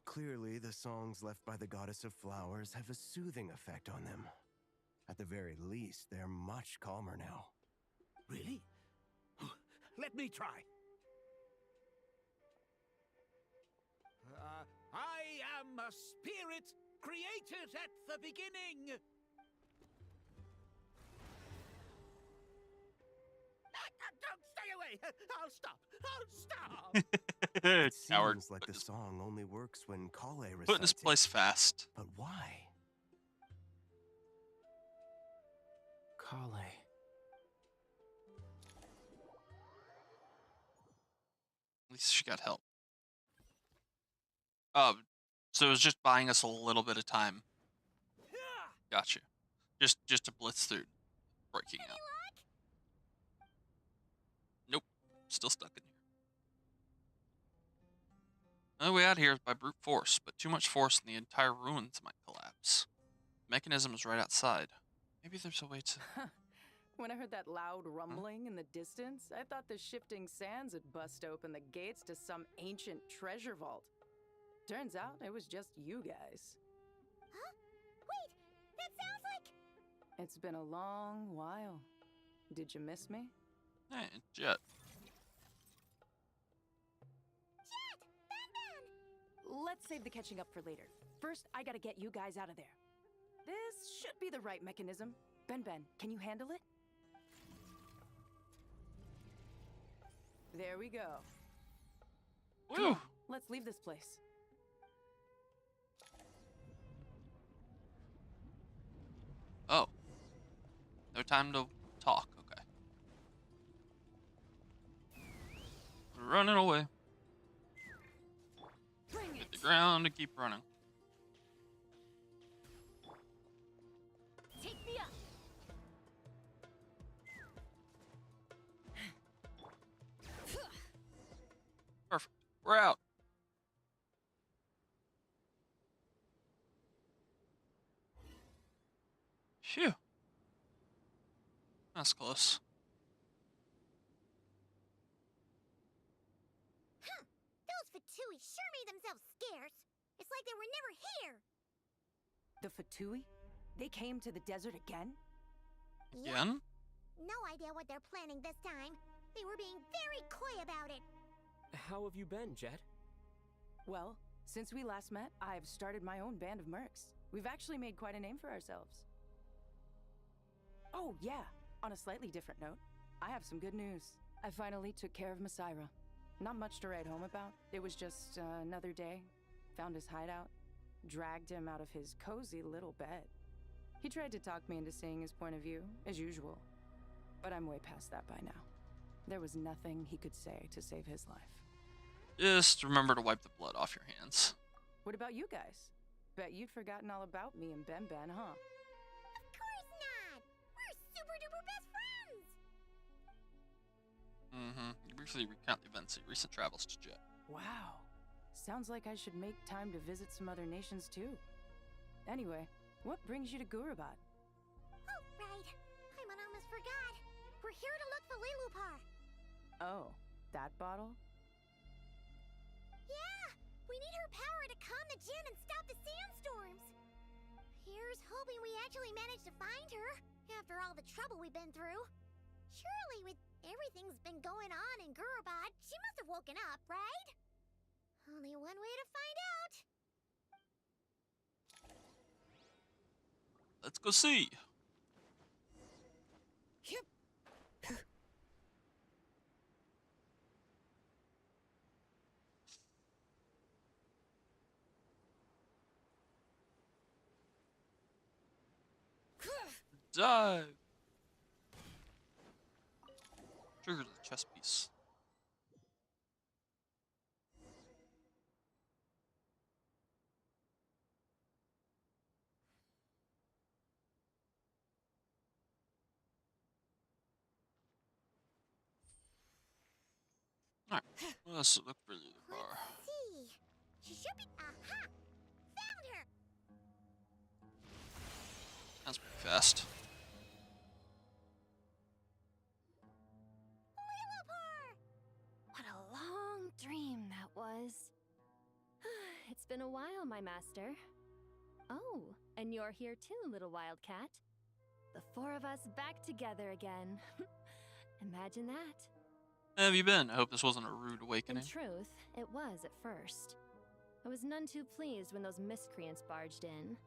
Clearly the songs left by the goddess of flowers have a soothing effect on them. At the very least, they're much calmer now. Really? Let me try. I am a spirit created at the beginning. Don't stay away. I'll stop. It Coward. seems like the song only works when Kale recites Put in his place fast. But why? Kale. At least she got help. So it was just buying us a little bit of time. Gotcha. Just to blitz through breaking out. Nope. Still stuck in here. Only way out here is by brute force, but too much force and the entire ruins might collapse. The mechanism is right outside. Maybe there's a way to... When I heard that loud rumbling in the distance, I thought the shifting sands had bust open the gates to some ancient treasure vault. Turns out it was just you guys. Huh? Wait, that sounds like... It's been a long while. Did you miss me? Hey, Jet. Jet! Ben! Let's save the catching up for later. First, I gotta get you guys out of there. This should be the right mechanism. Ben, can you handle it? There we go. Woo! Let's leave this place. Oh. No time to talk. Okay. We're running away. Hit the ground and keep running. Take me up. Perfect. We're out. Phew. That's close. Huh. Those Fatui sure made themselves scarce. It's like they were never here. The Fatui? They came to the desert again? Again? No idea what they're planning this time. They were being very coy about it. How have you been, Jet? Well, since we last met, I've started my own band of mercs. We've actually made quite a name for ourselves. Oh, yeah. On a slightly different note, I have some good news. I finally took care of Masyra. Not much to write home about. It was just another day. Found his hideout. Dragged him out of his cozy little bed. He tried to talk me into seeing his point of view, as usual. But I'm way past that by now. There was nothing he could say to save his life. Just remember to wipe the blood off your hands. What about you guys? Bet you'd forgotten all about me and Ben, huh? Of course not! We're super duper best friends! Mm-hmm. You briefly recount the events of your recent travels to Jet. Wow. Sounds like I should make time to visit some other nations too. Anyway, what brings you to Gurabad? Oh, right. I almost forgot. We're here to look for Lilupar. Oh, that bottle? Yeah! We need her power to calm the Djinn and stop the sandstorms. Here's hoping we actually manage to find her, after all the trouble we've been through. Surely with everything's been going on in Gurabad, she must have woken up, right? Only one way to find out. Let's go see. Dive. Trigger the chess piece. Alright, let's look for the bar. Let's see. She should be... Aha! Found her! That's pretty fast. What a long dream that was. It's been a while, my master. Oh, and you're here too, little wildcat. The four of us back together again. Imagine that. How have you been? I hope this wasn't a rude awakening. In truth, it was at first. I was none too pleased when those miscreants barged in.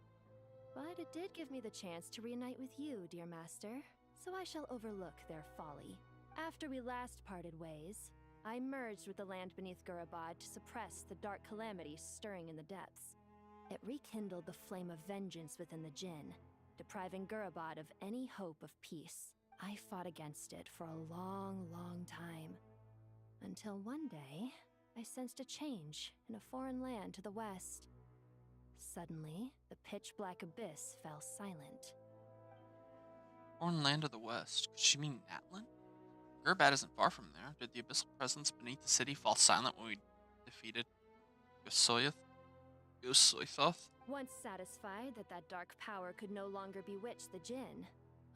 But it did give me the chance to reunite with you, dear master, so I shall overlook their folly. After we last parted ways, I merged with the land beneath Gurabad to suppress the dark calamities stirring in the depths. It rekindled the flame of vengeance within the Djinn, depriving Gurabad of any hope of peace. I fought against it for a long, long time. Until one day, I sensed a change in a foreign land to the west. Suddenly, the pitch-black abyss fell silent. Foreign land of the west. Could she mean Natlan? Gurabad isn't far from there. Did the abyssal presence beneath the city fall silent when we defeated Gosoythoth? Once satisfied that that dark power could no longer bewitch the Djinn,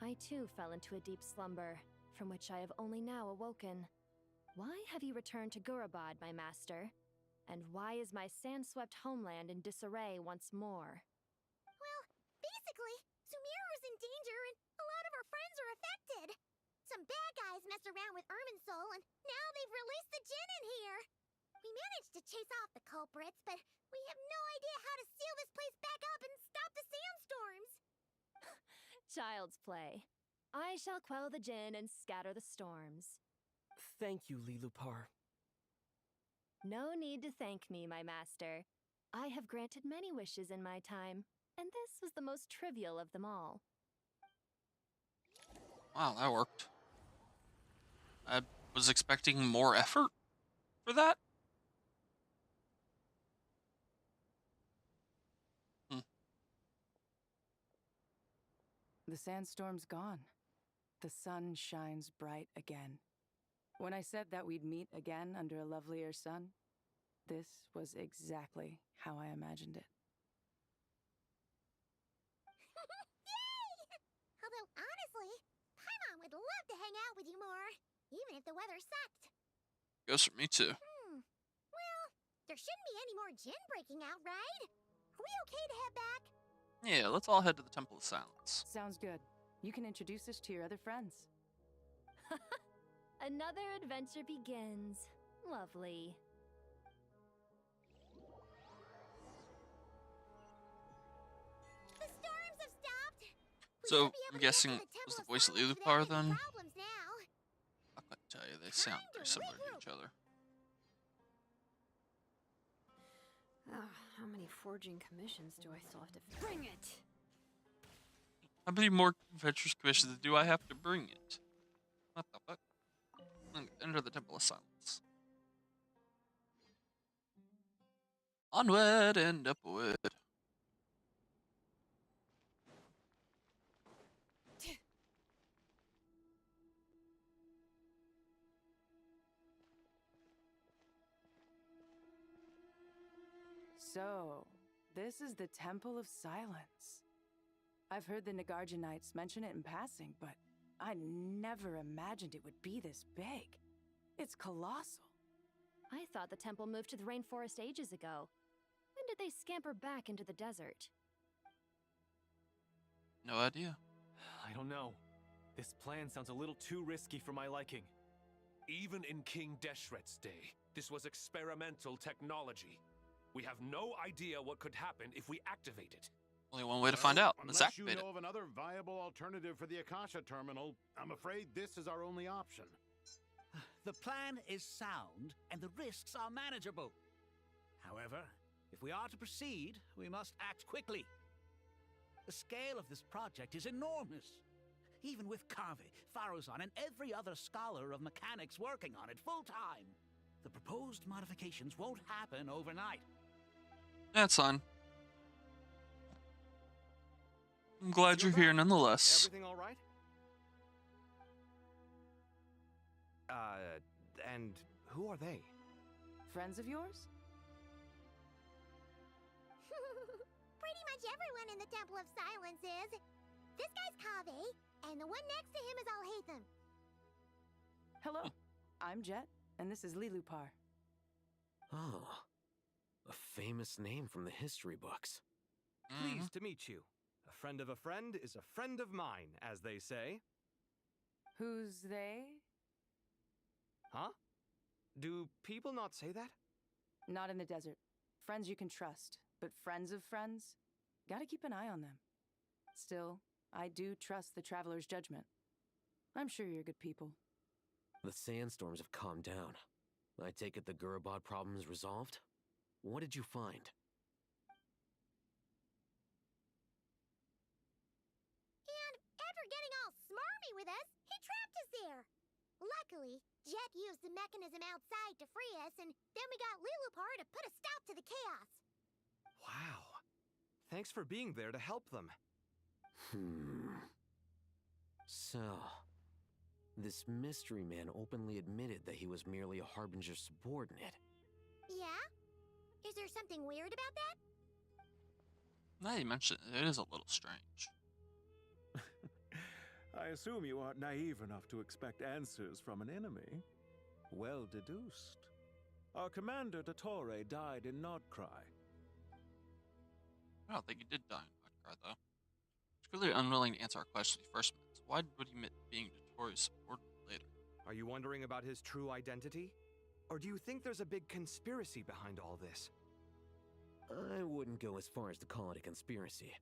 I too fell into a deep slumber, from which I have only now awoken. Why have you returned to Gurabad, my master? And why is my sand-swept homeland in disarray once more? Well, basically, Sumeru's in danger and a lot of our friends are affected. Some bad guys messed around with Irminsul and now they've released the Djinn in here. We managed to chase off the culprits, but we have no idea how to seal this place back up and stop the sandstorms. Child's play. I shall quell the Djinn and scatter the storms. Thank you, Lilupar. No need to thank me, my master. I have granted many wishes in my time, and this was the most trivial of them all. Wow, that worked. I was expecting more effort for that. The sandstorm's gone. The sun shines bright again. When I said that we'd meet again under a lovelier sun, this was exactly how I imagined it. Yay! Although, honestly, Paimon would love to hang out with you more, even if the weather sucked. Goes for me too. Well, there shouldn't be any more Djinn breaking out, right? Are we okay to head back? Yeah, let's all head to the Temple of Silence. Sounds good. You can introduce us to your other friends. Another adventure begins. Lovely. The storms have stopped. So, I'm guessing it was the voice of Lilupar then? I couldn't tell you, they sound very similar to each other. How many forging commissions do I still have to bring it? How many more adventures commissions do I have to bring it? What the fuck? Enter the Temple of Silence. Onward and upward. So, this is the Temple of Silence. I've heard the Nagarjanites mention it in passing, but I never imagined it would be this big. It's colossal. I thought the temple moved to the rainforest ages ago. When did they scamper back into the desert? No idea. I don't know. This plan sounds a little too risky for my liking. Even in King Deshret's day, this was experimental technology. We have no idea what could happen if we activate it. Only one way to find out. Let's Unless you activate know of another viable alternative for the Akasha terminal, I'm afraid this is our only option. The plan is sound, and the risks are manageable. However, if we are to proceed, we must act quickly. The scale of this project is enormous. Even with Carvey, Faruzan, and every other scholar of mechanics working on it full-time, the proposed modifications won't happen overnight. That's fine. I'm glad you're here nonetheless. Everything all right? And who are they? Friends of yours? Pretty much everyone in the Temple of Silence is. This guy's Kaveh, and the one next to him is Alhaitham. Hello, I'm Jet, and this is Lilupar. Oh, a famous name from the history books. Pleased to meet you. A friend of a friend is a friend of mine, as they say. Who's they? Huh? Do people not say that? Not in the desert. Friends you can trust, but friends of friends? Gotta keep an eye on them. Still, I do trust the Traveler's judgment. I'm sure you're good people. The sandstorms have calmed down. I take it the Gurubad problem is resolved? What did you find? And after getting all smarmy with us, he trapped us there. Luckily, Jet used the mechanism outside to free us, and then we got Lilupar to put a stop to the chaos. Wow. Thanks for being there to help them. So, this mystery man openly admitted that he was merely a Harbinger subordinate. Yeah? Is there something weird about that? Now you mentioned it, it is a little strange. I assume you aren't naive enough to expect answers from an enemy. Well deduced. Our commander, Dottore, died in Nordcry. I don't think he did die in Nordcry, though. He's clearly unwilling to answer our questions he first met. So why would he admit being Dottore's subordinate later? Are you wondering about his true identity? Or do you think there's a big conspiracy behind all this? I wouldn't go as far as to call it a conspiracy.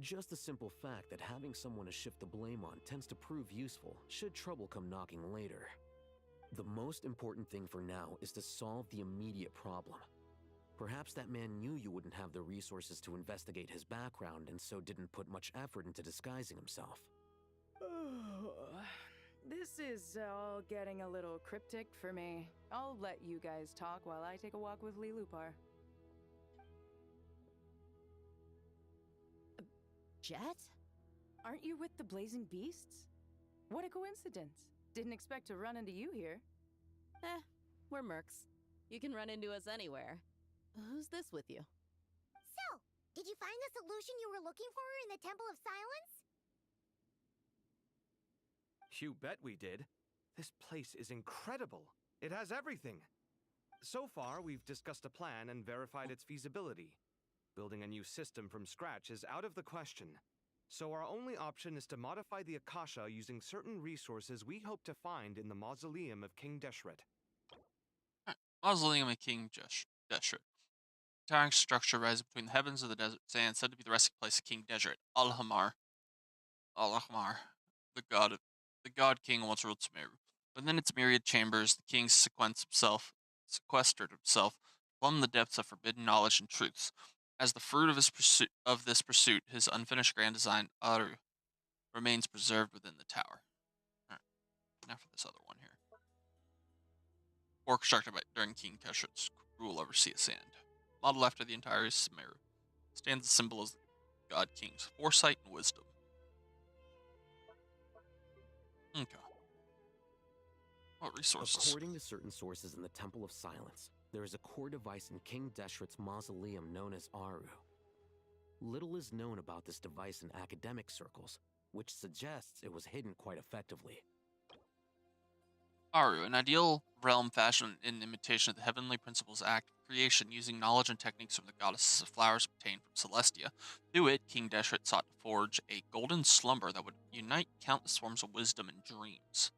Just the simple fact that having someone to shift the blame on tends to prove useful should trouble come knocking later. The most important thing for now is to solve the immediate problem. Perhaps that man knew you wouldn't have the resources to investigate his background and so didn't put much effort into disguising himself. This is all getting a little cryptic for me. I'll let you guys talk while I take a walk with Lee Lupar. Jet? Aren't you with the Blazing Beasts? What a coincidence. Didn't expect to run into you here. We're mercs. You can run into us anywhere. Who's this with you? So, did you find the solution you were looking for in the Temple of Silence? You bet we did. This place is incredible. It has everything. So far, we've discussed a plan and verified its feasibility. Building a new system from scratch is out of the question. So our only option is to modify the Akasha using certain resources we hope to find in the Mausoleum of King Deshret. Mausoleum of King Deshret. Towering structure rising between the heavens and the desert sand, said to be the resting place of King Deshret, Al-Ahmar, the god king once ruled Sumeru. Within its myriad chambers, the king sequestered himself, plumbed the depths of forbidden knowledge and truths. As the fruit of this pursuit, his unfinished grand design, Aru, remains preserved within the tower. Alright, now for this other one here. Or constructed during King Deshret's rule over Sea of Sand. Modeled after the entire Sumeru, stands a symbol as the god king's foresight and wisdom. Okay. What resources? According to certain sources in the Temple of Silence, there is a core device in King Deshret's mausoleum known as Aru. Little is known about this device in academic circles, which suggests it was hidden quite effectively. Aru, an ideal realm fashioned in imitation of the heavenly principles act of creation using knowledge and techniques from the goddesses of flowers obtained from Celestia. Through it, King Deshret sought to forge a golden slumber that would unite countless forms of wisdom and dreams.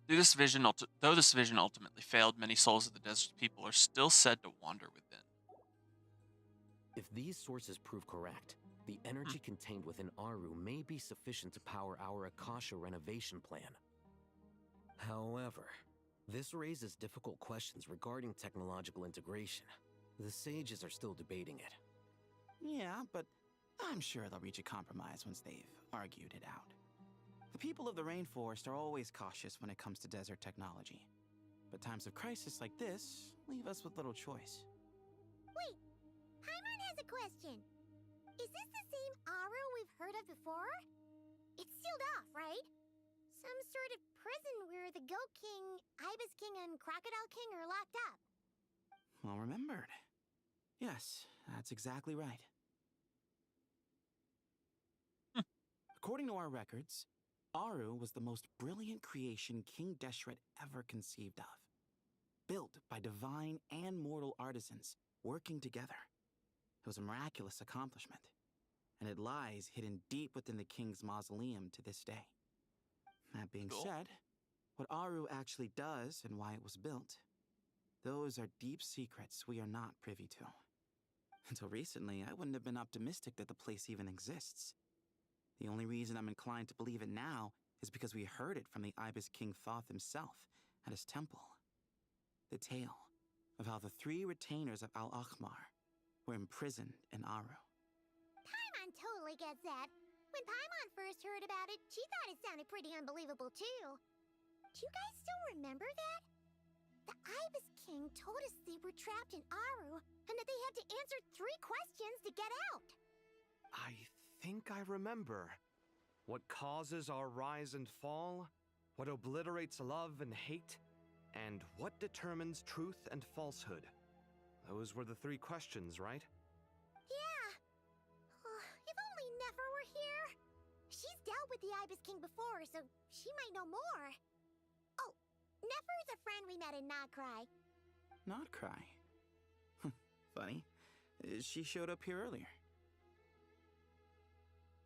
Though this vision ultimately failed, many souls of the desert people are still said to wander within. If these sources prove correct, the energy contained within Aru may be sufficient to power our Akasha renovation plan. However, this raises difficult questions regarding technological integration. The sages are still debating it. Yeah, but I'm sure they'll reach a compromise once they've argued it out. The people of the rainforest are always cautious when it comes to desert technology. But times of crisis like this leave us with little choice. Wait, Paimon has a question. Is this the same Aru we've heard of before? It's sealed off, right? Some sort of prison where the Goat King, Ibis King, and Crocodile King are locked up. Well remembered. Yes, that's exactly right. According to our records, Aru was the most brilliant creation King Deshret ever conceived of. Built by divine and mortal artisans working together. It was a miraculous accomplishment, and it lies hidden deep within the king's mausoleum to this day. That being said, what Aru actually does and why it was built, those are deep secrets we are not privy to. Until recently, I wouldn't have been optimistic that the place even exists. The only reason I'm inclined to believe it now is because we heard it from the Ibis King Thoth himself at his temple. The tale of how the 3 retainers of Al-Ahmar were imprisoned in Aru. Paimon totally gets that. When Paimon first heard about it, she thought it sounded pretty unbelievable too. Do you guys still remember that? The Ibis King told us they were trapped in Aru and that they had to answer 3 questions to get out. I think I remember. What causes our rise and fall? What obliterates love and hate? And what determines truth and falsehood? Those were the 3 questions, right? Yeah. If only Nefer were here. She's dealt with the Ibis King before, so she might know more. Oh, Nefer's a friend we met in Nokrai. Not cry. Funny. She showed up here earlier.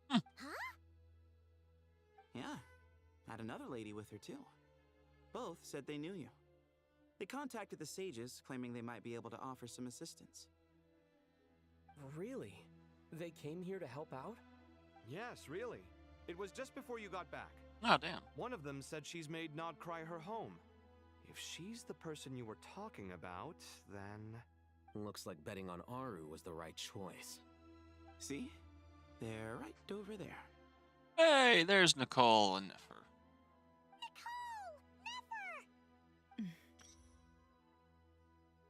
Huh? Yeah. Had another lady with her, too. Both said they knew you. They contacted the sages, claiming they might be able to offer some assistance. Really? They came here to help out? Yes, really. It was just before you got back. Oh, damn. One of them said she's made Nod Cry her home. If she's the person you were talking about, then... Looks like betting on Aru was the right choice. See? They're right over there. Hey, there's Nicole and Nefer. Nicole! Nefer!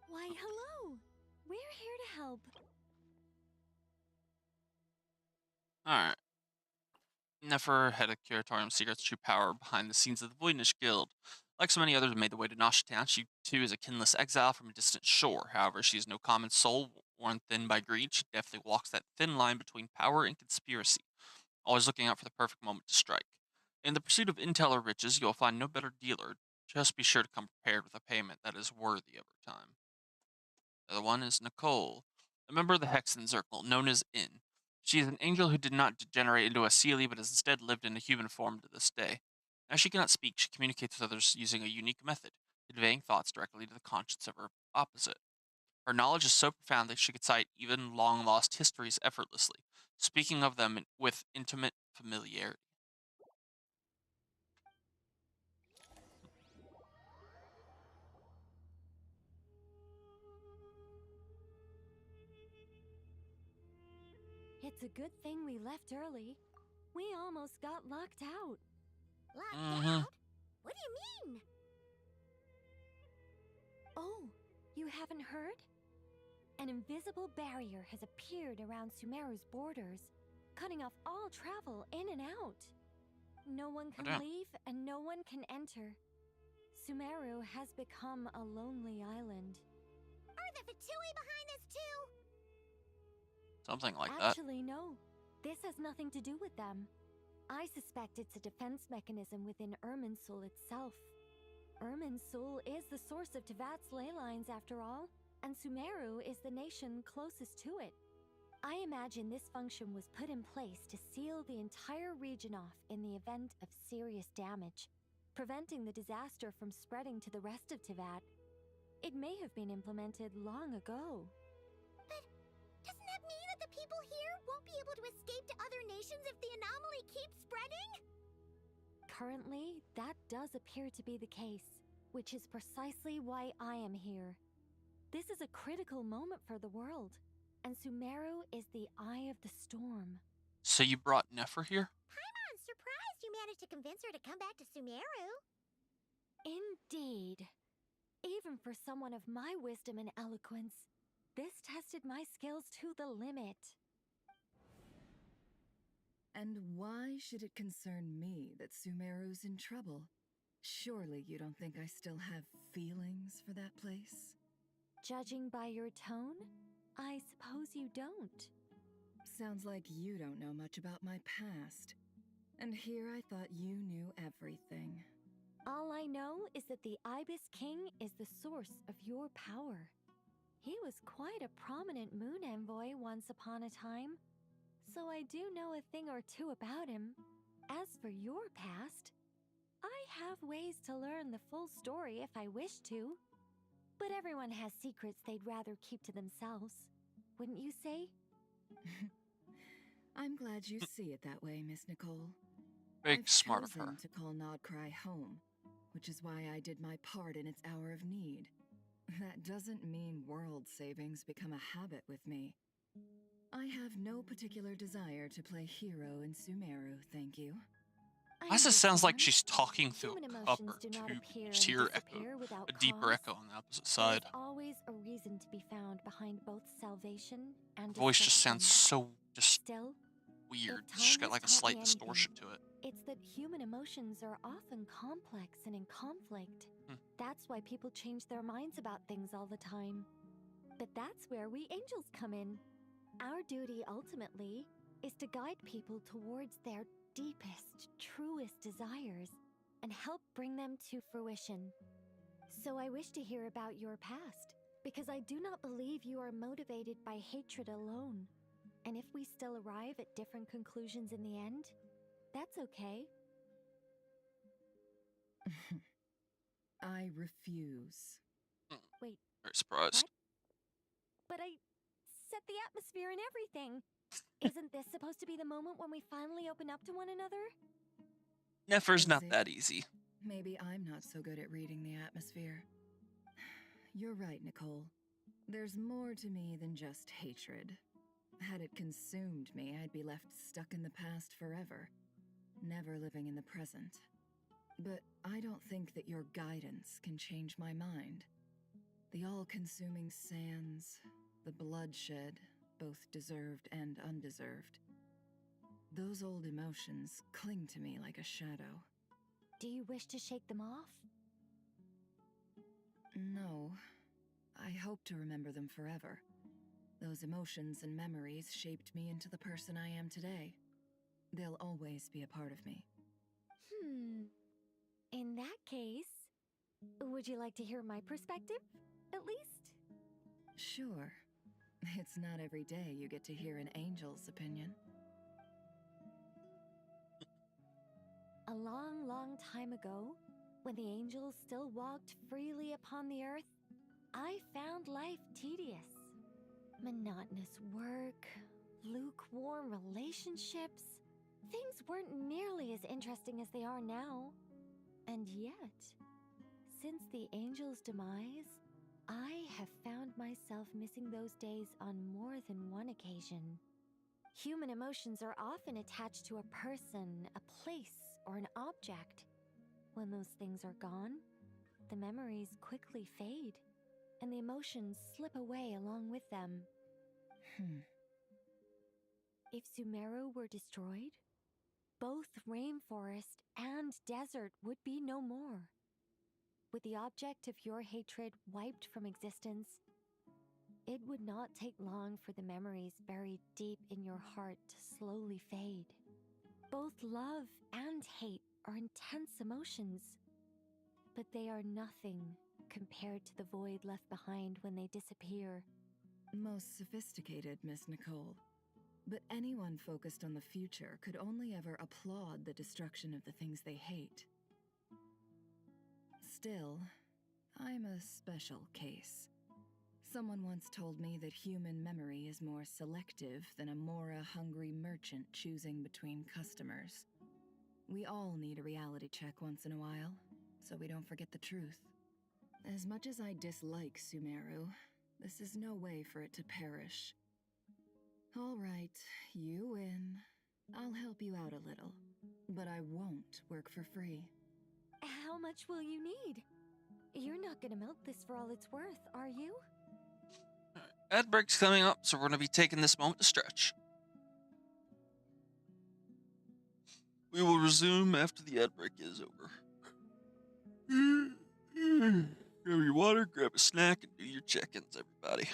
Why, hello! We're here to help. Alright. Nefer, head of Curatorium Secret's true power behind the scenes of the Voidnish Guild. Like so many others who made the way to Nosha Town, she too is a kinless exile from a distant shore. However, she is no common soul, worn thin by greed. She definitely walks that thin line between power and conspiracy, always looking out for the perfect moment to strike. In the pursuit of intel or riches, you will find no better dealer. Just be sure to come prepared with a payment that is worthy of her time. The other one is Nicole, a member of the Hexen Circle, known as In. She is an angel who did not degenerate into a Seelie, but has instead lived in a human form to this day. As she cannot speak, she communicates with others using a unique method, conveying thoughts directly to the conscience of her opposite. Her knowledge is so profound that she could cite even long-lost histories effortlessly, speaking of them with intimate familiarity. It's a good thing we left early. We almost got locked out. Locked out? What do you mean? Oh, you haven't heard? An invisible barrier has appeared around Sumeru's borders, cutting off all travel in and out. No one can leave and no one can enter. Sumeru has become a lonely island. Are the Fatui behind this too? Something like that. Actually, no. This has nothing to do with them. I suspect it's a defense mechanism within Irminsul itself. Irminsul is the source of Teyvat's ley lines, after all, and Sumeru is the nation closest to it. I imagine this function was put in place to seal the entire region off in the event of serious damage, preventing the disaster from spreading to the rest of Teyvat. It may have been implemented long ago. But doesn't that mean that the people here won't be able to escape to other nations if the anomaly keeps spreading? Currently, that does appear to be the case, which is precisely why I am here. This is a critical moment for the world, and Sumeru is the eye of the storm. So you brought Nefer here? Paimon's surprised you managed to convince her to come back to Sumeru. Indeed. Even for someone of my wisdom and eloquence, this tested my skills to the limit. And why should it concern me that Sumeru's in trouble? Surely you don't think I still have feelings for that place? Judging by your tone, I suppose you don't. Sounds like you don't know much about my past. And here I thought you knew everything. All I know is that the Ibis King is the source of your power. He was quite a prominent moon envoy once upon a time, so I do know a thing or two about him. As for your past, I have ways to learn the full story if I wish to. But everyone has secrets they'd rather keep to themselves, wouldn't you say? I'm glad you see it that way, Miss Nicole. Big smart of her. I've chosen to call Nodcry home, which is why I did my part in its hour of need. That doesn't mean world savings become a habit with me. I have no particular desire to play hero in Sumeru, thank you. Plus, it sounds like she's talking through a cupper do not to appear just hear and echo, disappear without a deeper cause. echo on the opposite side. There's always a reason to be found behind both salvation and The voice just sounds destruction. so just Still, weird. if She's time got like a has taught slight me distortion anything, to it. it's that human emotions are often complex and in conflict. That's why people change their minds about things all the time. But that's where we angels come in. Our duty, ultimately, is to guide people towards their deepest, truest desires and help bring them to fruition. So I wish to hear about your past, Because I do not believe you are motivated by hatred alone. And if we still arrive at different conclusions in the end, that's okay. I refuse. Wait. Very surprised. What? But I set the atmosphere and everything. Isn't this supposed to be the moment when we finally open up to one another? Nefer's not that easy. Maybe I'm not so good at reading the atmosphere. You're right, Nicole. There's more to me than just hatred. Had it consumed me, I'd be left stuck in the past forever, never living in the present. But I don't think that your guidance can change my mind. The all-consuming sands, the bloodshed, both deserved and undeserved. Those old emotions cling to me like a shadow. Do you wish to shake them off? No. I hope to remember them forever. Those emotions and memories shaped me into the person I am today. They'll always be a part of me. In that case, would you like to hear my perspective, at least? Sure. It's not every day you get to hear an angel's opinion. A long, long time ago, when the angels still walked freely upon the earth, I found life tedious. Monotonous work, lukewarm relationships. Things weren't nearly as interesting as they are now. And yet, since the angel's demise, I have found myself missing those days on more than one occasion. Human emotions are often attached to a person, a place, or an object. When those things are gone, the memories quickly fade, and the emotions slip away along with them. If Sumeru were destroyed, both rainforest and desert would be no more. With the object of your hatred wiped from existence, it would not take long for the memories buried deep in your heart to slowly fade. Both love and hate are intense emotions, but they are nothing compared to the void left behind when they disappear. Most sophisticated, Miss Nicole. But anyone focused on the future could only ever applaud the destruction of the things they hate. Still, I'm a special case. Someone once told me that human memory is more selective than a Mora-hungry merchant choosing between customers. We all need a reality check once in a while, so we don't forget the truth. As much as I dislike Sumeru, this is no way for it to perish. All right, you win. I'll help you out a little, but I won't work for free. How much will you need? You're not gonna milk this for all it's worth, are you? Ad break's coming up, so we're going to be taking this moment to stretch. We will resume after the ad break is over. Grab your water, grab a snack, and do your check-ins, everybody.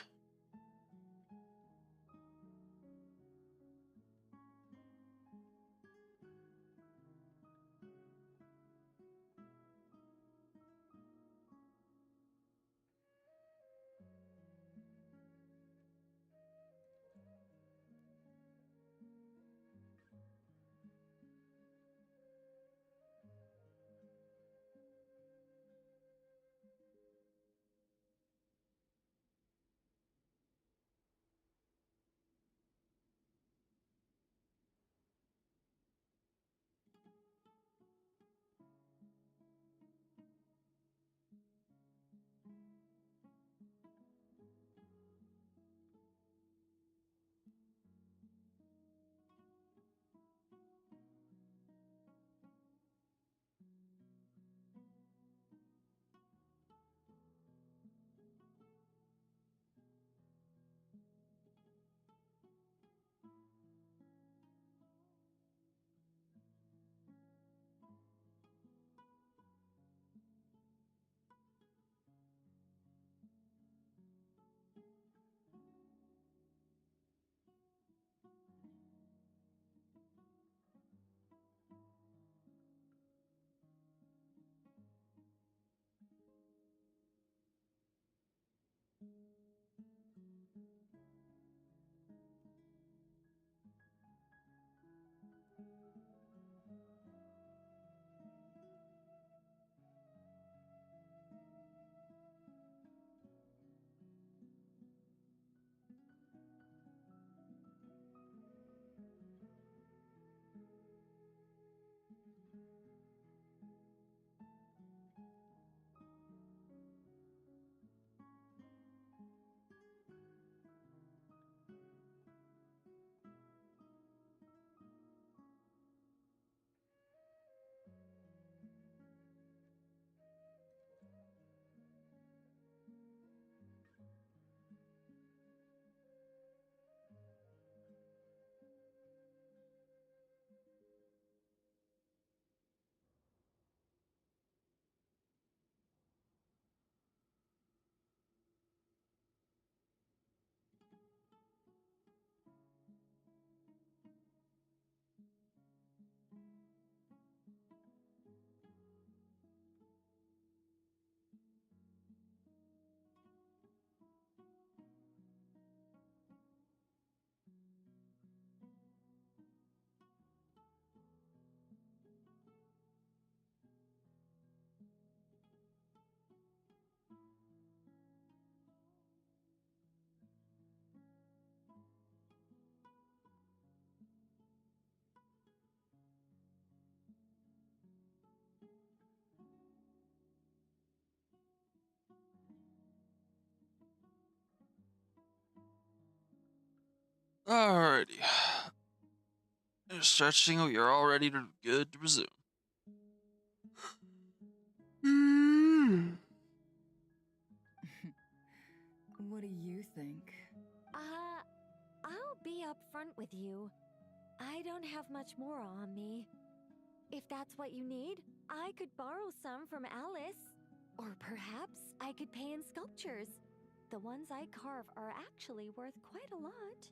Alrighty. You're stretching, you're all ready to good to resume. What do you think? I'll be upfront with you. I don't have much more on me. If that's what you need, I could borrow some from Alice. Or perhaps I could pay in sculptures. The ones I carve are actually worth quite a lot.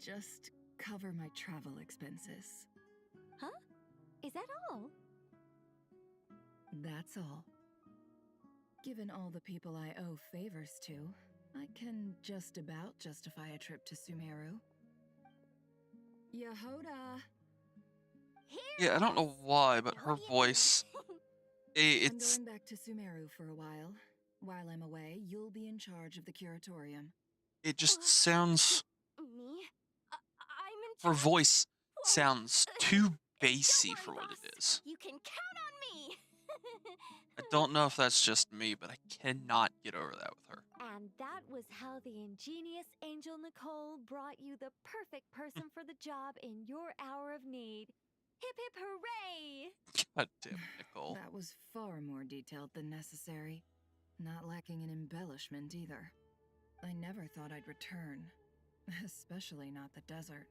Just cover my travel expenses. Huh? Is that all? That's all. Given all the people I owe favors to, I can just about justify a trip to Sumeru. Yehoda! Yeah, I don't know why, but her voice... I'm going back to Sumeru for a while. While I'm away, you'll be in charge of the curatorium. It just sounds... Me? Her voice sounds too bassy for what it is. You can count on me! I don't know if that's just me, but I cannot get over that with her. And that was how the ingenious Angel Nicole brought you the perfect person for the job in your hour of need. Hip hip hooray! God damn it, Nicole. That was far more detailed than necessary. Not lacking in embellishment either. I never thought I'd return. Especially not the desert.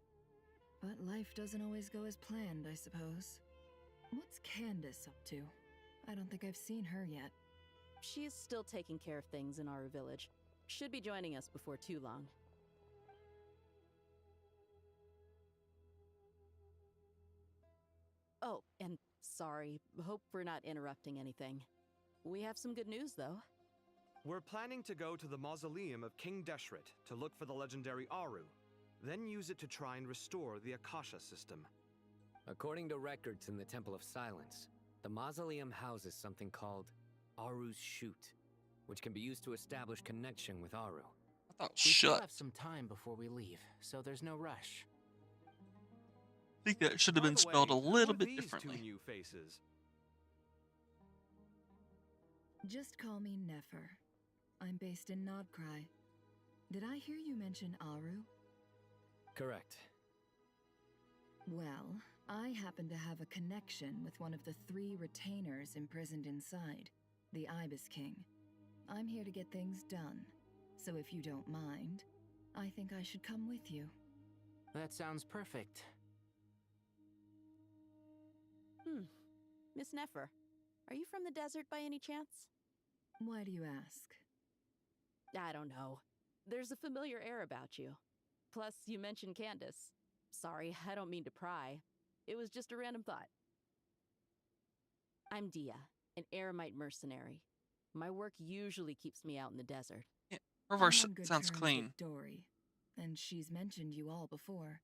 But life doesn't always go as planned, I suppose. What's Candace up to? I don't think I've seen her yet. She's still taking care of things in our village. Should be joining us before too long. Oh, and sorry. Hope we're not interrupting anything. We have some good news, though. We're planning to go to the mausoleum of King Deshret to look for the legendary Aru, then use it to try and restore the Akasha system. According to records in the Temple of Silence, the mausoleum houses something called Aru's Chute, which can be used to establish connection with Aru. Oh, We still have some time before we leave, so there's no rush. I think that should have been spelled a little bit differently. Two new faces. Just call me Nefer. I'm based in Nodcry. Did I hear you mention Aru? Correct. Well, I happen to have a connection with one of the 3 retainers imprisoned inside, the Ibis King. I'm here to get things done, so if you don't mind, I think I should come with you. That sounds perfect. Miss Nefer, are you from the desert by any chance? Why do you ask? I don't know. There's a familiar air about you. Plus, you mentioned Candace. Sorry, I don't mean to pry. It was just a random thought. I'm Dia, an eremite mercenary. My work usually keeps me out in the desert. Yeah, her voice I'm on good sounds terms clean. with Dory, and she's mentioned you all before.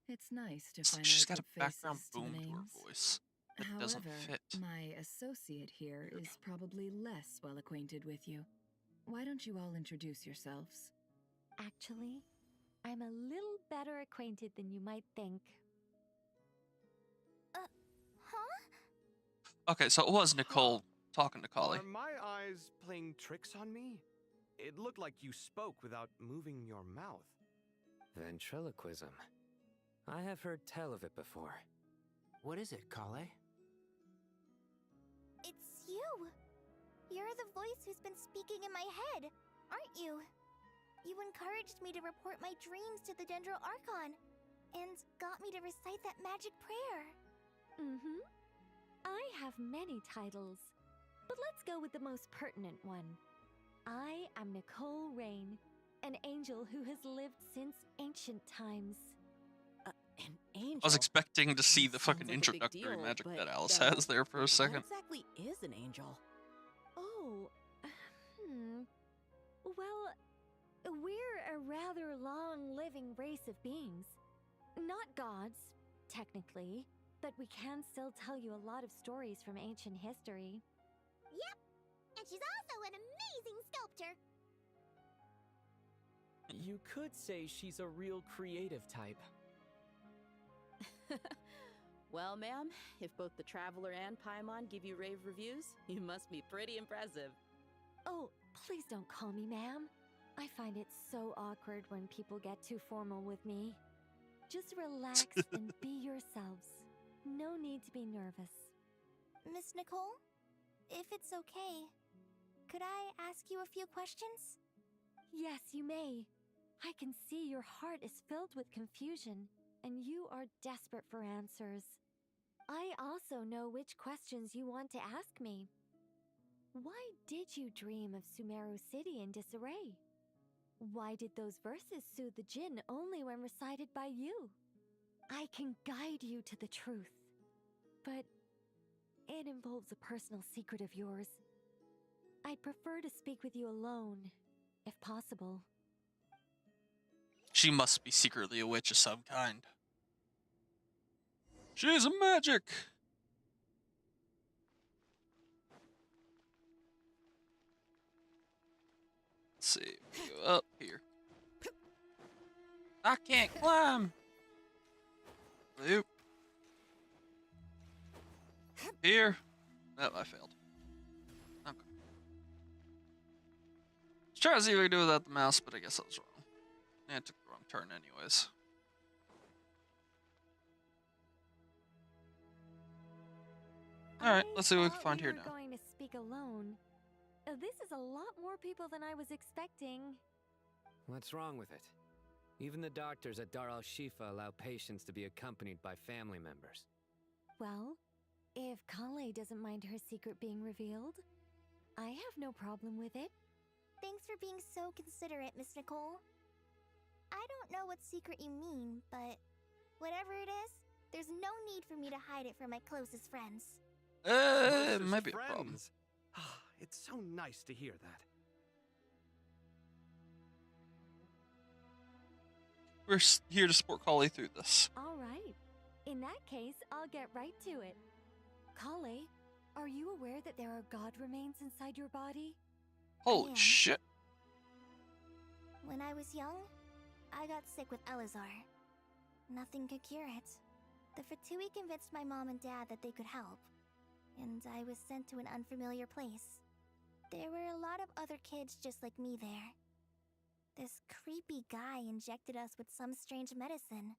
It's nice to It's like finally she's got put a background faces to the boom to her names. voice that However, doesn't fit. my associate here is probably less well acquainted with you. Why don't you all introduce yourselves? Actually, I'm a little better acquainted than you might think. Okay, so it was Nicole talking to Kali. Are my eyes playing tricks on me? It looked like you spoke without moving your mouth. Ventriloquism. I have heard tell of it before. What is it, Kale? It's you! You're the voice who's been speaking in my head, aren't you? You encouraged me to report my dreams to the Dendro Archon, and got me to recite that magic prayer. Mm-hmm. I have many titles, but let's go with the most pertinent one. I am Nicole Rain, an angel who has lived since ancient times. An angel? I was expecting to see the fucking like a big introductory deal, magic but, that Alice has there for a second. What exactly is an angel? Oh, Well, we're a rather long-living race of beings. Not gods, technically, but we can still tell you a lot of stories from ancient history. Yep! And she's also an amazing sculptor! You could say she's a real creative type. Well, ma'am, if both the Traveler and Paimon give you rave reviews, you must be pretty impressive. Oh, please don't call me ma'am. I find it so awkward when people get too formal with me. Just relax and be yourselves. No need to be nervous. Miss Nicole, if it's okay, could I ask you a few questions? Yes, you may. I can see your heart is filled with confusion, and you are desperate for answers. I also know which questions you want to ask me. Why did you dream of Sumeru City in disarray? Why did those verses soothe the djinn only when recited by you? I can guide you to the truth, but it involves a personal secret of yours. I'd prefer to speak with you alone, if possible. She must be secretly a witch of some kind. She's a magic! Let's see, we go up here. I can't climb! Nope. Here. Oh, I failed. Okay. Let's try to see if we can do without the mouse, but I guess I was wrong. I took the wrong turn anyways. Alright, let's see what we can find here now. Going to speak alone. This is a lot more people than I was expecting. What's wrong with it? Even the doctors at Dar al-Shifa allow patients to be accompanied by family members. Well, if Kale doesn't mind her secret being revealed, I have no problem with it. Thanks for being so considerate, Miss Nicole. I don't know what secret you mean, but whatever it is, there's no need for me to hide it from my closest friends. It might be a problem. It's so nice to hear that. We're here to support Kale through this. All right. In that case, I'll get right to it. Kale, are you aware that there are god remains inside your body? Holy shit. When I was young, I got sick with Elazar. Nothing could cure it. The Fatui convinced my mom and dad that they could help, and I was sent to an unfamiliar place. There were a lot of other kids just like me there. This creepy guy injected us with some strange medicine,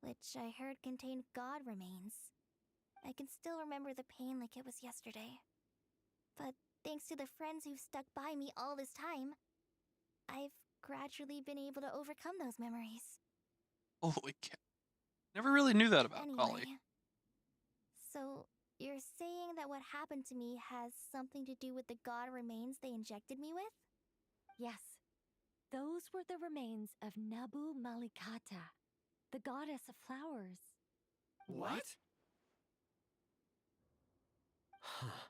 which I heard contained god remains. I can still remember the pain like it was yesterday. But thanks to the friends who've stuck by me all this time, I've gradually been able to overcome those memories. Holy cow. Never really knew that about Kale. So, you're saying that what happened to me has something to do with the god remains they injected me with? Yes. Those were the remains of Nabu Malikata, the goddess of flowers. What? Huh.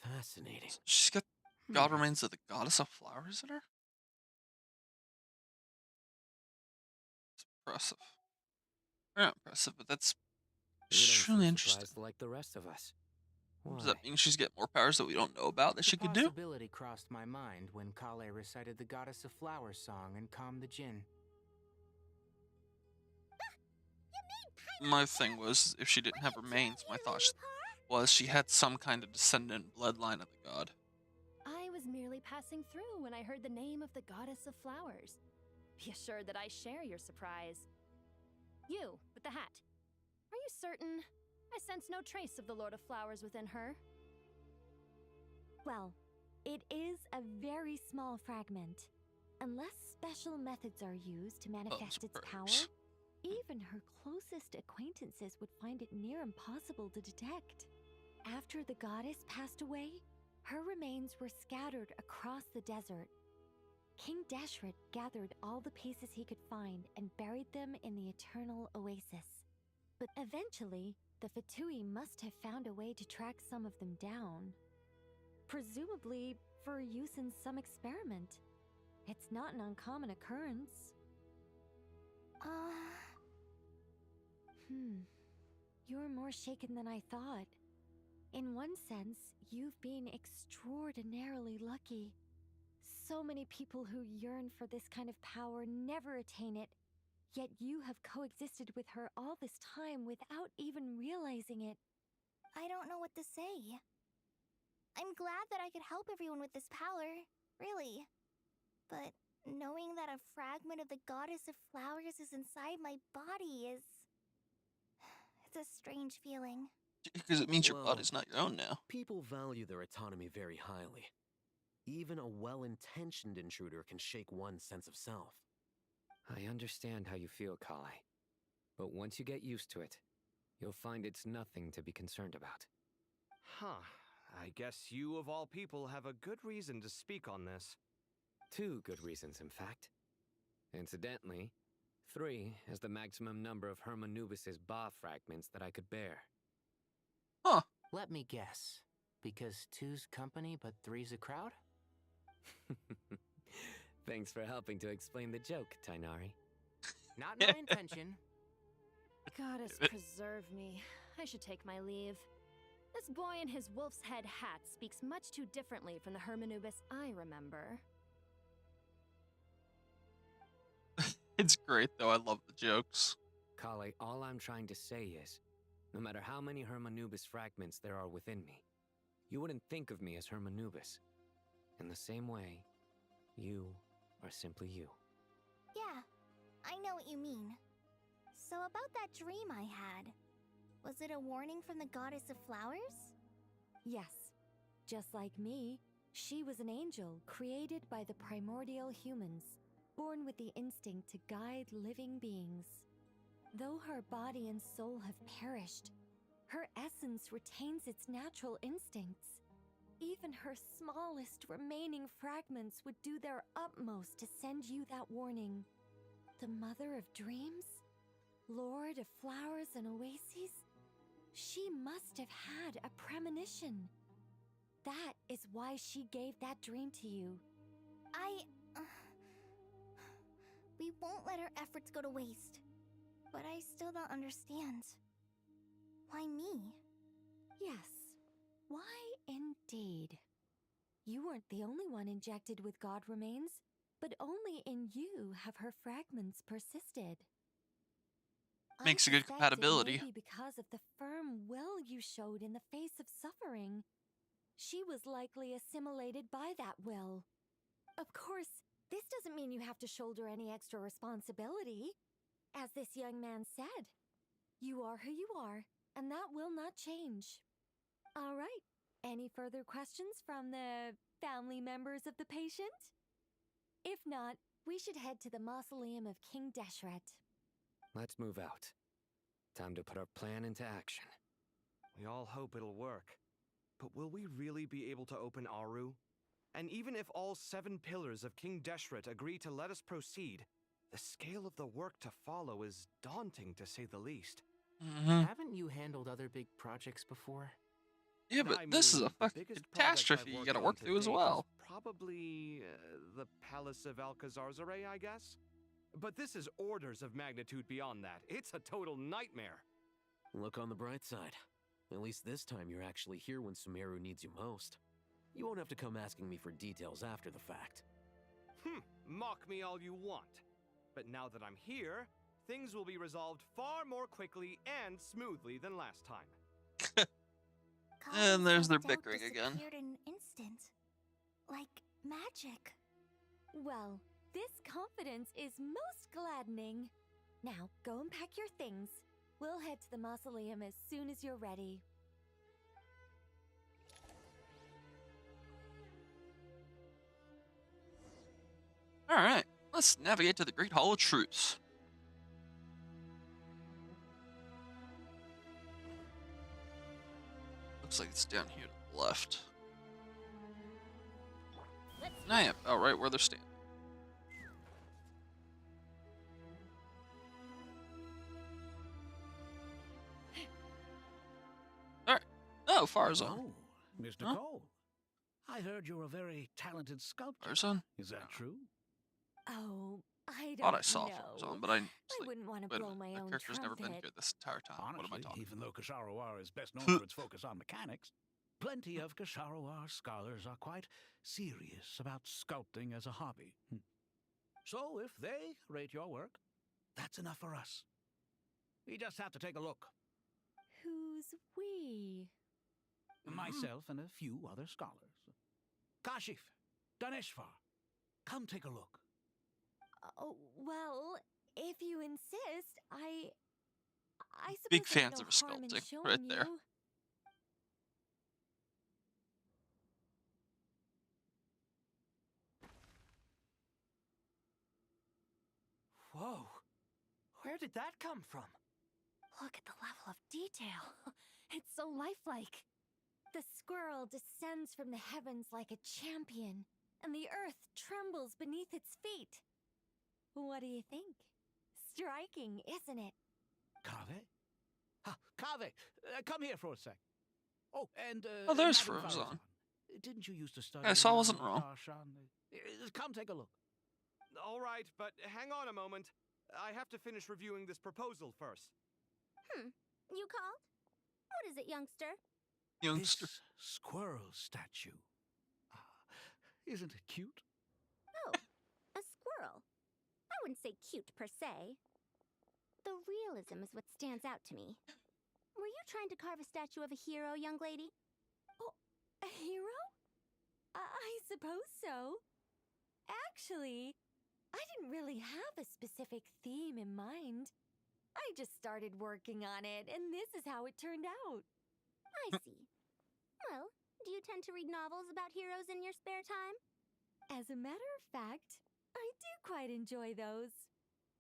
Fascinating. She's got god remains of the goddess of flowers in her? It's impressive. Not impressive, but that's really interesting. Like the rest of us. Does that mean she's getting more powers that we don't know about that she could do? The possibility crossed my mind when Kale recited the Goddess of Flowers song and calmed the djinn. My thing was, if she didn't have remains, my thought was she had some kind of descendant bloodline of the god. I was merely passing through when I heard the name of the Goddess of Flowers. Be assured that I share your surprise. You, with the hat. Are you certain? I sense no trace of the Lord of Flowers within her. Well, it is a very small fragment. Unless special methods are used to manifest its power, even her closest acquaintances would find it near impossible to detect. After the goddess passed away, her remains were scattered across the desert. King Deshret gathered all the pieces he could find and buried them in the Eternal Oasis. But eventually, the Fatui must have found a way to track some of them down. Presumably for use in some experiment. It's not an uncommon occurrence. You're more shaken than I thought. In one sense, you've been extraordinarily lucky. So many people who yearn for this kind of power never attain it, yet you have coexisted with her all this time without even realizing it. I don't know what to say. I'm glad that I could help everyone with this power, really. But knowing that a fragment of the goddess of flowers is inside my body is... It's a strange feeling. Because it means your Well, body's not your own now. People value their autonomy very highly. Even a well-intentioned intruder can shake one's sense of self. I understand how you feel, Kale. But once you get used to it, you'll find it's nothing to be concerned about. Huh. I guess you, of all people, have a good reason to speak on this. 2 good reasons, in fact. Incidentally, 3 is the maximum number of Hermanubis's Ba fragments that I could bear. Huh. Let me guess. Because 2's company, but 3's a crowd? Thanks for helping to explain the joke, Tainari. Not my intention. Goddess preserve me. I should take my leave. This boy in his wolf's head hat speaks much too differently from the Hermanubis I remember. It's great, though. I love the jokes. Kale, all I'm trying to say is, no matter how many Hermanubis fragments there are within me, you wouldn't think of me as Hermanubis. In the same way, you are simply you. Yeah, I know what you mean. So about that dream I had, was it a warning from the goddess of flowers? Yes. Just like me, she was an angel created by the primordial humans, born with the instinct to guide living beings. Though her body and soul have perished, her essence retains its natural instincts. Even her smallest remaining fragments would do their utmost to send you that warning. The Mother of Dreams? Lord of Flowers and Oases? She must have had a premonition. That is why she gave that dream to you. We won't let our efforts go to waste. But I still don't understand. Why me? Yes. Why indeed? You weren't the only one injected with God remains, but only in you have her fragments persisted. Makes a good compatibility. It may be because of the firm will you showed in the face of suffering. She was likely assimilated by that will. Of course, this doesn't mean you have to shoulder any extra responsibility. As this young man said, you are who you are, and that will not change. All right. Any further questions from the family members of the patient? If not, we should head to the mausoleum of King Deshret. Let's move out. Time to put our plan into action. We all hope it'll work. But will we really be able to open Aru? And even if all 7 pillars of King Deshret agree to let us proceed, the scale of the work to follow is daunting, to say the least. Haven't you handled other big projects before? Yeah, but this is a fucking catastrophe you gotta work through as well. Probably the Palace of Alcazarzaray, I guess? But this is orders of magnitude beyond that. It's a total nightmare. Look on the bright side. At least this time you're actually here when Sumeru needs you most. You won't have to come asking me for details after the fact. Mock me all you want. But now that I'm here, things will be resolved far more quickly and smoothly than last time. And there's their bickering again. Disappeared in an instant. Like magic. Well, this confidence is most gladdening. Now, go and pack your things. We'll head to the mausoleum as soon as you're ready. Alright, let's navigate to the Great Hall of Truths. Looks like it's down here to the left. I am about right where they're standing. Alright. Oh, Farzan. Oh, Mr. Cole. I heard you're a very talented sculptor. Farzan? Is that true? Oh, I don't Thought I saw know. Farzan, but I wouldn't want to wait a blow minute, my that own character's trumpet. never been here this entire time. Honestly, What am I talking even though Kasharawar is best known for its focus on mechanics, plenty of Kasharawar scholars are quite serious about sculpting as a hobby. So if they rate your work, that's enough for us. We just have to take a look. Who's we? Myself and a few other scholars. Kashif, Daneshvar, come take a look. Oh, well, if you insist, I suppose Big there's fans no of her harm in sculpting, showing right there. you. Whoa. Where did that come from? Look at the level of detail. It's so lifelike. The squirrel descends from the heavens like a champion, and the earth trembles beneath its feet. What do you think? Striking, isn't it? Kave? Kave, come here for a sec. Oh, and Oh, there's Madame Frozone. Farazan. Didn't you used to study? I saw I around wasn't the wrong. Archon? Come take a look. All right, but hang on a moment. I have to finish reviewing this proposal first. You called? What is it, youngster? Youngster. This squirrel statue. Isn't it cute? Oh, a squirrel. I wouldn't say cute per se. The realism is what stands out to me. Were you trying to carve a statue of a hero, young lady? Oh, a hero? I suppose so. Actually, I didn't really have a specific theme in mind. I just started working on it, and this is how it turned out. I see. Well, do you tend to read novels about heroes in your spare time? As a matter of fact, I do quite enjoy those.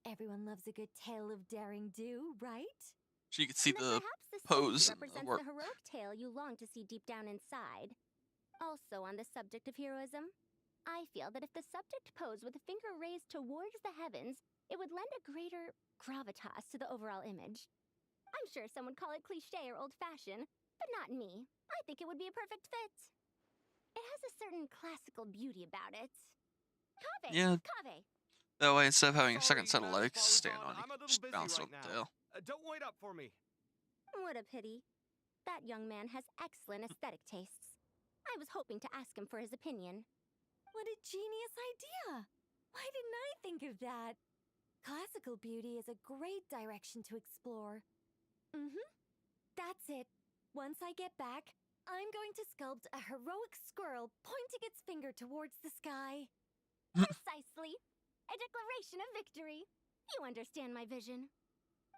Everyone loves a good tale of daring do, right? So you can see And the perhaps the pose statue and the represents work. the heroic tale you long to see deep down inside. Also, on the subject of heroism, I feel that if the subject posed with a finger raised towards the heavens, it would lend a greater gravitas to the overall image. I'm sure some would call it cliché or old-fashioned, but not me. I think it would be a perfect fit. It has a certain classical beauty about it. Kave! Yeah. Kave! That way, instead of having a Sorry, second set of Madame legs to stand Farazan, on, you I'm a can little just busy bounce right up the now. tail. Don't wait up for me. What a pity. That young man has excellent aesthetic tastes. I was hoping to ask him for his opinion. What a genius idea! Why didn't I think of that? Classical beauty is a great direction to explore. That's it. Once I get back, I'm going to sculpt a heroic squirrel pointing its finger towards the sky. Precisely. A declaration of victory. You understand my vision.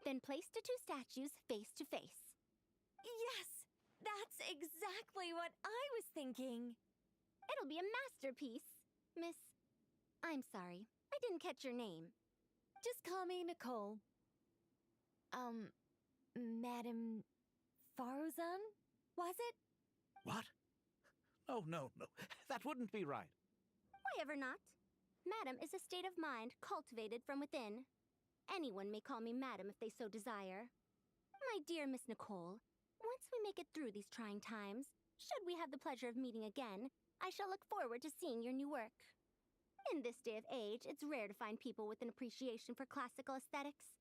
Then place the two statues face to face. Yes! That's exactly what I was thinking. It'll be a masterpiece. Miss... I'm sorry. I didn't catch your name. Just call me Nicole. Madame Farazan? Was it? What? Oh, no. That wouldn't be right. Why ever not? Madam is a state of mind cultivated from within. Anyone may call me Madam if they so desire. My dear Miss Nicole, once we make it through these trying times, should we have the pleasure of meeting again, I shall look forward to seeing your new work. In this day of age, it's rare to find people with an appreciation for classical aesthetics.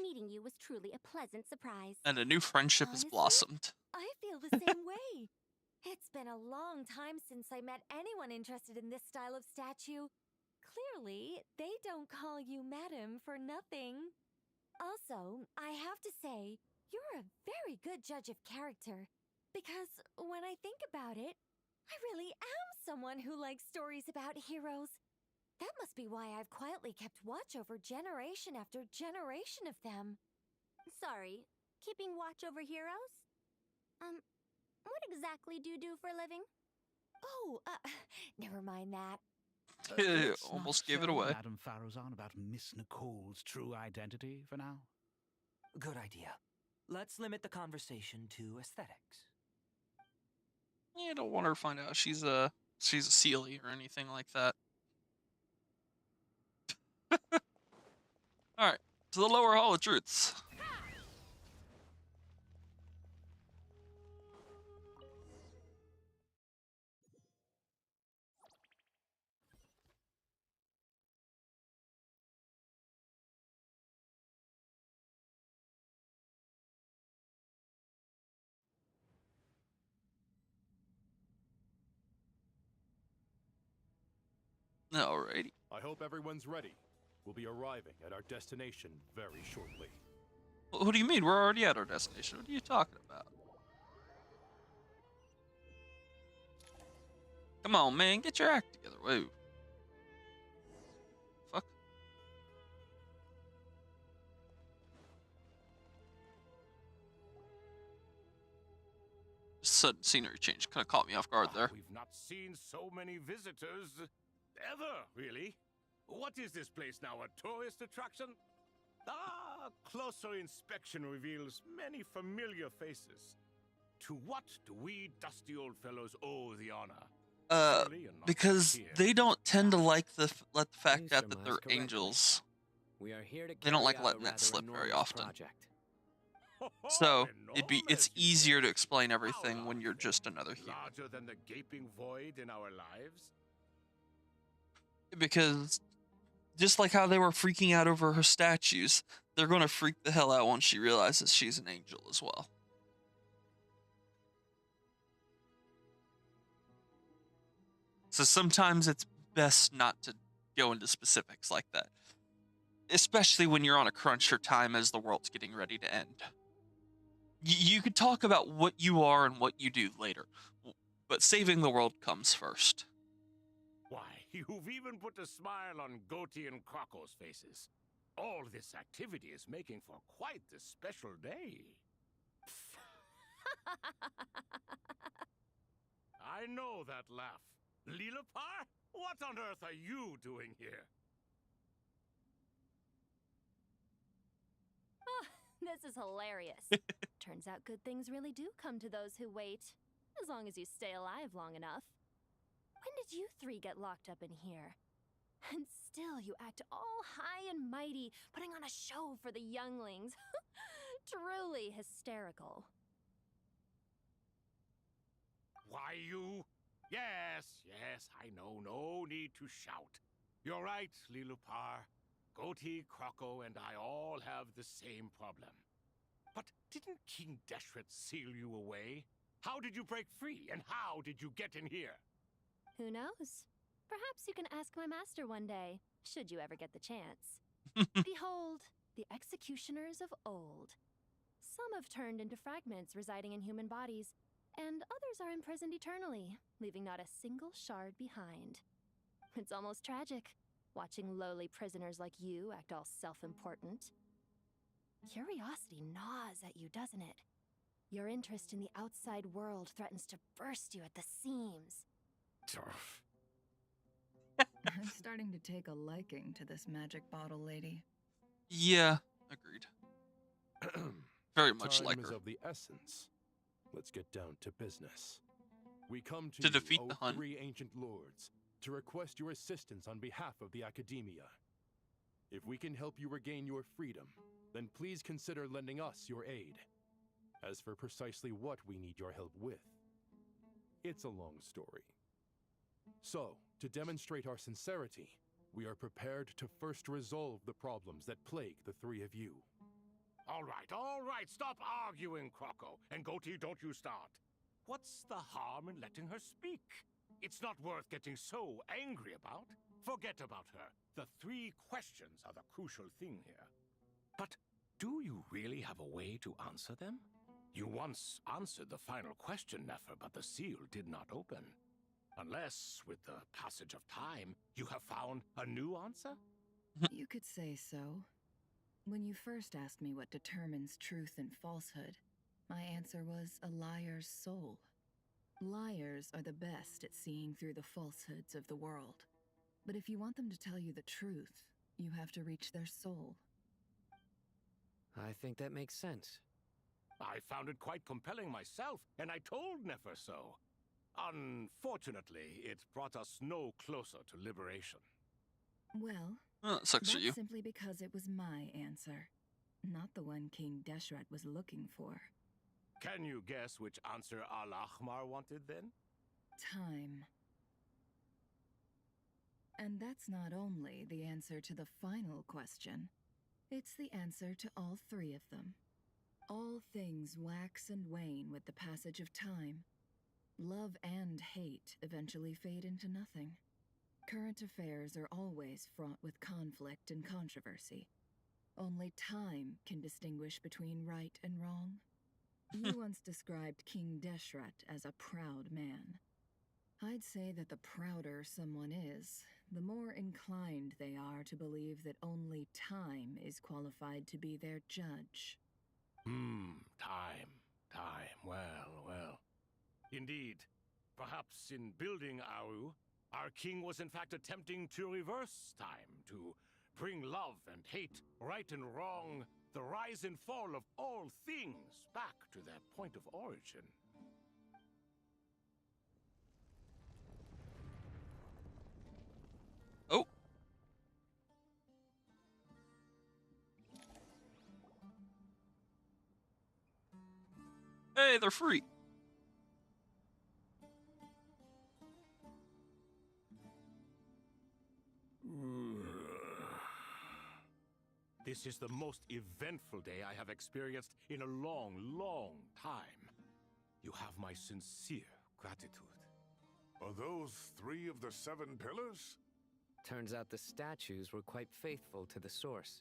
Meeting you was truly a pleasant surprise. And a new friendship has blossomed. I feel the same way. It's been a long time since I met anyone interested in this style of statue. Clearly, they don't call you Madam for nothing. Also, I have to say, you're a very good judge of character. Because when I think about it, I really am someone who likes stories about heroes. That must be why I've quietly kept watch over generation after generation of them. Sorry, keeping watch over heroes? What exactly do you do for a living? Oh, never mind that. Almost gave it away. Madame Farazan about Miss Nicole's true identity for now. Good idea. Let's limit the conversation to aesthetics. You don't want her to find out she's a Sealy or anything like that. Alright, to the lower hall of truths. Alrighty. I hope everyone's ready. We'll be arriving at our destination very shortly. What do you mean? We're already at our destination. What are you talking about? Come on, man. Get your act together. Whoa. Fuck. sudden scenery change kind of caught me off guard there. We've not seen so many visitors ever, really. What is this place now, a tourist attraction? Closer inspection reveals many familiar faces. To what do we dusty old fellows owe the honor? Because they don't tend to like let the fact out that they're angels. We are here to They don't like carry out letting a that rather slip very enormous often. project. So it's easier to explain everything when you're just another human. Larger than the gaping void in our lives? Because just like how they were freaking out over her statues, they're going to freak the hell out once she realizes she's an angel as well. So sometimes it's best not to go into specifics like that. Especially when you're on a crunch for time as the world's getting ready to end. You could talk about what you are and what you do later, but saving the world comes first. Why, you've even put a smile on Goatee and Crocco's faces. All this activity is making for quite the special day. I know that laugh. Lilipar, what on earth are you doing here? This is hilarious. Turns out good things really do come to those who wait, as long as you stay alive long enough. When did you three get locked up in here? And still you act all high and mighty, putting on a show for the younglings. Truly hysterical. Why, you? Yes, I know. No need to shout. You're right, Lilipar. Goatee, Crocco, and I all have the same problem. But didn't King Deshret seal you away? How did you break free, and how did you get in here? Who knows? Perhaps you can ask my master one day, should you ever get the chance. Behold, the executioners of old. Some have turned into fragments residing in human bodies, and others are imprisoned eternally, leaving not a single shard behind. It's almost tragic, watching lowly prisoners like you act all self-important. Curiosity gnaws at you, doesn't it? Your interest in the outside world threatens to burst you at the seams. I'm starting to take a liking to this magic bottle lady. Yeah, agreed. Very much like Time is her. of the essence. Let's get down to business. We come to To you, defeat O the Hun. three ancient lords, to request your assistance on behalf of the Academia. If we can help you regain your freedom, then please consider lending us your aid. As for precisely what we need your help with, it's a long story. So, to demonstrate our sincerity, we are prepared to first resolve the problems that plague the three of you. All right, stop arguing, Crocco. And Goatee, don't you start. What's the harm in letting her speak? It's not worth getting so angry about. Forget about her. The three questions are the crucial thing here. But do you really have a way to answer them? You once answered the final question, Nefer, but the seal did not open. Unless, with the passage of time, you have found a new answer? You could say so. When you first asked me what determines truth and falsehood, my answer was a liar's soul. Liars are the best at seeing through the falsehoods of the world. But if you want them to tell you the truth, you have to reach their soul. I think that makes sense. I found it quite compelling myself, and I told Nefer so. Unfortunately, it brought us no closer to liberation. Well, sucks for that's you. simply because it was my answer, not the one King Deshret was looking for. Can you guess which answer Al-Ahmar wanted then? Time. And that's not only the answer to the final question, it's the answer to all three of them. All things wax and wane with the passage of time. Love and hate eventually fade into nothing. Current affairs are always fraught with conflict and controversy. Only time can distinguish between right and wrong. You once described King Deshret as a proud man. I'd say that the prouder someone is, the more inclined they are to believe that only time is qualified to be their judge. Time. Well. Indeed. Perhaps in building Aru, our king was in fact attempting to reverse time, to bring love and hate, right and wrong, the rise and fall of all things back to their point of origin. Oh. Hey, they're free. This is the most eventful day I have experienced in a long, long time. You have my sincere gratitude. Are those 3 of the 7 pillars? Turns out the statues were quite faithful to the source.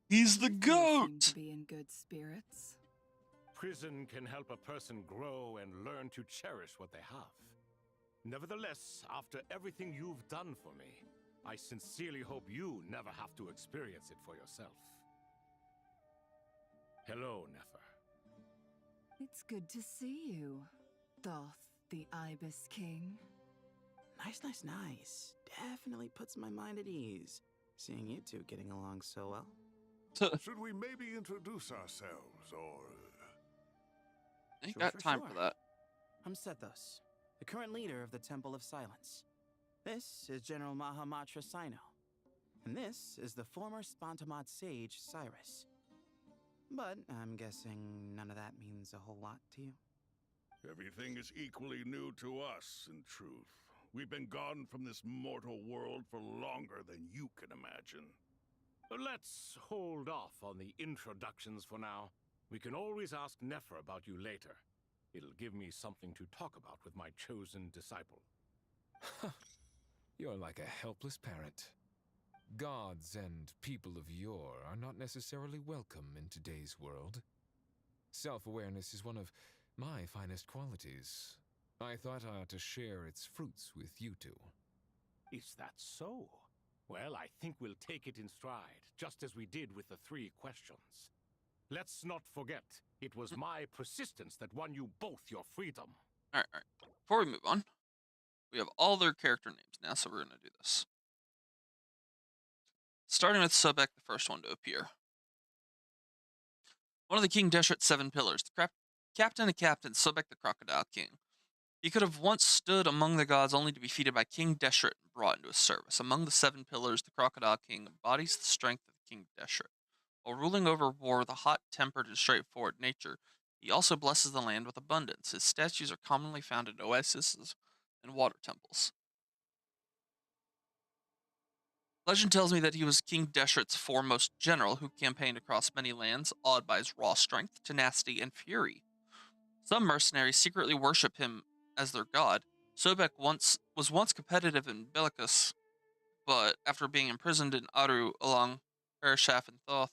He's the goat! You seem to be in good spirits. Prison can help a person grow and learn to cherish what they have. Nevertheless, after everything you've done for me, I sincerely hope you never have to experience it for yourself. Hello, Nefer. It's good to see you, Thoth, the Ibis King. Nice. Definitely puts my mind at ease, seeing you two getting along so well. Should we maybe introduce ourselves, or... Ain't got time for that. I'm Sethos, the current leader of the Temple of Silence. This is General Mahamatra Sino, and this is the former Spantamot sage, Cyrus. But I'm guessing none of that means a whole lot to you. Everything is equally new to us, in truth. We've been gone from this mortal world for longer than you can imagine. Let's hold off on the introductions for now. We can always ask Nefer about you later. It'll give me something to talk about with my chosen disciple. You're like a helpless parent. Gods and people of yore are not necessarily welcome in today's world. Self-awareness is one of my finest qualities. I thought I ought to share its fruits with you two. Is that so? Well, I think we'll take it in stride, just as we did with the 3 questions. Let's not forget, it was my persistence that won you both your freedom. Alright. Before we move on, we have all their character names now, so we're going to do this. Starting with Sobek, the first one to appear. One of the King Deshret's 7 pillars, the captain of captains, Sobek the Crocodile King. He could have once stood among the gods only to be defeated by King Deshret and brought into his service. Among the 7 pillars, the Crocodile King embodies the strength of King Deshret. While ruling over war with a hot-tempered and straightforward nature, he also blesses the land with abundance. His statues are commonly found in oases and water temples. Legend tells me that he was King Deshret's foremost general who campaigned across many lands, awed by his raw strength, tenacity, and fury. Some mercenaries secretly worship him as their god. Sobek was once competitive and bellicose, but after being imprisoned in Aru along Ereshaf and Thoth,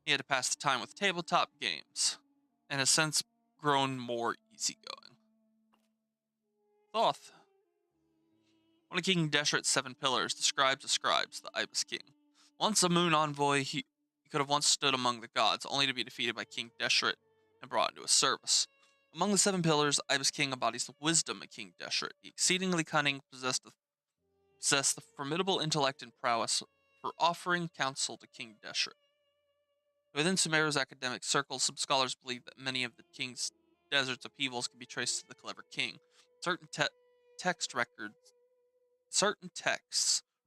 he had to pass the time with tabletop games, and has since grown more easygoing. Thoth, one of King Deshret's 7 pillars, describes the scribes, the Ibis King. Once a moon envoy, he could have once stood among the gods, only to be defeated by King Deshret and brought into his service. Among the 7 pillars, Ibis King embodies the wisdom of King Deshret. He exceedingly cunning, possessed the formidable intellect and prowess for offering counsel to King Deshret. Within Sumeru's academic circles, some scholars believe that many of the king's desert's upheavals can be traced to the clever king. Certain texts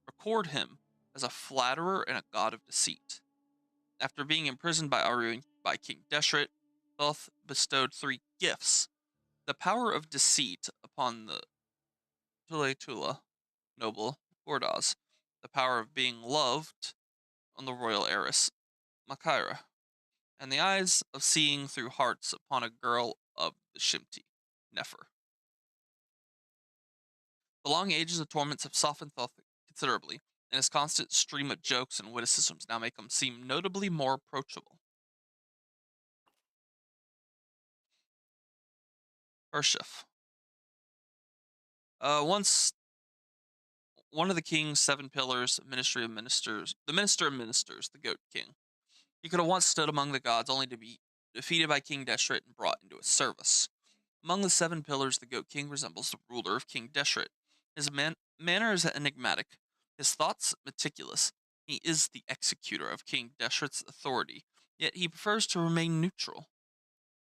record him as a flatterer and a god of deceit. After being imprisoned by Aru by King Deshret, Thoth bestowed 3 gifts: the power of deceit upon the Tula noble Ordaz, the power of being loved on the royal heiress Makaira, and the eyes of seeing through hearts upon a girl of the Shimti, Nefer. The long ages of torments have softened Thoth considerably, and his constant stream of jokes and witticisms now make him seem notably more approachable. Urshif. Once one of the king's 7 pillars, the minister of ministers, the Goat King. He could have once stood among the gods, only to be defeated by King Deshret and brought into his service. Among the 7 pillars, the Goat King resembles the ruler of King Deshret. His manner is enigmatic, his thoughts meticulous. He is the executor of King Deshret's authority, yet he prefers to remain neutral.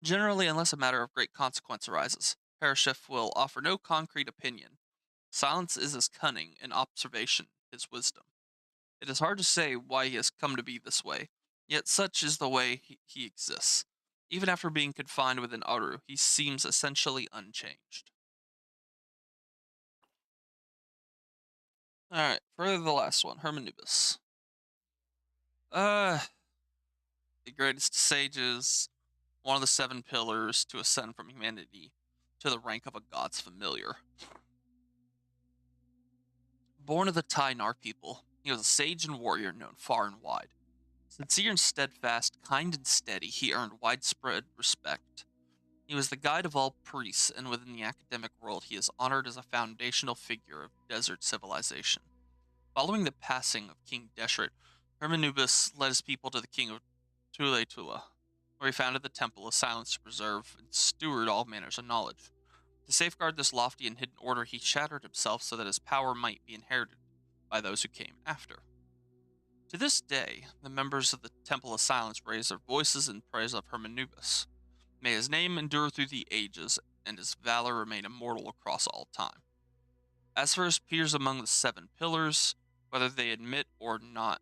Generally, unless a matter of great consequence arises, Parashef will offer no concrete opinion. Silence is his cunning, and observation his wisdom. It is hard to say why he has come to be this way, yet such is the way he exists. Even after being confined within Aru, he seems essentially unchanged. Alright, further the last one, Hermanubis. The greatest sages, one of the 7 pillars to ascend from humanity to the rank of a god's familiar. Born of the Tainar people, he was a sage and warrior known far and wide. Sincere and steadfast, kind and steady, he earned widespread respect. He was the guide of all priests, and within the academic world he is honored as a foundational figure of desert civilization. Following the passing of King Deshret, Hermanubis led his people to the king of Tula, where he founded the Temple of Silence to preserve and steward all manners of knowledge. To safeguard this lofty and hidden order, he shattered himself so that his power might be inherited by those who came after. To this day, the members of the Temple of Silence raise their voices in praise of Hermanubis. May his name endure through the ages, and his valor remain immortal across all time. As for his peers among the 7 pillars, whether they admit or not,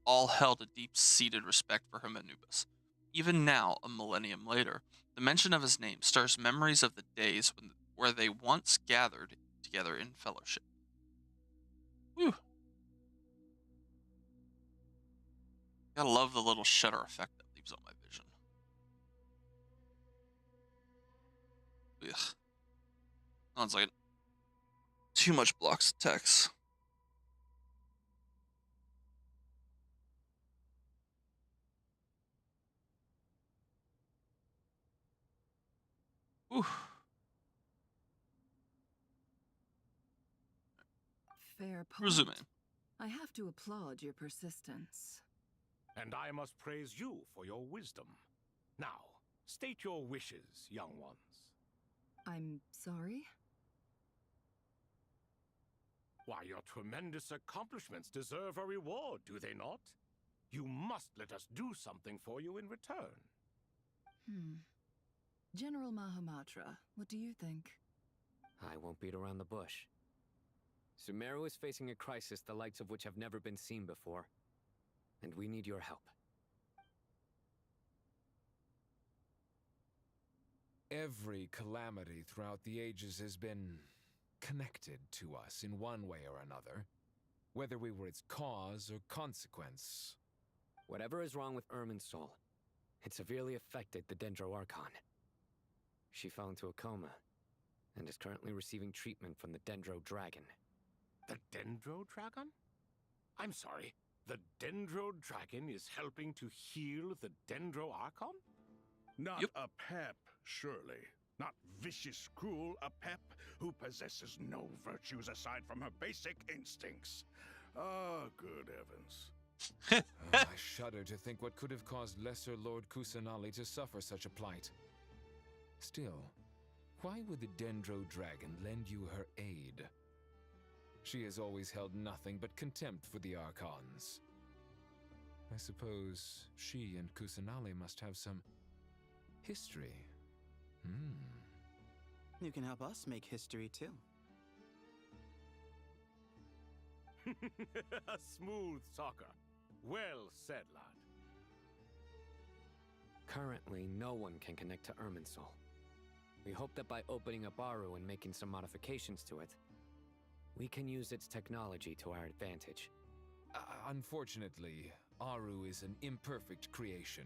all held a deep-seated respect for Hermanubis. Even now, a millennium later, the mention of his name stirs memories of the days where they once gathered together in fellowship. Whew. Gotta love the little shutter effect that leaves on my vision. Ugh. Sounds like too much blocks of text. Ooh. Fair point. Resuming. I have to applaud your persistence. And I must praise you for your wisdom. Now, state your wishes, young ones. I'm sorry? Why, your tremendous accomplishments deserve a reward, do they not? You must let us do something for you in return. General Mahamatra, what do you think? I won't beat around the bush. Sumeru is facing a crisis the likes of which have never been seen before, and we need your help. Every calamity throughout the ages has been connected to us in one way or another, whether we were its cause or consequence. Whatever is wrong with Irminsul, it severely affected the Dendro Archon. She fell into a coma, and is currently receiving treatment from the Dendro Dragon. The Dendro Dragon? I'm sorry, the Dendro Dragon is helping to heal the Dendro Archon? Not a pep, surely. Not vicious, cruel, a pep who possesses no virtues aside from her basic instincts. Ah, good heavens. I shudder to think what could have caused Lesser Lord Kusanali to suffer such a plight. Still, why would the Dendro Dragon lend you her aid? She has always held nothing but contempt for the Archons. I suppose she and Kusanali must have some history. You can help us make history too. A smooth talker. Well said, lad. Currently, no one can connect to Irminsul. We hope that by opening up Aru and making some modifications to it, we can use its technology to our advantage. Unfortunately, Aru is an imperfect creation.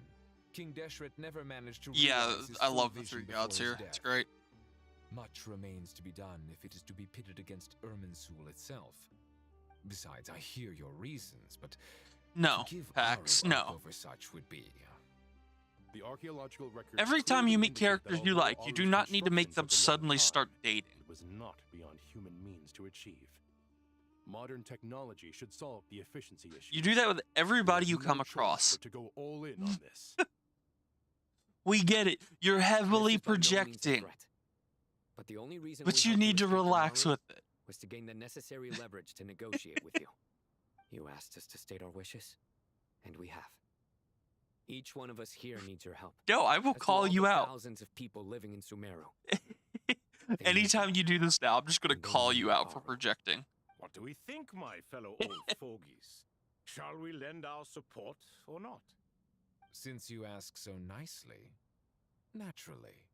King Deshret never managed to Yeah, realize his I full love the vision 3 gods before here. his It's death. great. Much remains to be done if it is to be pitted against Irminsul itself. Besides, I hear your reasons, but No, to give Pax, Aru no. up over such would be. The archaeological records Every time you clearly meet indicate characters that you although like, you do Aru's not need to make them construction took a long suddenly time, start dating. It was not beyond human means to achieve. Modern technology should solve the efficiency issue. You do that with everybody you have come no choice across. but to go all in on this. We get it. You're heavily This is by no means a projecting. threat. But the only reason But we you helped need to escape relax Amaru with it. was to gain the necessary leverage to negotiate with you. You asked us to state our wishes, and we have. Each one of us here needs your help. No, I will As do call all you the out. Thousands of people living in Sumeru. Anytime you do this now, I'm just gonna call you out for projecting. What do we think, my fellow old fogies? Shall we lend our support or not? Since you ask so nicely, naturally.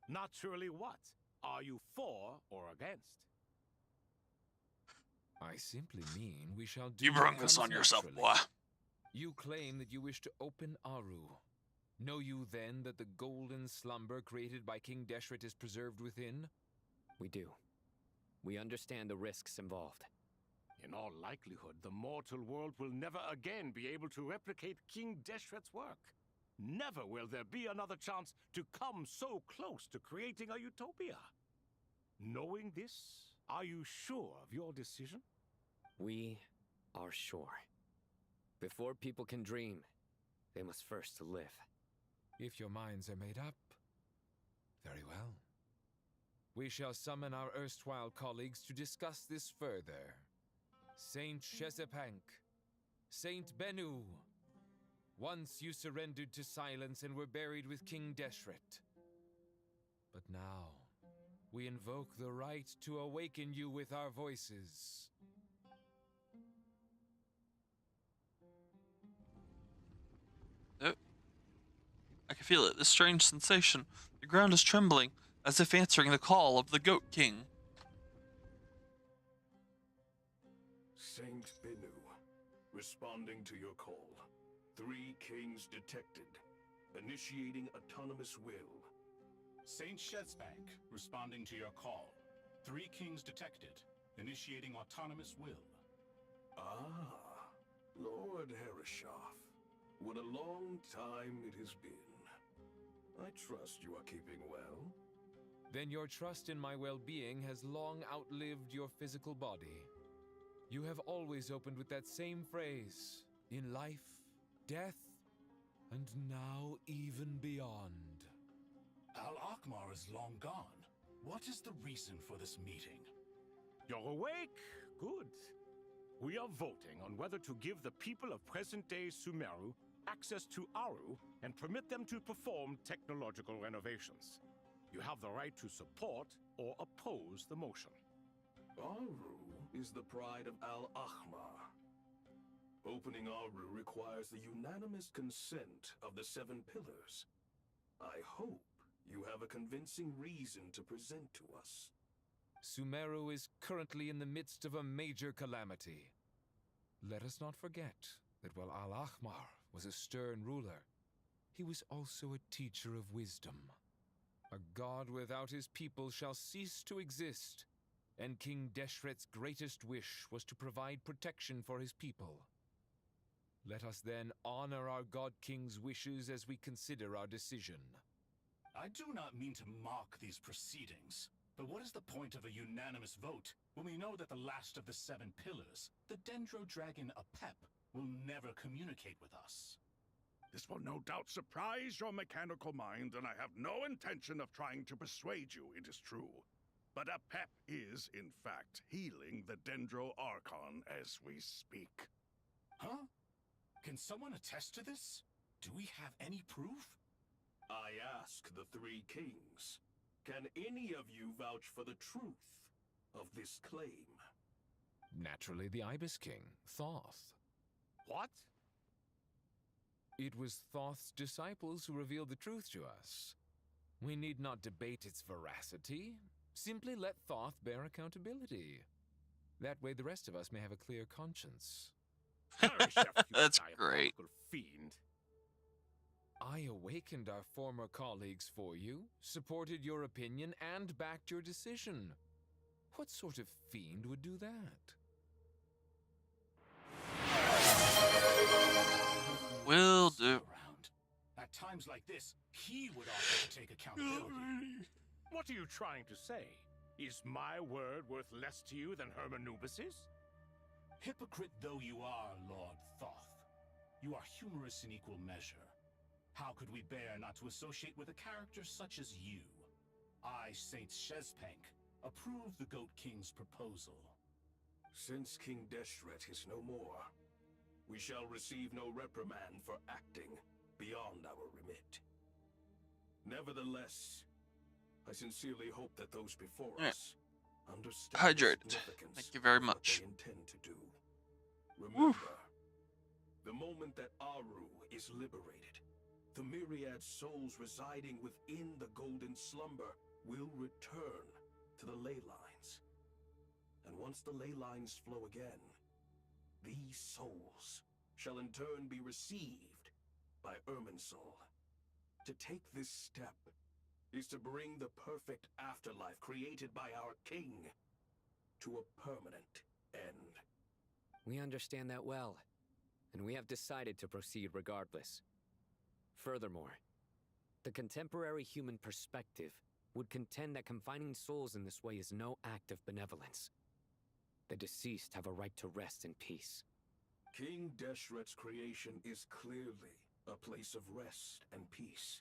Naturally what? Are you for or against? I simply mean we shall do You what brought this comes on yourself, naturally. boy. You claim that you wish to open Aru. Know you then that the golden slumber created by King Deshret is preserved within? We do. We understand the risks involved. In all likelihood, the mortal world will never again be able to replicate King Deshret's work. Never will there be another chance to come so close to creating a utopia. Knowing this, are you sure of your decision? We are sure. Before people can dream, they must first live. If your minds are made up, very well. We shall summon our erstwhile colleagues to discuss this further. Saint Shezepank, Saint Bennu. Once you surrendered to silence and were buried with King Deshret. But now, we invoke the right to awaken you with our voices. Oh. I can feel it, this strange sensation. The ground is trembling, as if answering the call of the Goat King. Saint Bennu, responding to your call. 3 kings detected. Initiating autonomous will. Saint Shetzbank, responding to your call. 3 kings detected. Initiating autonomous will. Ah, Lord Herreshoff. What a long time it has been. I trust you are keeping well. Then your trust in my well-being has long outlived your physical body. You have always opened with that same phrase, in life, death, and now even beyond. Al-Akmar is long gone. What is the reason for this meeting? You're awake? Good. We are voting on whether to give the people of present-day Sumeru access to Aru and permit them to perform technological renovations. You have the right to support or oppose the motion. Aru is the pride of Al-Ahmar. Opening Aru requires the unanimous consent of the 7 pillars. I hope you have a convincing reason to present to us. Sumeru is currently in the midst of a major calamity. Let us not forget that while Al-Ahmar was a stern ruler, he was also a teacher of wisdom. A god without his people shall cease to exist, and King Deshret's greatest wish was to provide protection for his people. Let us then honor our God King's wishes as we consider our decision. I do not mean to mock these proceedings, but what is the point of a unanimous vote when we know that the last of the 7 pillars, the Dendro Dragon Apep, will never communicate with us? This will no doubt surprise your mechanical mind, and I have no intention of trying to persuade you it is true. But Apep is, in fact, healing the Dendro Archon as we speak. Huh? Can someone attest to this? Do we have any proof? I ask the 3 kings. Can any of you vouch for the truth of this claim? Naturally, the Ibis King, Thoth. What? It was Thoth's disciples who revealed the truth to us. We need not debate its veracity. Simply let Thoth bear accountability. That way the rest of us may have a clear conscience. That's great. Fiend. I awakened our former colleagues for you, supported your opinion, and backed your decision. What sort of fiend would do that? Will do. At times like this, he would offer to take accountability. What are you trying to say? Is my word worth less to you than Hermanubis's? Hypocrite though you are, Lord Thoth, you are humorous in equal measure. How could we bear not to associate with a character such as you? I, Saint Shezpank, approve the Goat King's proposal. Since King Deshret is no more, we shall receive no reprimand for acting beyond our remit. Nevertheless, I sincerely hope that those before us understand Hydrated. the significance Thank you very of what much. they intend to do. Remember, the moment that Aru is liberated, the myriad souls residing within the Golden Slumber will return to the ley lines. And once the ley lines flow again, these souls shall in turn be received by Irminsul. To take this step is to bring the perfect afterlife created by our king to a permanent end. We understand that well, and we have decided to proceed regardless. Furthermore, the contemporary human perspective would contend that confining souls in this way is no act of benevolence. The deceased have a right to rest in peace. King Deshret's creation is clearly a place of rest and peace.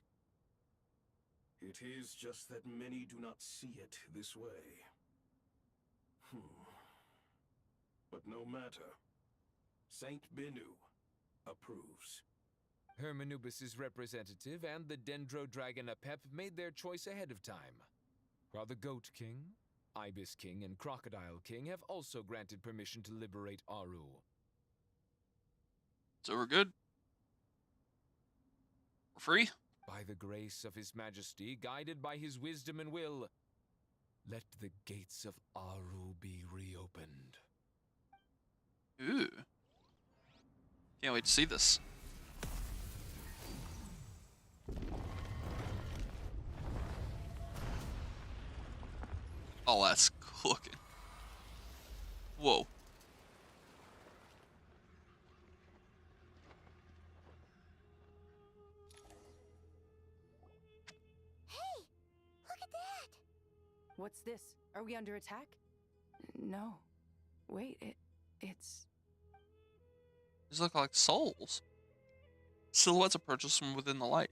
It is just that many do not see it this way. But no matter. Saint Binu approves. Hermanubis' representative and the Dendro Dragon Apep made their choice ahead of time, while the Goat King, Ibis King, and Crocodile King have also granted permission to liberate Aru. So we're good? We're free? By the grace of His Majesty, guided by his wisdom and will, let the gates of Aru be reopened. Ooh. Can't wait to see this. Oh, that's cooking. Whoa. Hey, look at that! What's this? Are we under attack? No. Wait, it's... These look like souls. Silhouettes approach us from within the light.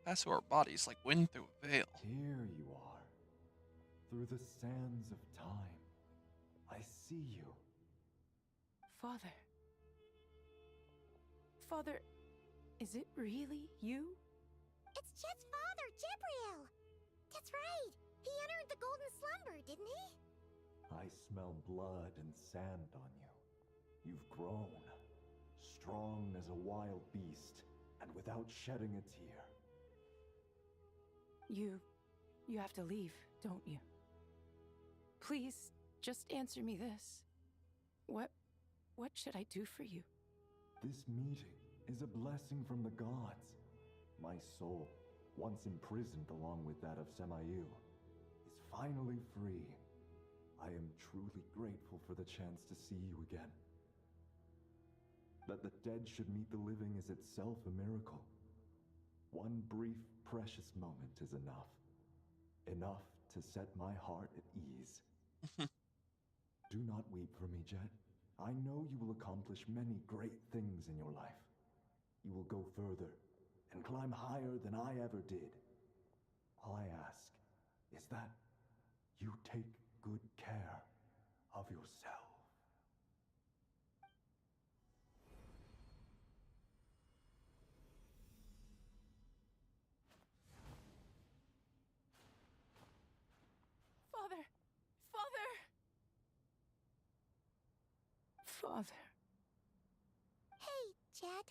Pass through our bodies like wind through a veil. Here you are. Through the sands of time. I see you. Father. Father, is it really you? It's Jet's father, Jibriel! That's right! He entered the Golden Slumber, didn't he? I smell blood and sand on you. You've grown. Strong as a wild beast, and without shedding a tear. You have to leave, don't you? Please, just answer me this. What should I do for you? This meeting is a blessing from the gods. My soul, once imprisoned along with that of Semayu, is finally free. I am truly grateful for the chance to see you again. That the dead should meet the living is itself a miracle. One brief, precious moment is enough. Enough to set my heart at ease. Do not weep for me, Jet. I know you will accomplish many great things in your life. You will go further and climb higher than I ever did. All I ask is that you take good care of yourself. Father! Father! Father. Hey, Jet.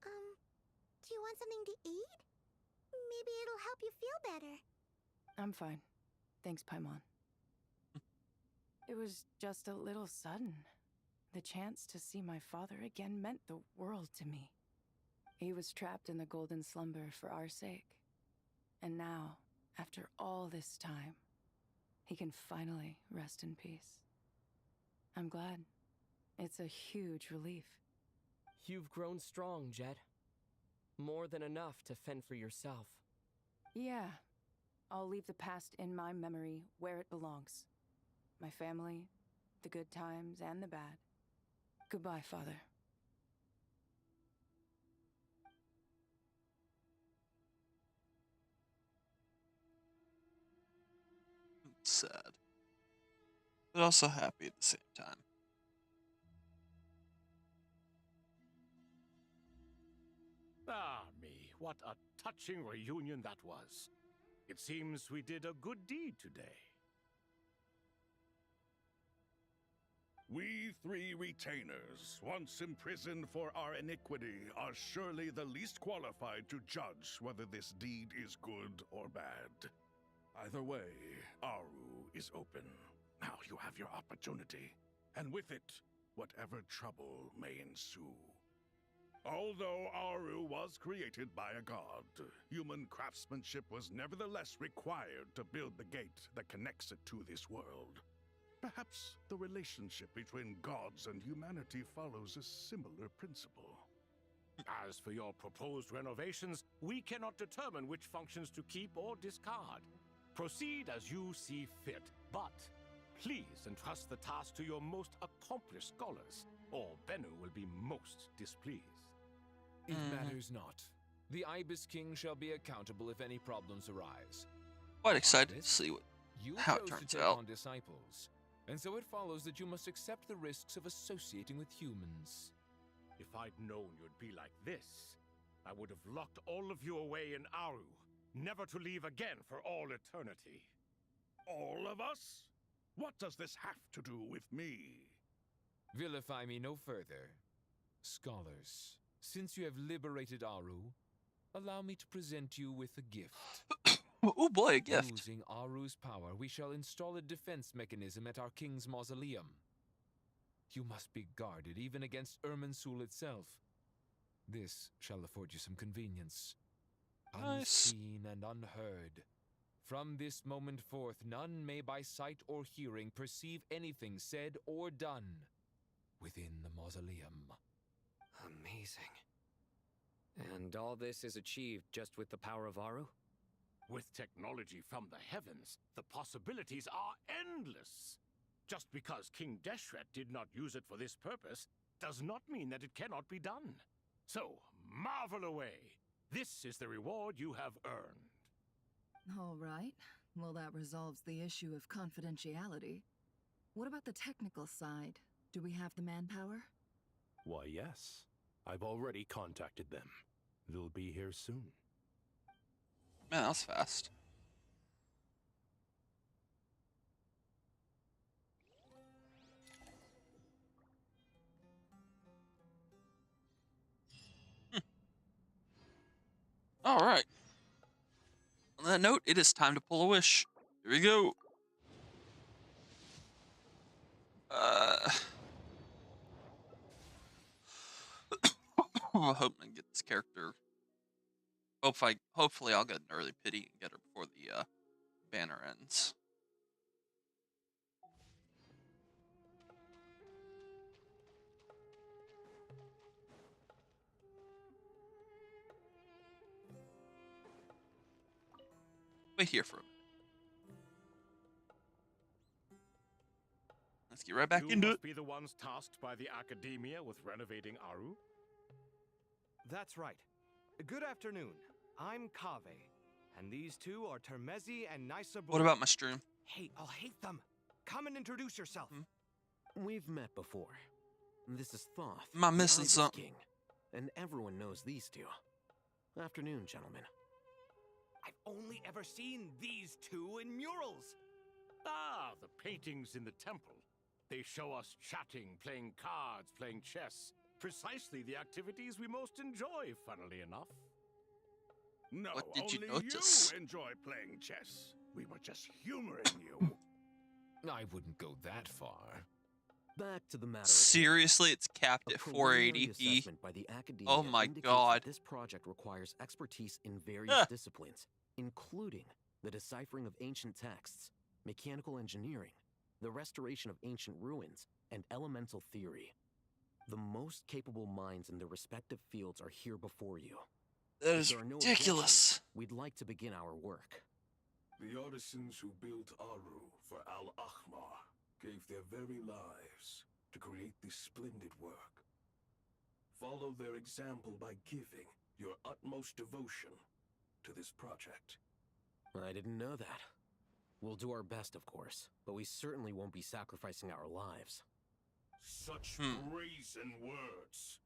Do you want something to eat? Maybe it'll help you feel better. I'm fine. Thanks, Paimon. It was just a little sudden. The chance to see my father again meant the world to me. He was trapped in the Golden Slumber for our sake. And now, after all this time, he can finally rest in peace. I'm glad. It's a huge relief. You've grown strong, Jet. More than enough to fend for yourself. Yeah. I'll leave the past in my memory where it belongs. My family, the good times and the bad. Goodbye, Father. sad, but also happy at the same time. Ah, me, what a touching reunion that was. It seems we did a good deed today. We three retainers, once imprisoned for our iniquity, are surely the least qualified to judge whether this deed is good or bad. Either way, Aru is open. Now you have your opportunity, and with it, whatever trouble may ensue. Although Aru was created by a god, human craftsmanship was nevertheless required to build the gate that connects it to this world. Perhaps the relationship between gods and humanity follows a similar principle. As for your proposed renovations, we cannot determine which functions to keep or discard. Proceed as you see fit, but please entrust the task to your most accomplished scholars, or Bennu will be most displeased. It matters not. The Ibis King shall be accountable if any problems arise. Quite excited to see how it chose turns to take out. on disciples, and so it follows that you must accept the risks of associating with humans. If I'd known you'd be like this, I would have locked all of you away in Aru, never to leave again for all eternity. All of us? What does this have to do with me? Vilify me no further. Scholars, since you have liberated Aru, allow me to present you with a gift. Oh boy, a gift. Using Aru's power, we shall install a defense mechanism at our king's mausoleum. You must be guarded even against Irminsul itself. This shall afford you some convenience. Nice. Unseen and unheard. From this moment forth, none may by sight or hearing perceive anything said or done within the mausoleum. Amazing. And all this is achieved just with the power of Aru? With technology from the heavens, the possibilities are endless. Just because King Deshret did not use it for this purpose does not mean that it cannot be done. So, marvel away. This is the reward you have earned. All right. Well, that resolves the issue of confidentiality. What about the technical side? Do we have the manpower? Why, yes. I've already contacted them. They'll be here soon. Man, that was fast. All right. On that note, it is time to pull a wish. Here we go. I'm hoping to get this character. Hopefully I'll get an early pity and get her before the banner ends. Wait here for a minute. Let's get right back into it. You must be the ones tasked by the Academia with renovating Aru? That's right. Good afternoon. I'm Kaveh, and these two are Termezi and Nysabur. What about my stream? Hey, I'll hate them. Come and introduce yourself. We've met before. This is Thoth. Am I the missing Ibis something? King, and everyone knows these two. Afternoon, gentlemen. I've only ever seen these two in murals. Ah, the paintings in the temple. They show us chatting, playing cards, playing chess. Precisely the activities we most enjoy, funnily enough. No, What did you only notice? you enjoy playing chess. We were just humoring you. I wouldn't go that far. Back to the matter. Seriously, it's capped at 480p. Assessment by the Academia Oh my indicates god. that this project requires expertise in various Ah. disciplines, including the deciphering of ancient texts, mechanical engineering, the restoration of ancient ruins, and elemental theory. The most capable minds in their respective fields are here before you. That If is there are no ridiculous. objections, we'd like to begin our work. The artisans who built Aru for Al-Ahmar gave their very lives to create this splendid work. Follow their example by giving your utmost devotion to this project. I didn't know that. We'll do our best, of course, but we certainly won't be sacrificing our lives. Such brazen words.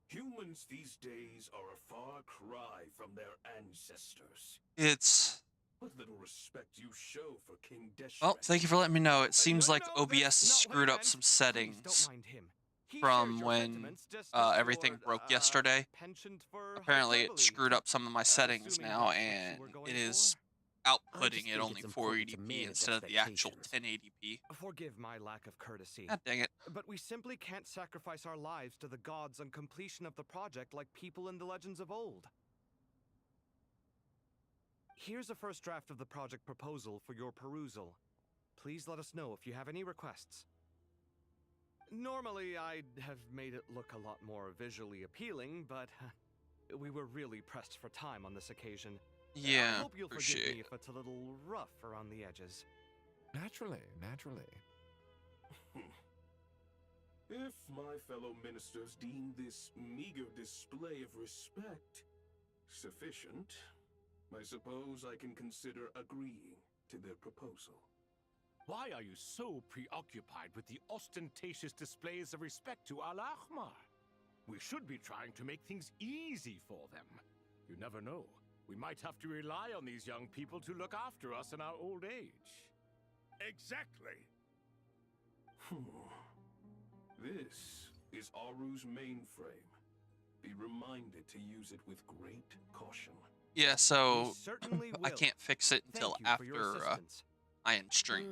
Humans these days are a far cry from their ancestors. It's... What little respect you show for King Deshret. Well, thank you for letting me know. It seems like OBS has screwed up some settings from when everything broke yesterday. Apparently it screwed up some of my settings now, and it is outputting it only 480p instead of the actual 1080p. Forgive my lack of courtesy. God dang it. But we simply can't sacrifice our lives to the gods on completion of the project like people in the legends of old. Here's a first draft of the project proposal for your perusal. Please let us know if you have any requests. Normally, I'd have made it look a lot more visually appealing, but we were really pressed for time on this occasion. Yeah, I hope you'll forgive me if it's a little rough around the edges. Naturally, naturally. If my fellow ministers deem this meager display of respect sufficient, I suppose I can consider agreeing to their proposal. Why are you so preoccupied with the ostentatious displays of respect to Al-Ahmar? We should be trying to make things easy for them. You never know. We might have to rely on these young people to look after us in our old age. Exactly. This is Aru's mainframe. Be reminded to use it with great caution. Yeah, so I can't fix it until after I end stream.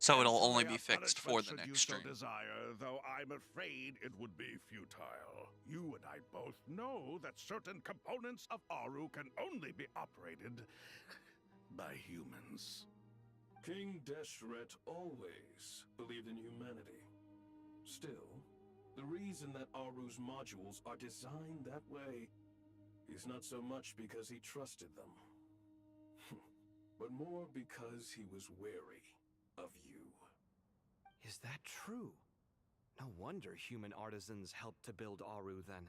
So it'll only be fixed for the next stream. Desire, though I'm afraid it would be futile. You and I both know that certain components of Aru can only be operated by humans. King Deshret always believed in humanity. Still, the reason that Aru's modules are designed that way is not so much because he trusted them, but more because he was wary of you. Is that true? No wonder human artisans helped to build Aru then.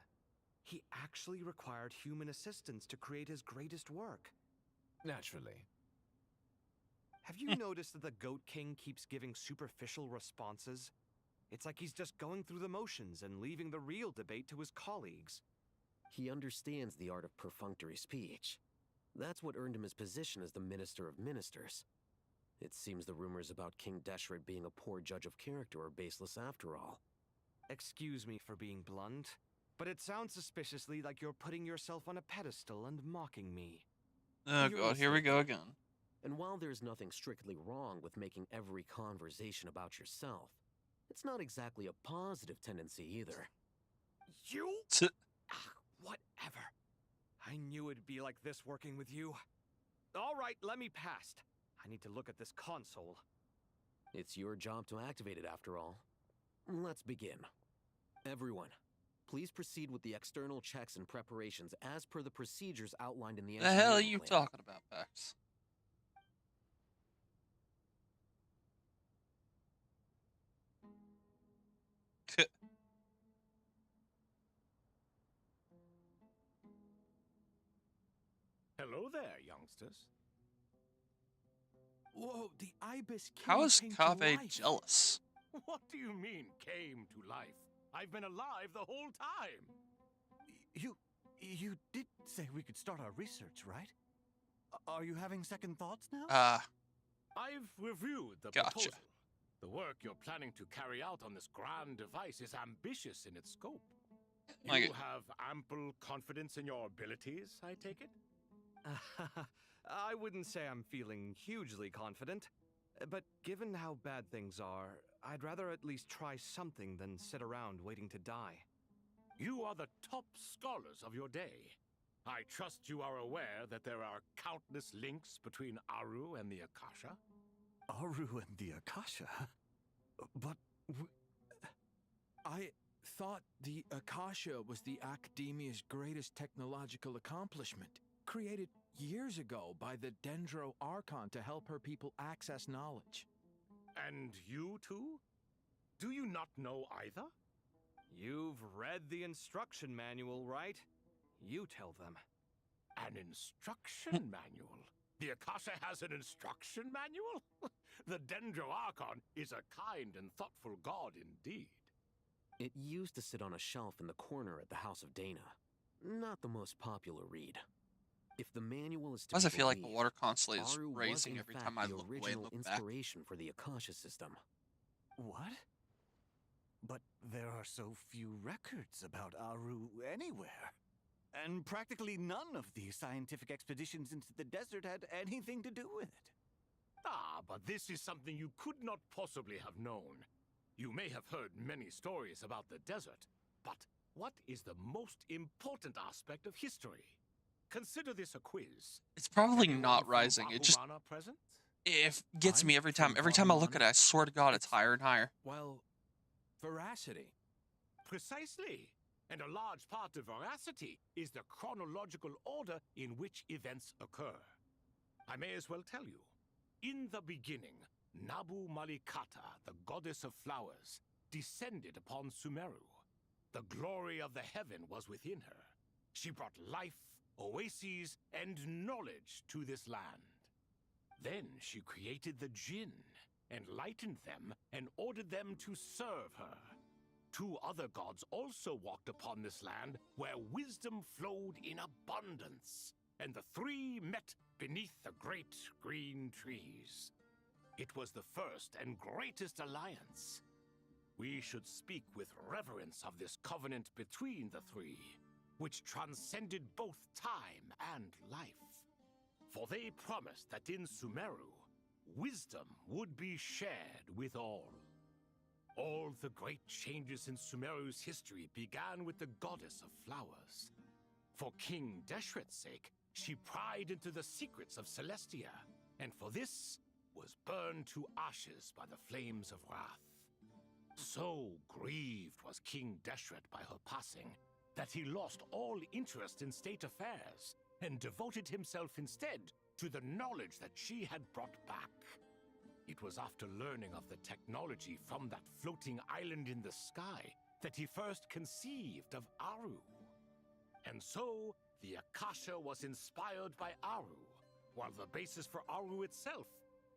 He actually required human assistance to create his greatest work. Naturally. Have you noticed that the Goat King keeps giving superficial responses? It's like he's just going through the motions and leaving the real debate to his colleagues. He understands the art of perfunctory speech. That's what earned him his position as the Minister of Ministers. It seems the rumors about King Deshret being a poor judge of character are baseless after all. Excuse me for being blunt, but it sounds suspiciously like you're putting yourself on a pedestal and mocking me. Oh god, here we go again. And while there's nothing strictly wrong with making every conversation about yourself, it's not exactly a positive tendency either. You? Whatever. I knew it'd be like this working with you. All right, let me past. I need to look at this console. It's your job to activate it after all. Let's begin. Everyone, please proceed with the external checks and preparations as per the procedures outlined in the The hell are engineering you plan. talking about, Pax? Hello there, youngsters. Whoa, the Ibis King How is came to Kaveh life. jealous? What do you mean, came to life? I've been alive the whole time. You did say we could start our research, right? Are you having second thoughts now? I've reviewed the Gotcha. proposal. The work you're planning to carry out on this grand device is ambitious in its scope. Like You it. have ample confidence in your abilities, I take it? I wouldn't say I'm feeling hugely confident, but given how bad things are, I'd rather at least try something than sit around waiting to die. You are the top scholars of your day. I trust you are aware that there are countless links between Aru and the Akasha? Aru and the Akasha? But I thought the Akasha was the Academia's greatest technological accomplishment, created years ago by the Dendro Archon to help her people access knowledge. And you too? Do you not know either? You've read the instruction manual, right? You tell them. An instruction manual? The Akasha has an instruction manual? The Dendro Archon is a kind and thoughtful god indeed. It used to sit on a shelf in the corner at the House of Dana. Not the most popular read. If the manual is to Why does be I feel like the believed, water constantly is Aru was raising in every fact time I the look away and original look back? inspiration for the Akasha system. What? But there are so few records about Aru anywhere. And practically none of the scientific expeditions into the desert had anything to do with it. Ah, but this is something you could not possibly have known. You may have heard many stories about the desert, but what is the most important aspect of history? Consider this a quiz. It's probably Anyone not from rising. It just Bahumana present? it gets me every time. Every time I look at it, I swear to God, it's higher and higher. Well, veracity. Precisely. And a large part of veracity is the chronological order in which events occur. I may as well tell you. In the beginning, Nabu Malikata, the goddess of flowers, descended upon Sumeru. The glory of the heaven was within her. She brought life, oases, and knowledge to this land. Then she created the Jinn, enlightened them, and ordered them to serve her. 2 other gods also walked upon this land where wisdom flowed in abundance, and the 3 met beneath the great green trees. It was the first and greatest alliance. We should speak with reverence of this covenant between the 3, which transcended both time and life. For they promised that in Sumeru, wisdom would be shared with all. All the great changes in Sumeru's history began with the goddess of flowers. For King Deshret's sake, she pried into the secrets of Celestia, and for this was burned to ashes by the flames of wrath. So grieved was King Deshret by her passing that he lost all interest in state affairs and devoted himself instead to the knowledge that she had brought back. It was after learning of the technology from that floating island in the sky that he first conceived of Aru. And so, the Akasha was inspired by Aru, while the basis for Aru itself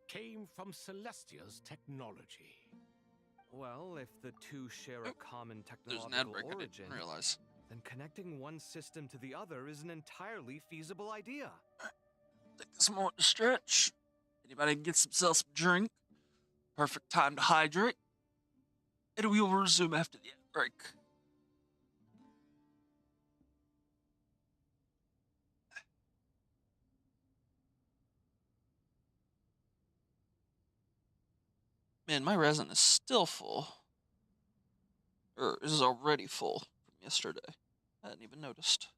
came from Celestia's technology. Well, if the 2 share a common There's an ad technological break. I origin, didn't realize. then connecting one system to the other is an entirely feasible idea. Take this moment to stretch. Anybody get themselves some drink? Perfect time to hydrate. And we will resume after the ad break. Man, my resin is still full. Or is already full from yesterday. I hadn't even noticed.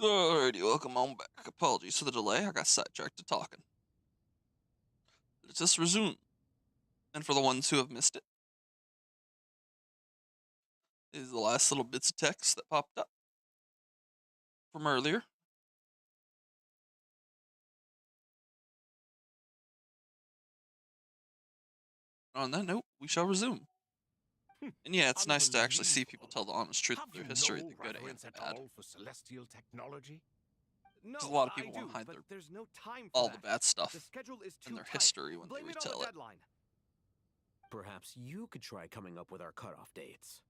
Alrighty, welcome on back. Apologies for the delay, I got sidetracked to talking. Let's just resume. And for the ones who have missed it, is the last little bits of text that popped up from earlier. On that note, we shall resume. And yeah, it's nice to actually see people tell the honest truth of their history, the good and the bad. For celestial technology? Because a lot of people want to hide there's no time all the bad stuff the schedule is too in their tight. history when Blame they it on the retell it. deadline. Perhaps you could try coming up with our cutoff dates.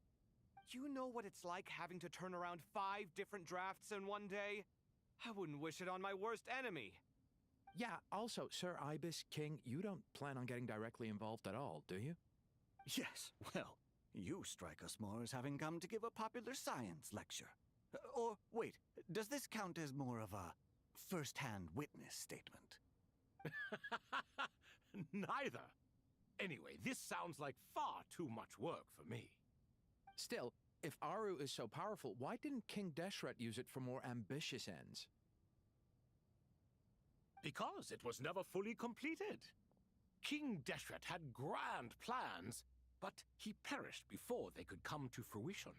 You know what it's like having to turn around 5 different drafts in one day? I wouldn't wish it on my worst enemy. Yeah, also, Sir Ibis King, you don't plan on getting directly involved at all, do you? Yes, well, you strike us more as having come to give a popular science lecture. Or, wait, does this count as more of a first-hand witness statement? Neither. Anyway, this sounds like far too much work for me. Still, if Aru is so powerful, why didn't King Deshret use it for more ambitious ends? Because it was never fully completed. King Deshret had grand plans, but he perished before they could come to fruition.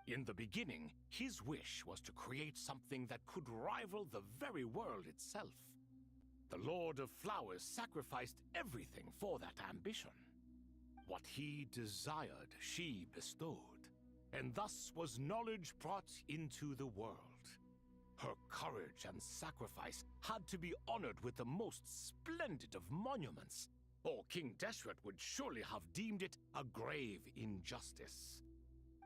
In the beginning, his wish was to create something that could rival the very world itself. The Lord of Flowers sacrificed everything for that ambition. What he desired, she bestowed, and thus was knowledge brought into the world. Her courage and sacrifice had to be honored with the most splendid of monuments, or King Deshret would surely have deemed it a grave injustice.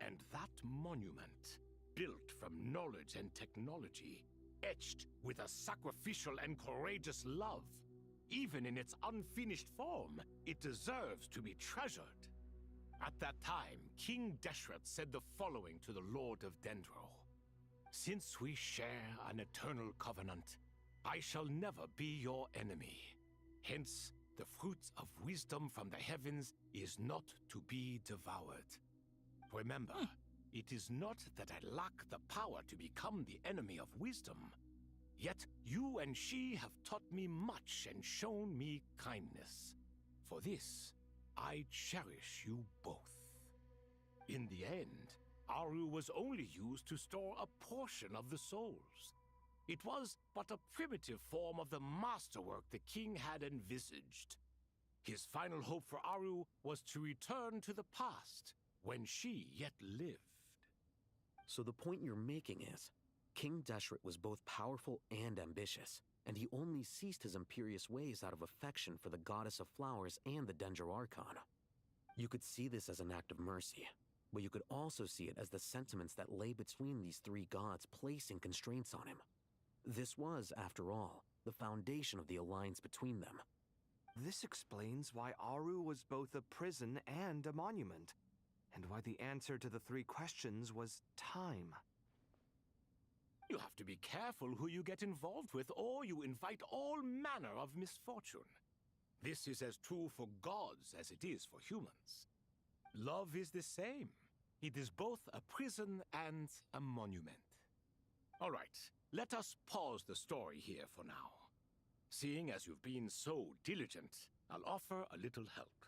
And that monument, built from knowledge and technology, etched with a sacrificial and courageous love, even in its unfinished form, it deserves to be treasured. At that time, King Deshret said the following to the Lord of Dendro. Since we share an eternal covenant, I shall never be your enemy. Hence, the fruits of wisdom from the heavens is not to be devoured. Remember, it is not that I lack the power to become the enemy of wisdom. Yet you and she have taught me much and shown me kindness. For this, I cherish you both. In the end, Aru was only used to store a portion of the souls. It was but a primitive form of the masterwork the king had envisaged. His final hope for Aru was to return to the past, when she yet lived. So the point you're making is, King Deshret was both powerful and ambitious, and he only ceased his imperious ways out of affection for the Goddess of Flowers and the Dendro Archon. You could see this as an act of mercy, but you could also see it as the sentiments that lay between these three gods placing constraints on him. This was, after all, the foundation of the alliance between them. This explains why Aru was both a prison and a monument, and why the answer to the 3 questions was time. You have to be careful who you get involved with, or you invite all manner of misfortune. This is as true for gods as it is for humans. Love is the same. It is both a prison and a monument. All right, let us pause the story here for now. Seeing as you've been so diligent, I'll offer a little help.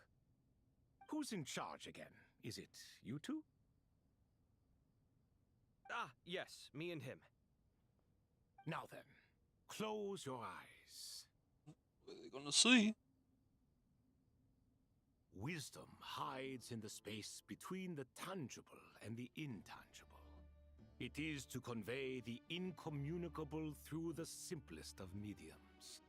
Who's in charge again? Is it you two? Ah, yes, me and him. Now then, close your eyes. What are they gonna see? Wisdom hides in the space between the tangible and the intangible. It is to convey the incommunicable through the simplest of mediums.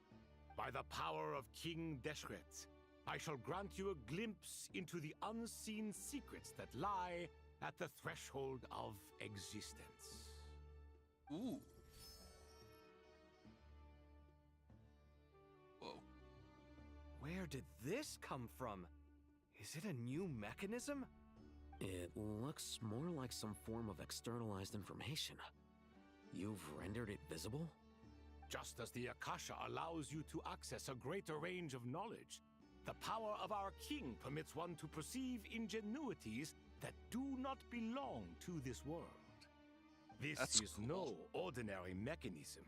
By the power of King Deshret, I shall grant you a glimpse into the unseen secrets that lie at the threshold of existence. Ooh. Whoa. Where did this come from? Is it a new mechanism? It looks more like some form of externalized information. You've rendered it visible? Just as the Akasha allows you to access a greater range of knowledge, the power of our king permits one to perceive ingenuities that do not belong to this world. This That's is cool. no ordinary mechanism.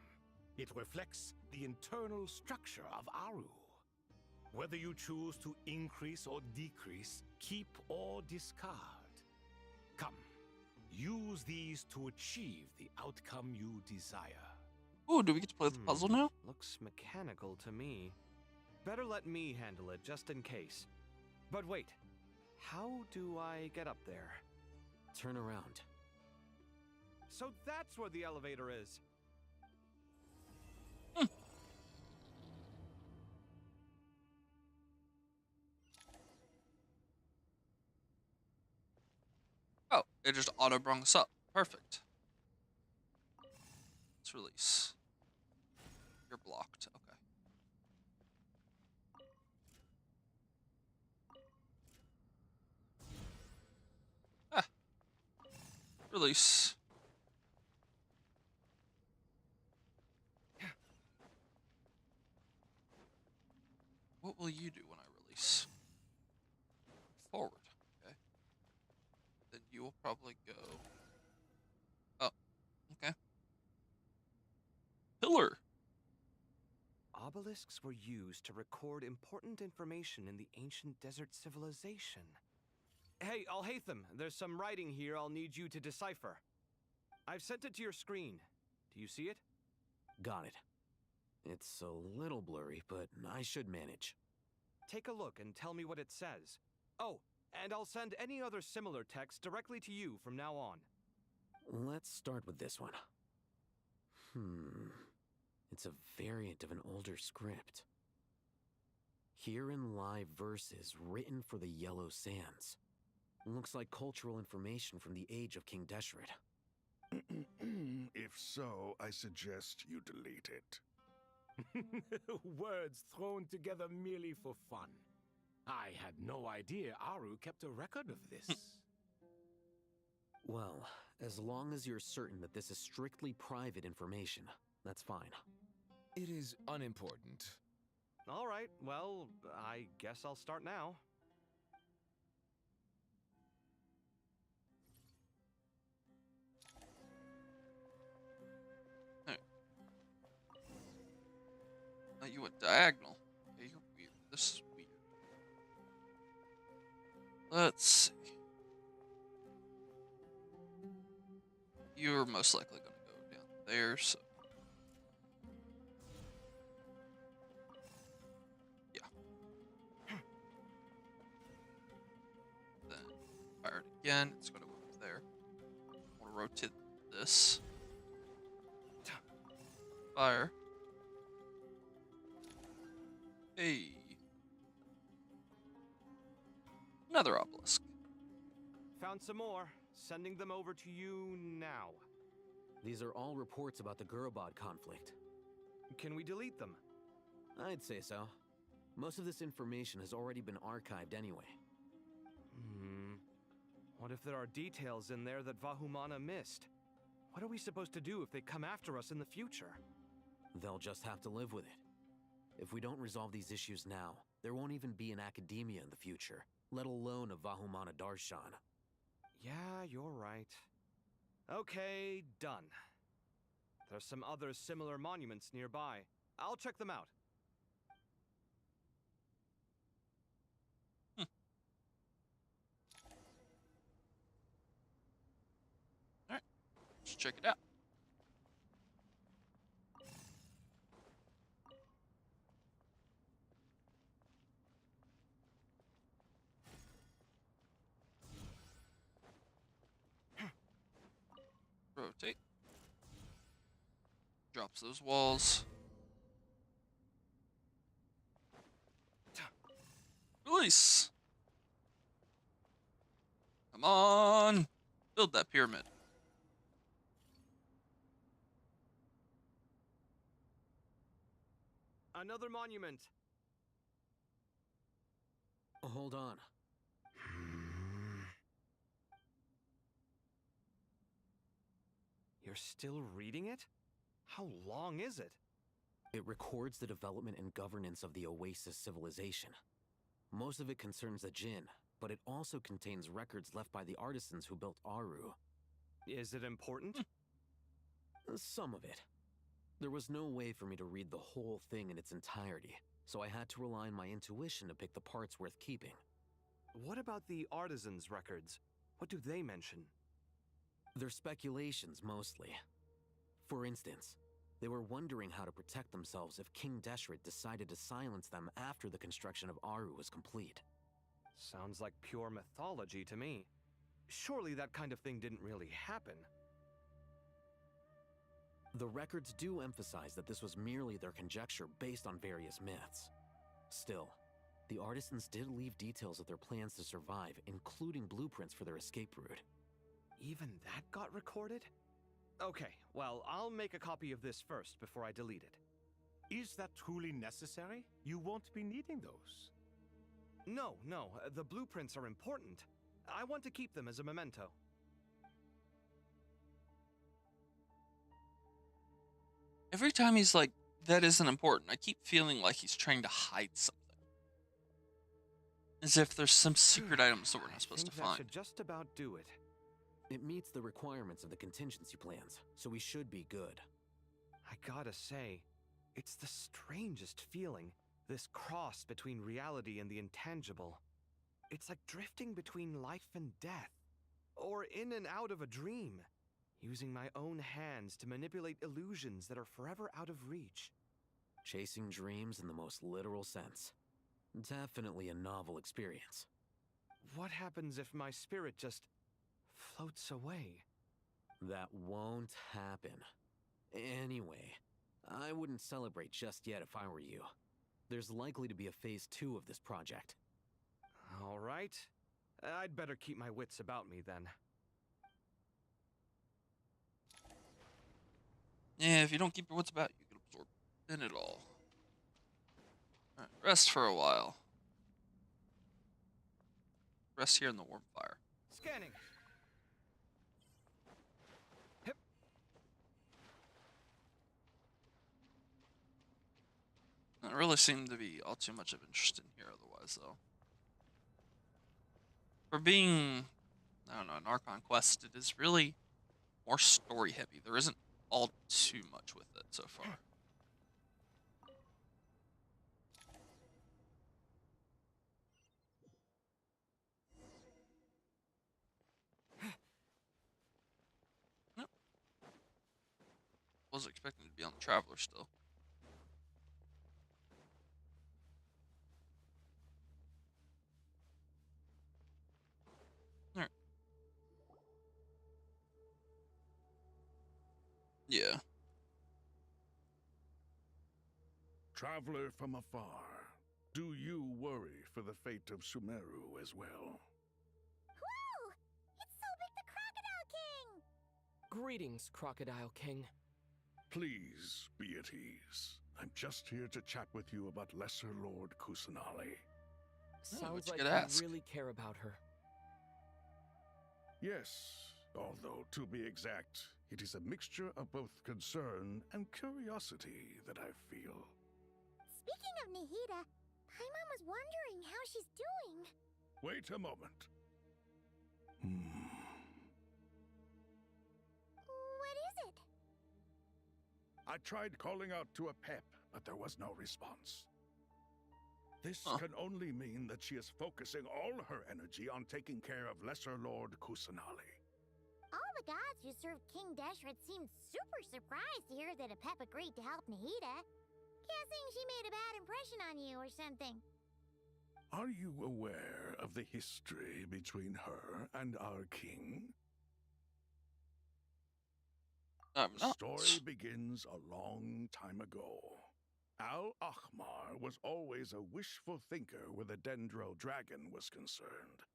It reflects the internal structure of Aru. Whether you choose to increase or decrease, keep or discard. Come, use these to achieve the outcome you desire. Ooh, do we get to play the puzzle now? Looks mechanical to me. Better let me handle it, just in case. But wait, how do I get up there? Turn around. So that's where the elevator is. Oh, it just auto brung us up. Perfect. Let's release. You're blocked. Okay. Ah. Release. What will you do when I release? Forward. Okay. Then you will probably go. Oh. Okay. Pillar. Obelisks were used to record important information in the ancient desert civilization. Hey, Alhaitham, there's some writing here I'll need you to decipher. I've sent it to your screen. Do you see it? Got it. It's a little blurry, but I should manage. Take a look and tell me what it says. Oh, and I'll send any other similar text directly to you from now on. Let's start with this one. It's a variant of an older script. Herein lie verses written for the Yellow Sands. Looks like cultural information from the age of King Deshret. If so, I suggest you delete it. Words thrown together merely for fun. I had no idea Aru kept a record of this. Well, as long as you're certain that this is strictly private information, that's fine. It is unimportant. All right, well, I guess I'll start now. You went diagonal. Okay, you're weird. This is weird. Let's see. You're most likely going to go down there, so. Yeah. Then fire it again. It's going to go up there. I want to rotate this. Fire. Hey. Another obelisk. Found some more. Sending them over to you now. These are all reports about the Gurubad conflict. Can we delete them? I'd say so. Most of this information has already been archived anyway. What if there are details in there that Vahumana missed? What are we supposed to do if they come after us in the future? They'll just have to live with it. If we don't resolve these issues now, there won't even be an academia in the future, let alone a Vahumana Darshan. Yeah, you're right. Okay, done. There's some other similar monuments nearby. I'll check them out. Alright, let's check it out. Rotate. Drops those walls. Release! Come on! Build that pyramid. Another monument. Hold on. You're still reading it? How long is it? It records the development and governance of the Oasis civilization. Most of it concerns the Jinn, but it also contains records left by the artisans who built Aru. Is it important? Some of it. There was no way for me to read the whole thing in its entirety, so I had to rely on my intuition to pick the parts worth keeping. What about the Artisans' records? What do they mention? They're speculations, mostly. For instance, they were wondering how to protect themselves if King Deshret decided to silence them after the construction of Aru was complete. Sounds like pure mythology to me. Surely that kind of thing didn't really happen. The records do emphasize that this was merely their conjecture based on various myths. Still, the Artisans did leave details of their plans to survive, including blueprints for their escape route. Even that got recorded? Okay, well, I'll make a copy of this first before I delete it. Is that truly necessary? You won't be needing those. No, the blueprints are important. I want to keep them as a memento. Every time he's like, that isn't important, I keep feeling like he's trying to hide something. As if there's some secret items that we're not supposed to find. That should just about do it. It meets the requirements of the contingency plans, so we should be good. I gotta say, it's the strangest feeling, this cross between reality and the intangible. It's like drifting between life and death, or in and out of a dream, using my own hands to manipulate illusions that are forever out of reach. Chasing dreams in the most literal sense. Definitely a novel experience. What happens if my spirit just floats away? That won't happen. Anyway, I wouldn't celebrate just yet if I were you. There's likely to be a phase 2 of this project. All right. I'd better keep my wits about me then. Yeah, if you don't keep your wits about you, can absorb in it all. Alright, rest for a while. Rest here in the warm fire. Scanning. Hip. Not really seem to be all too much of interest in here otherwise, though. For being, I don't know, an Archon quest, it is really more story heavy. There isn't all too much with it so far. Nope. Was expecting to be on the Traveler still. Alright. Yeah. Traveler from afar, do you worry for the fate of Sumeru as well? Whoa! It's Sobek the Crocodile King! Greetings, Crocodile King. Please be at ease. I'm just here to chat with you about Lesser Lord Kusanali. Sounds like you really care about her. Yes, although to be exact, it is a mixture of both concern and curiosity that I feel. Speaking of Nihida, Paimon was wondering how she's doing. Wait a moment. What is it? I tried calling out to a pep, but there was no response. This can only mean that she is focusing all her energy on taking care of Lesser Lord Kusanali. All the gods who served King Deshret seemed super surprised to hear that a pep agreed to help Nihida. Guessing she made a bad impression on you or something. Are you aware of the history between her and our king? I'm not. The story begins a long time ago. Al-Ahmar was always a wishful thinker where the Dendro dragon was concerned.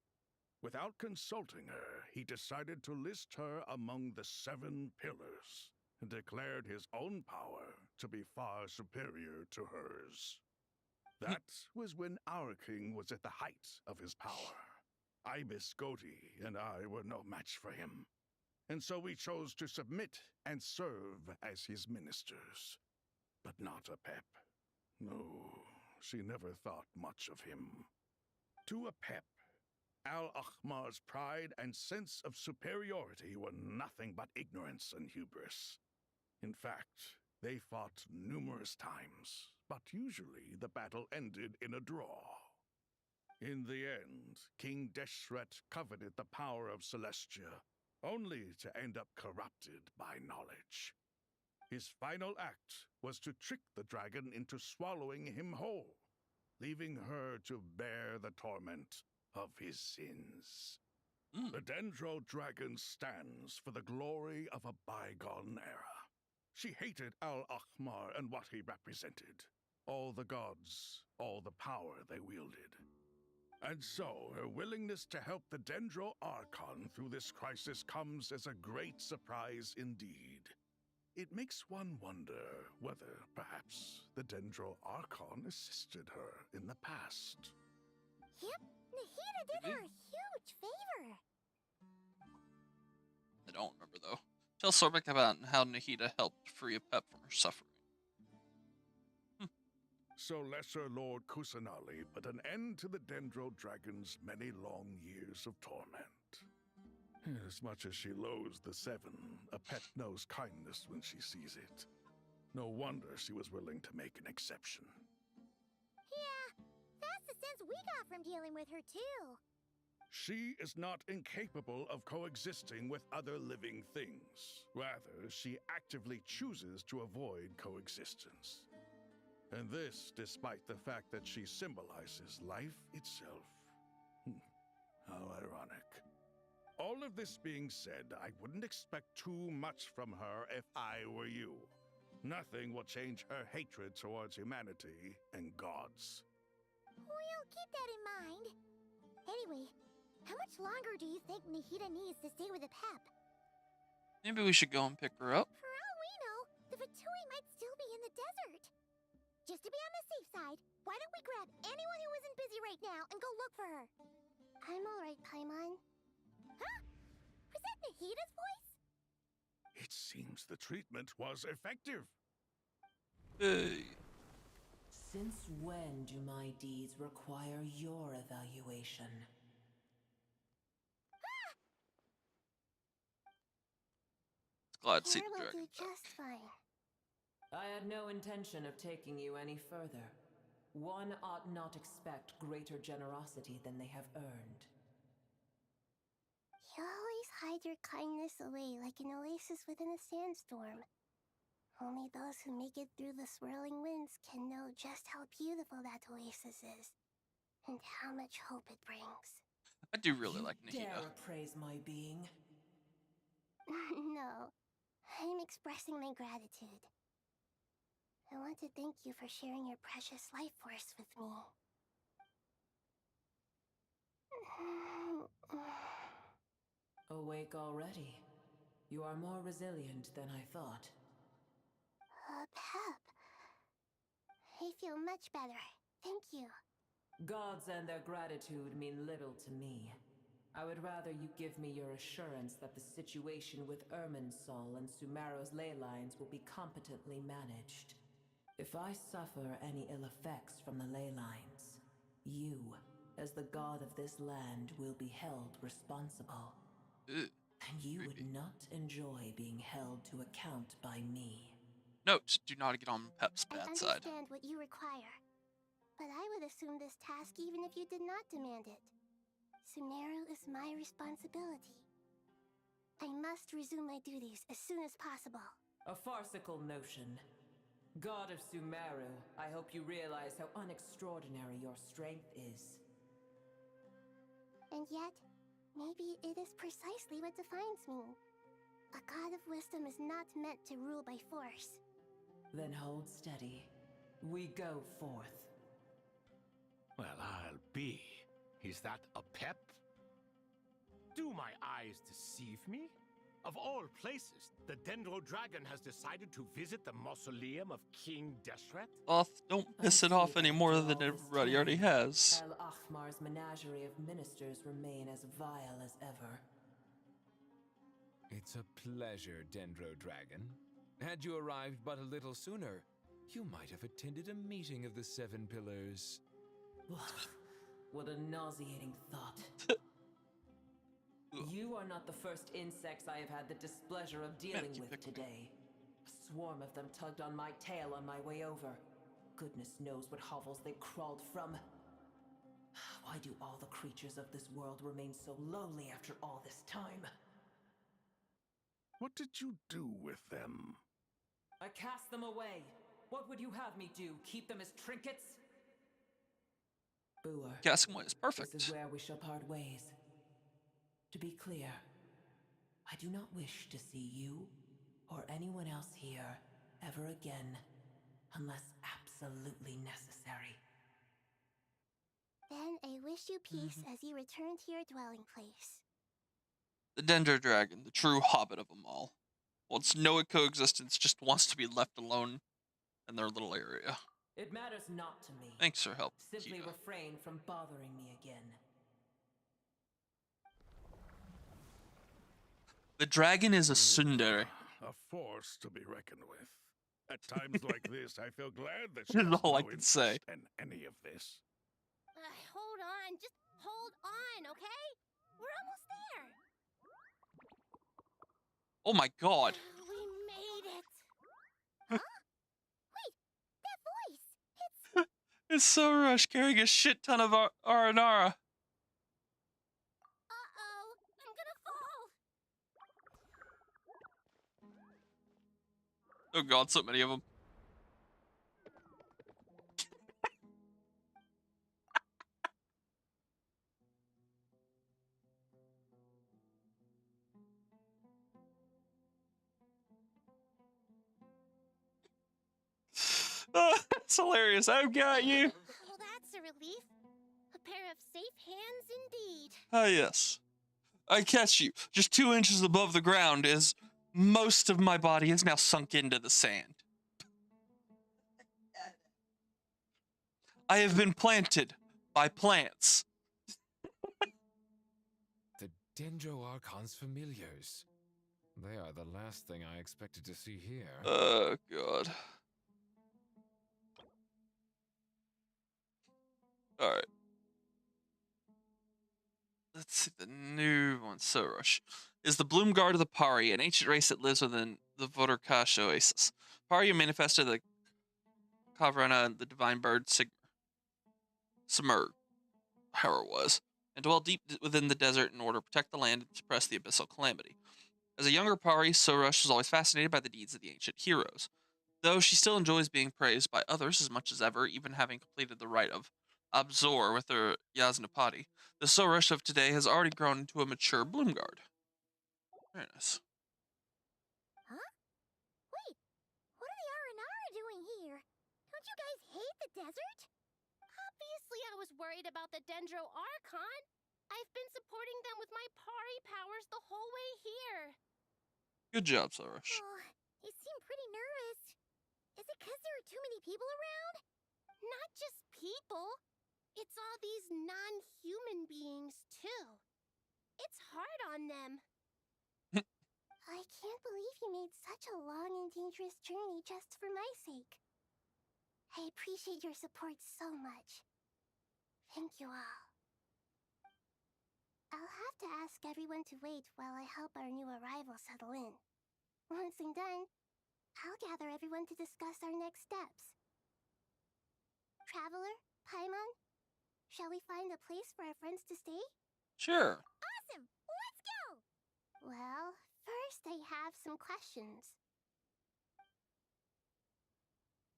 Without consulting her, he decided to list her among the 7 pillars and declared his own power to be far superior to hers. That was when our king was at the height of his power. Ibis Goti and I were no match for him, and so we chose to submit and serve as his ministers. But not a pep. No, she never thought much of him. To a pep, Al-Ahmar's pride and sense of superiority were nothing but ignorance and hubris. In fact, they fought numerous times, but usually the battle ended in a draw. In the end, King Deshret coveted the power of Celestia, only to end up corrupted by knowledge. His final act was to trick the dragon into swallowing him whole, leaving her to bear the torment of his sins. The Dendro Dragon stands for the glory of a bygone era. She hated Al-Ahmar and what he represented. All the gods, all the power they wielded. And so, her willingness to help the Dendro Archon through this crisis comes as a great surprise indeed. It makes one wonder whether, perhaps, the Dendro Archon assisted her in the past. Yep, Nahida did her a huge favor. I don't remember, though. Tell Sorbek about how Nahida helped free a pet from her suffering. So Lesser Lord Kusanali put an end to the Dendro Dragon's many long years of torment. As much as she loathes the Seven, a pet knows kindness when she sees it. No wonder she was willing to make an exception. Yeah, that's the sense we got from dealing with her, too. She is not incapable of coexisting with other living things. Rather, she actively chooses to avoid coexistence. And this despite the fact that she symbolizes life itself. How ironic. All of this being said, I wouldn't expect too much from her if I were you. Nothing will change her hatred towards humanity and gods. We'll keep that in mind. Anyway, how much longer do you think Nahida needs to stay with the Pep? Maybe we should go and pick her up. For all we know, the Fatui might still be in the desert. Just to be on the safe side, why don't we grab anyone who isn't busy right now and go look for her? I'm alright, Paimon. Huh? Was that Nahida's voice? It seems the treatment was effective. Hey. Since when do my deeds require your evaluation? Glad to see the will dragon do just fine. I had no intention of taking you any further. One ought not expect greater generosity than they have earned. You always hide your kindness away like an oasis within a sandstorm. Only those who make it through the swirling winds can know just how beautiful that oasis is, and how much hope it brings. I do really like Nahida. Dare praise my being? No, I'm expressing my gratitude. I want to thank you for sharing your precious life force with me. Awake already. You are more resilient than I thought. Pep. I feel much better. Thank you. Gods and their gratitude mean little to me. I would rather you give me your assurance that the situation with Irminsul and Sumeru's ley lines will be competently managed. If I suffer any ill effects from the ley lines, you, as the god of this land, will be held responsible. And you would not enjoy being held to account by me. Note, do not get on Pep's bad I side. understand what you require, but I would assume this task even if you did not demand it. Sumeru is my responsibility. I must resume my duties as soon as possible. A farcical notion. God of Sumeru, I hope you realize how unextraordinary your strength is. And yet, maybe it is precisely what defines me. A god of wisdom is not meant to rule by force. Then hold steady. We go forth. Well, I'll be. Is that a pep? Do my eyes deceive me? Of all places, the Dendro Dragon has decided to visit the mausoleum of King Deshret? Don't piss it off any more than everybody already has. Al-Ahmar's menagerie of ministers remain as vile as ever. It's a pleasure, Dendro Dragon. Had you arrived but a little sooner, you might have attended a meeting of the Seven Pillars. What a nauseating thought. You are not the first insects I have had the displeasure of dealing with today. swarm of them tugged on my tail on my way over. Goodness knows what hovels they crawled from. Why do all the creatures of this world remain so lowly after all this time? What did you do with them? I cast them away. What would you have me do? Keep them as trinkets? Boer. Casting away is perfect. This is where we shall part ways. To be clear, I do not wish to see you or anyone else here ever again, unless absolutely necessary. Then I wish you peace as you return to your dwelling place. The Dendro Dragon, the true hobbit of them all, wants no coexistence, just wants to be left alone in their little area. It matters not to me. Thanks for help. Simply Kita. refrain from bothering me again. The dragon is a tsundere. A force to be reckoned with. At times like this, I feel glad that she That's has all I no can say. interest in any of this. Hold on, just hold on, okay? We're almost there. Oh my god. We made it. Huh? Wait, that voice. It's so Rush carrying a shit ton of Aranara. Uh-oh, I'm gonna fall. Oh god, so many of them. Oh, that's hilarious. I've got you. Well, that's a relief. A pair of safe hands indeed. Ah, yes. I catch you. Just 2 inches above the ground as most of my body is now sunk into the sand. I have been planted by plants. The Dendro Archons familiars. They are the last thing I expected to see here. Oh, God. Alright. Let's see the new one. So Rush is the Bloomguard of the Pari, an ancient race that lives within the Vodorkash Oasis. Pari manifested the Kavrana and the divine bird Simurg, however it was, and dwell deep within the desert in order to protect the land and suppress the abyssal calamity. As a younger Pari, Sorush was always fascinated by the deeds of the ancient heroes, though she still enjoys being praised by others as much as ever, even having completed the rite of Abzor with her Yasnapati. The Sorush of today has already grown into a mature Bloomguard. Very nice. Huh? Wait, what are the Aranara doing here? Don't you guys hate the desert? Obviously, I was worried about the Dendro Archon. I've been supporting them with my Pari powers the whole way here. Good job, Sorush. Oh, you seem pretty nervous. Is it because there are too many people around? Not just people. It's all these non-human beings, too. It's hard on them. I can't believe you made such a long and dangerous journey just for my sake. I appreciate your support so much. Thank you all. I'll have to ask everyone to wait while I help our new arrival settle in. Once I'm done, I'll gather everyone to discuss our next steps. Traveler, Paimon, shall we find a place for our friends to stay? Sure. Awesome! Let's go! Well, first I have some questions.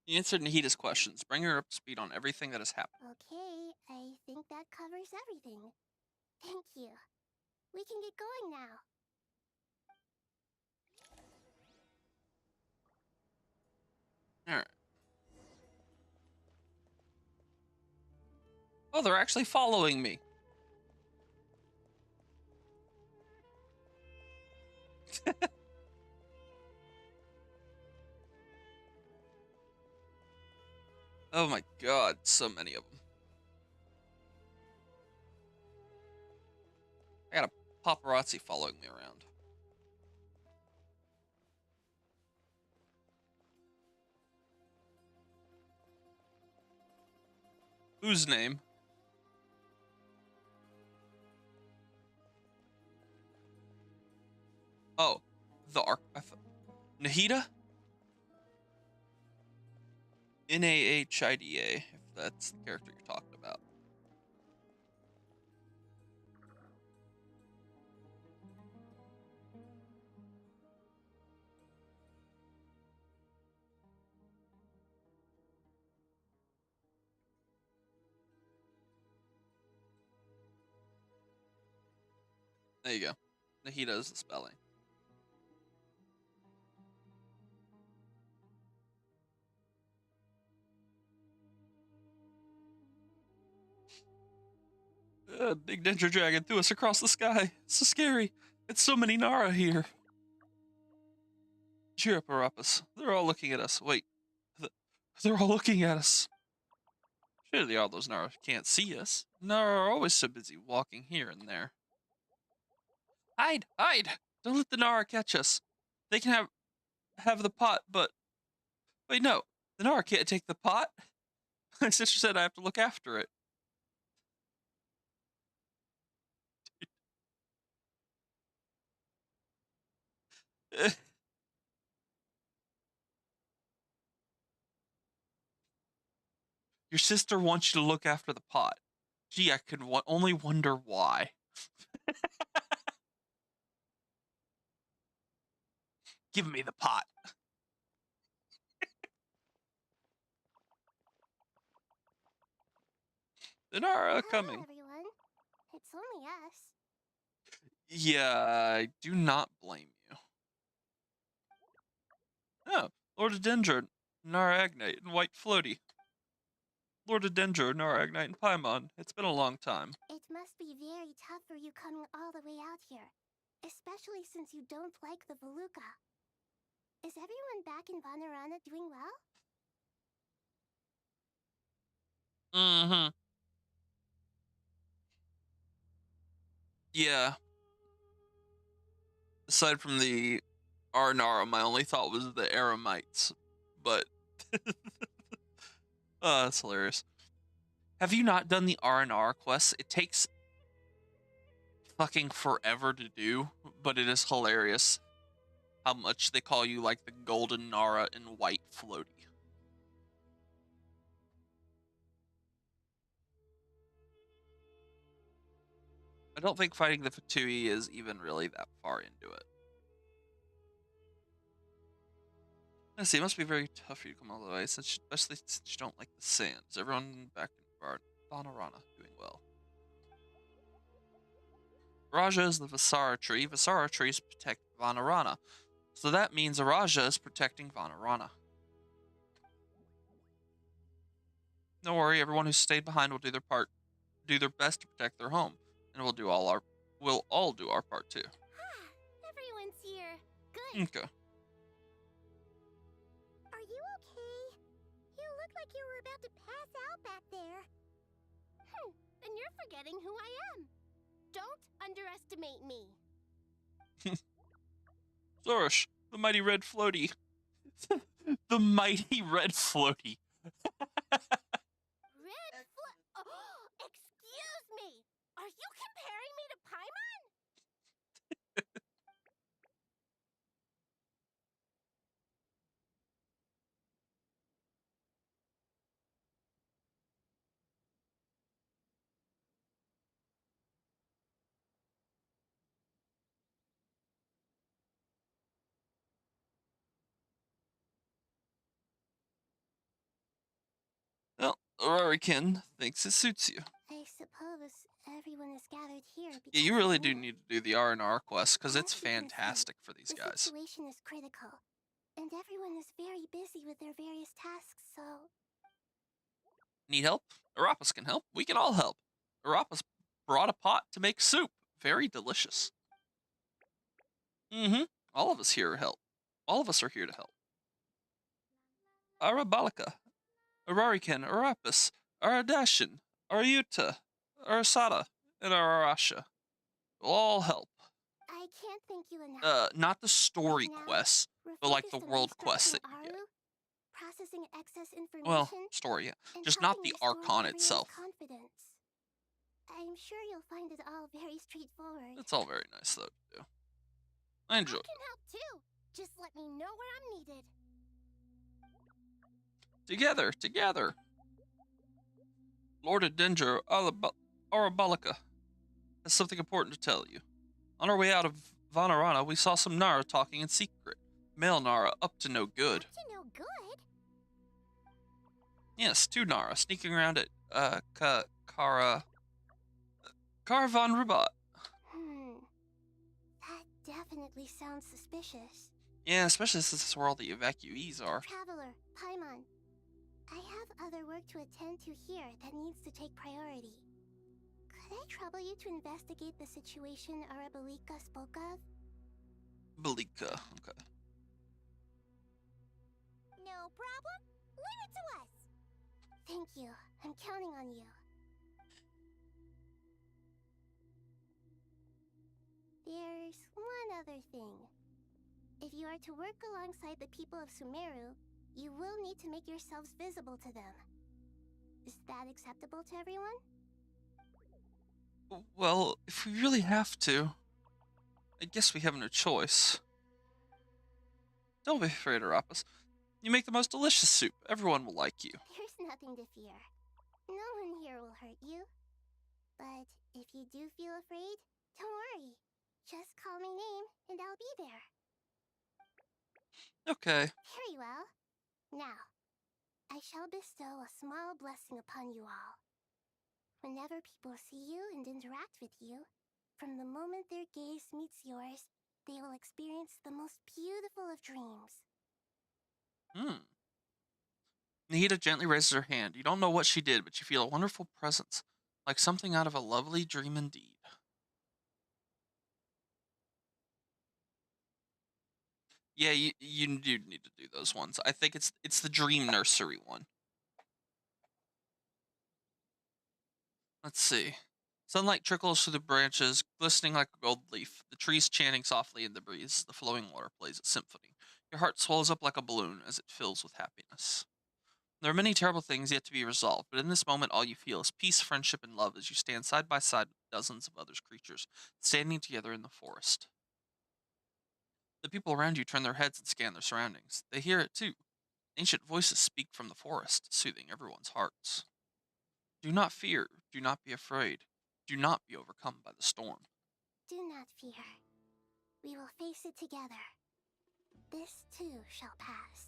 You answered Nahida's questions. Bring her up to speed on everything that has happened. Okay, I think that covers everything. Thank you. We can get going now. Alright. Oh, they're actually following me. Oh my god, so many of them. I got a paparazzi following me around. Whose name? Oh, the Nahida? Nahida, if that's the character you're talking about. There you go. Nahida is the spelling. Big Dendro Dragon threw us across the sky. It's so scary. It's so many Nara here. Cheer up, Arapis. They're all looking at us. Wait. They're all looking at us. Surely all those Nara can't see us. Nara are always so busy walking here and there. Hide! Hide! Don't let the Nara catch us. They can have the pot, but... Wait, no. The Nara can't take the pot? My sister said I have to look after it. Your sister wants you to look after the pot. Gee, I could only wonder why. Give me the pot. The Nara coming. Hello, everyone. It's only us. Yeah, I do not blame you. Oh, Lord of Dendro, Naragnite, and White Floaty. Lord of Dendro, Naragnite, and Paimon. It's been a long time. It must be very tough for you coming all the way out here. Especially since you don't like the Mavuika. Is everyone back in Vanarana doing well? Mm-hmm. Yeah. Aside from the Arnara, my only thought was the Eremites. But... oh, that's hilarious. Have you not done the R&R quests? It takes fucking forever to do, but it is hilarious how much they call you like the golden Nara and white floaty. I don't think fighting the Fatui is even really that far into it. I see, it must be very tough for you to come all the way, especially since you don't like the sand. Is everyone back in Vanarana doing well? Raja is the Visara tree. Visara trees protect Vanarana. So that means Araja is protecting Vanarana. Don't worry, everyone who stayed behind will do their part, do their best to protect their home, and we'll all do our part too. Everyone's here. Good. Okay. Are you okay? You look like you were about to pass out back there. Then you're forgetting who I am. Don't underestimate me. Zorosh, the mighty red floaty. The mighty red floaty. Excuse me! Are you comparing me to Paimon? Well, Rarikin thinks it suits you. I suppose everyone is gathered here because Yeah, you really do need to do the R&R quest, because it's fantastic for these the guys. situation is critical, and everyone is very busy with their various tasks, so... Need help? Arapis can help. We can all help. Arapis brought a pot to make soup. Very delicious. Mm-hmm. All of us here help. All of us are here to help. Arabalika, Arariken, Arapis, Aradashin, Aryuta, Arasada, and Arasha will all help. I can't thank you enough. Not the story Now, quests, we're but like the focused on world quests that restructuring you get. Aru, processing excess information, Well, story, yeah. and Just not helping the restore Archon everyone's itself. confidence. I'm sure you'll find it all very straightforward. It's all very nice, though, to do. I enjoy I can help too. Just let me know where I'm needed. Together, together. Lord Dendro Arabalica has something important to tell you. On our way out of Vanarana, we saw some Nara talking in secret. Male Nara up to no good. Up to no good? Yes, 2 Nara sneaking around at Kara von Rubat. That definitely sounds suspicious. Yeah, especially since this is where all the evacuees are. Traveler, Paimon, I have other work to attend to here that needs to take priority. Could I trouble you to investigate the situation Arabalica spoke of? Balika, okay. No problem. Leave it to us. Thank you. I'm counting on you. There's one other thing. If you are to work alongside the people of Sumeru, you will need to make yourselves visible to them. Is that acceptable to everyone? Well, if we really have to, I guess we have no choice. Don't be afraid, Arapis. You make the most delicious soup. Everyone will like you. There's nothing to fear. No one here will hurt you. But if you do feel afraid, don't worry. Just call my name and I'll be there. Okay. Very well. Now, I shall bestow a small blessing upon you all. Whenever people see you and interact with you, from the moment their gaze meets yours, they will experience the most beautiful of dreams. Nahida gently raises her hand. You don't know what she did, but you feel a wonderful presence, like something out of a lovely dream indeed. Yeah, you do need to do those ones. I think it's the dream nursery one. Let's see. Sunlight trickles through the branches, glistening like a gold leaf. The trees chanting softly in the breeze. The flowing water plays a symphony. Your heart swells up like a balloon as it fills with happiness. There are many terrible things yet to be resolved, but in this moment all you feel is peace, friendship, and love as you stand side by side with dozens of other creatures, standing together in the forest. The people around you turn their heads and scan their surroundings. They hear it too. Ancient voices speak from the forest, soothing everyone's hearts. Do not fear. Do not be afraid. Do not be overcome by the storm. Do not fear. We will face it together. This too shall pass.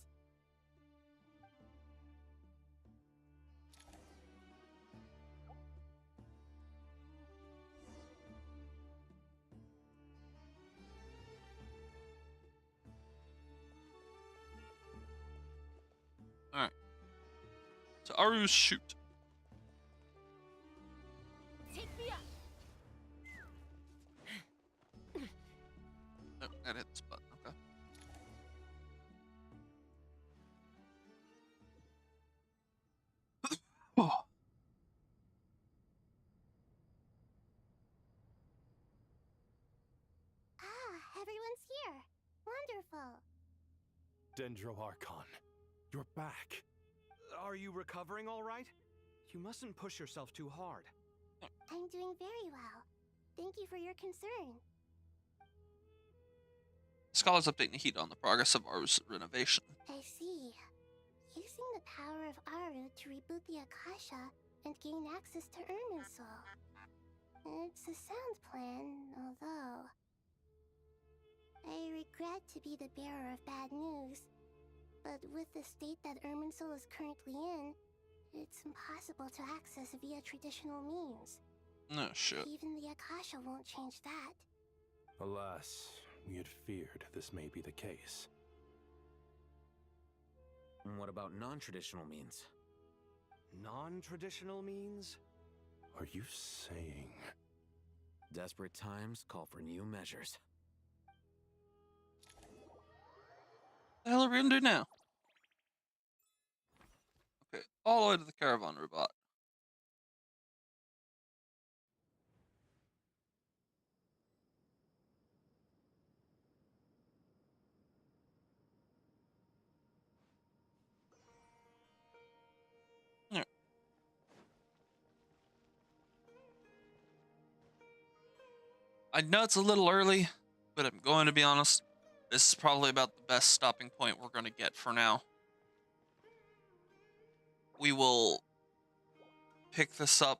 Alright. So Aru's shoot. Take me up. Oh, that hit this button, okay. Oh. Everyone's here. Wonderful. Dendro Archon, you're back. Are you recovering all right? You mustn't push yourself too hard. I'm doing very well. Thank you for your concern. Scholars update Nahida on the progress of Aru's renovation. I see. Using the power of Aru to reboot the Akasha and gain access to Irminsul. It's a sound plan, although I regret to be the bearer of bad news, but with the state that Irminsul is currently in, it's impossible to access via traditional means. No shit. Even the Akasha won't change that. Alas, we had feared this may be the case. And what about non-traditional means? Non-traditional means? Are you saying... Desperate times call for new measures. What the hell are we gonna do now? Okay, all the way to the caravan robot. Alright. I know it's a little early, but I'm going to be honest. This is probably about the best stopping point we're going to get for now. we will pick this up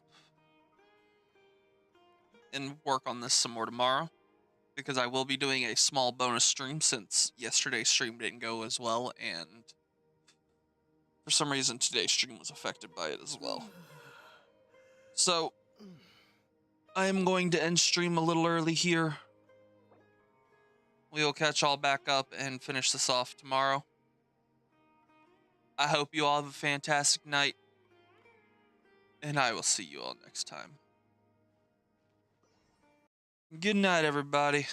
and work on this some more tomorrow, because I will be doing a small bonus stream since yesterday's stream didn't go as well, and for some reason today's stream was affected by it as well. So I am going to end stream a little early here. We will catch all back up and finish this off tomorrow. I hope you all have a fantastic night, and I will see you all next time. Good night, everybody.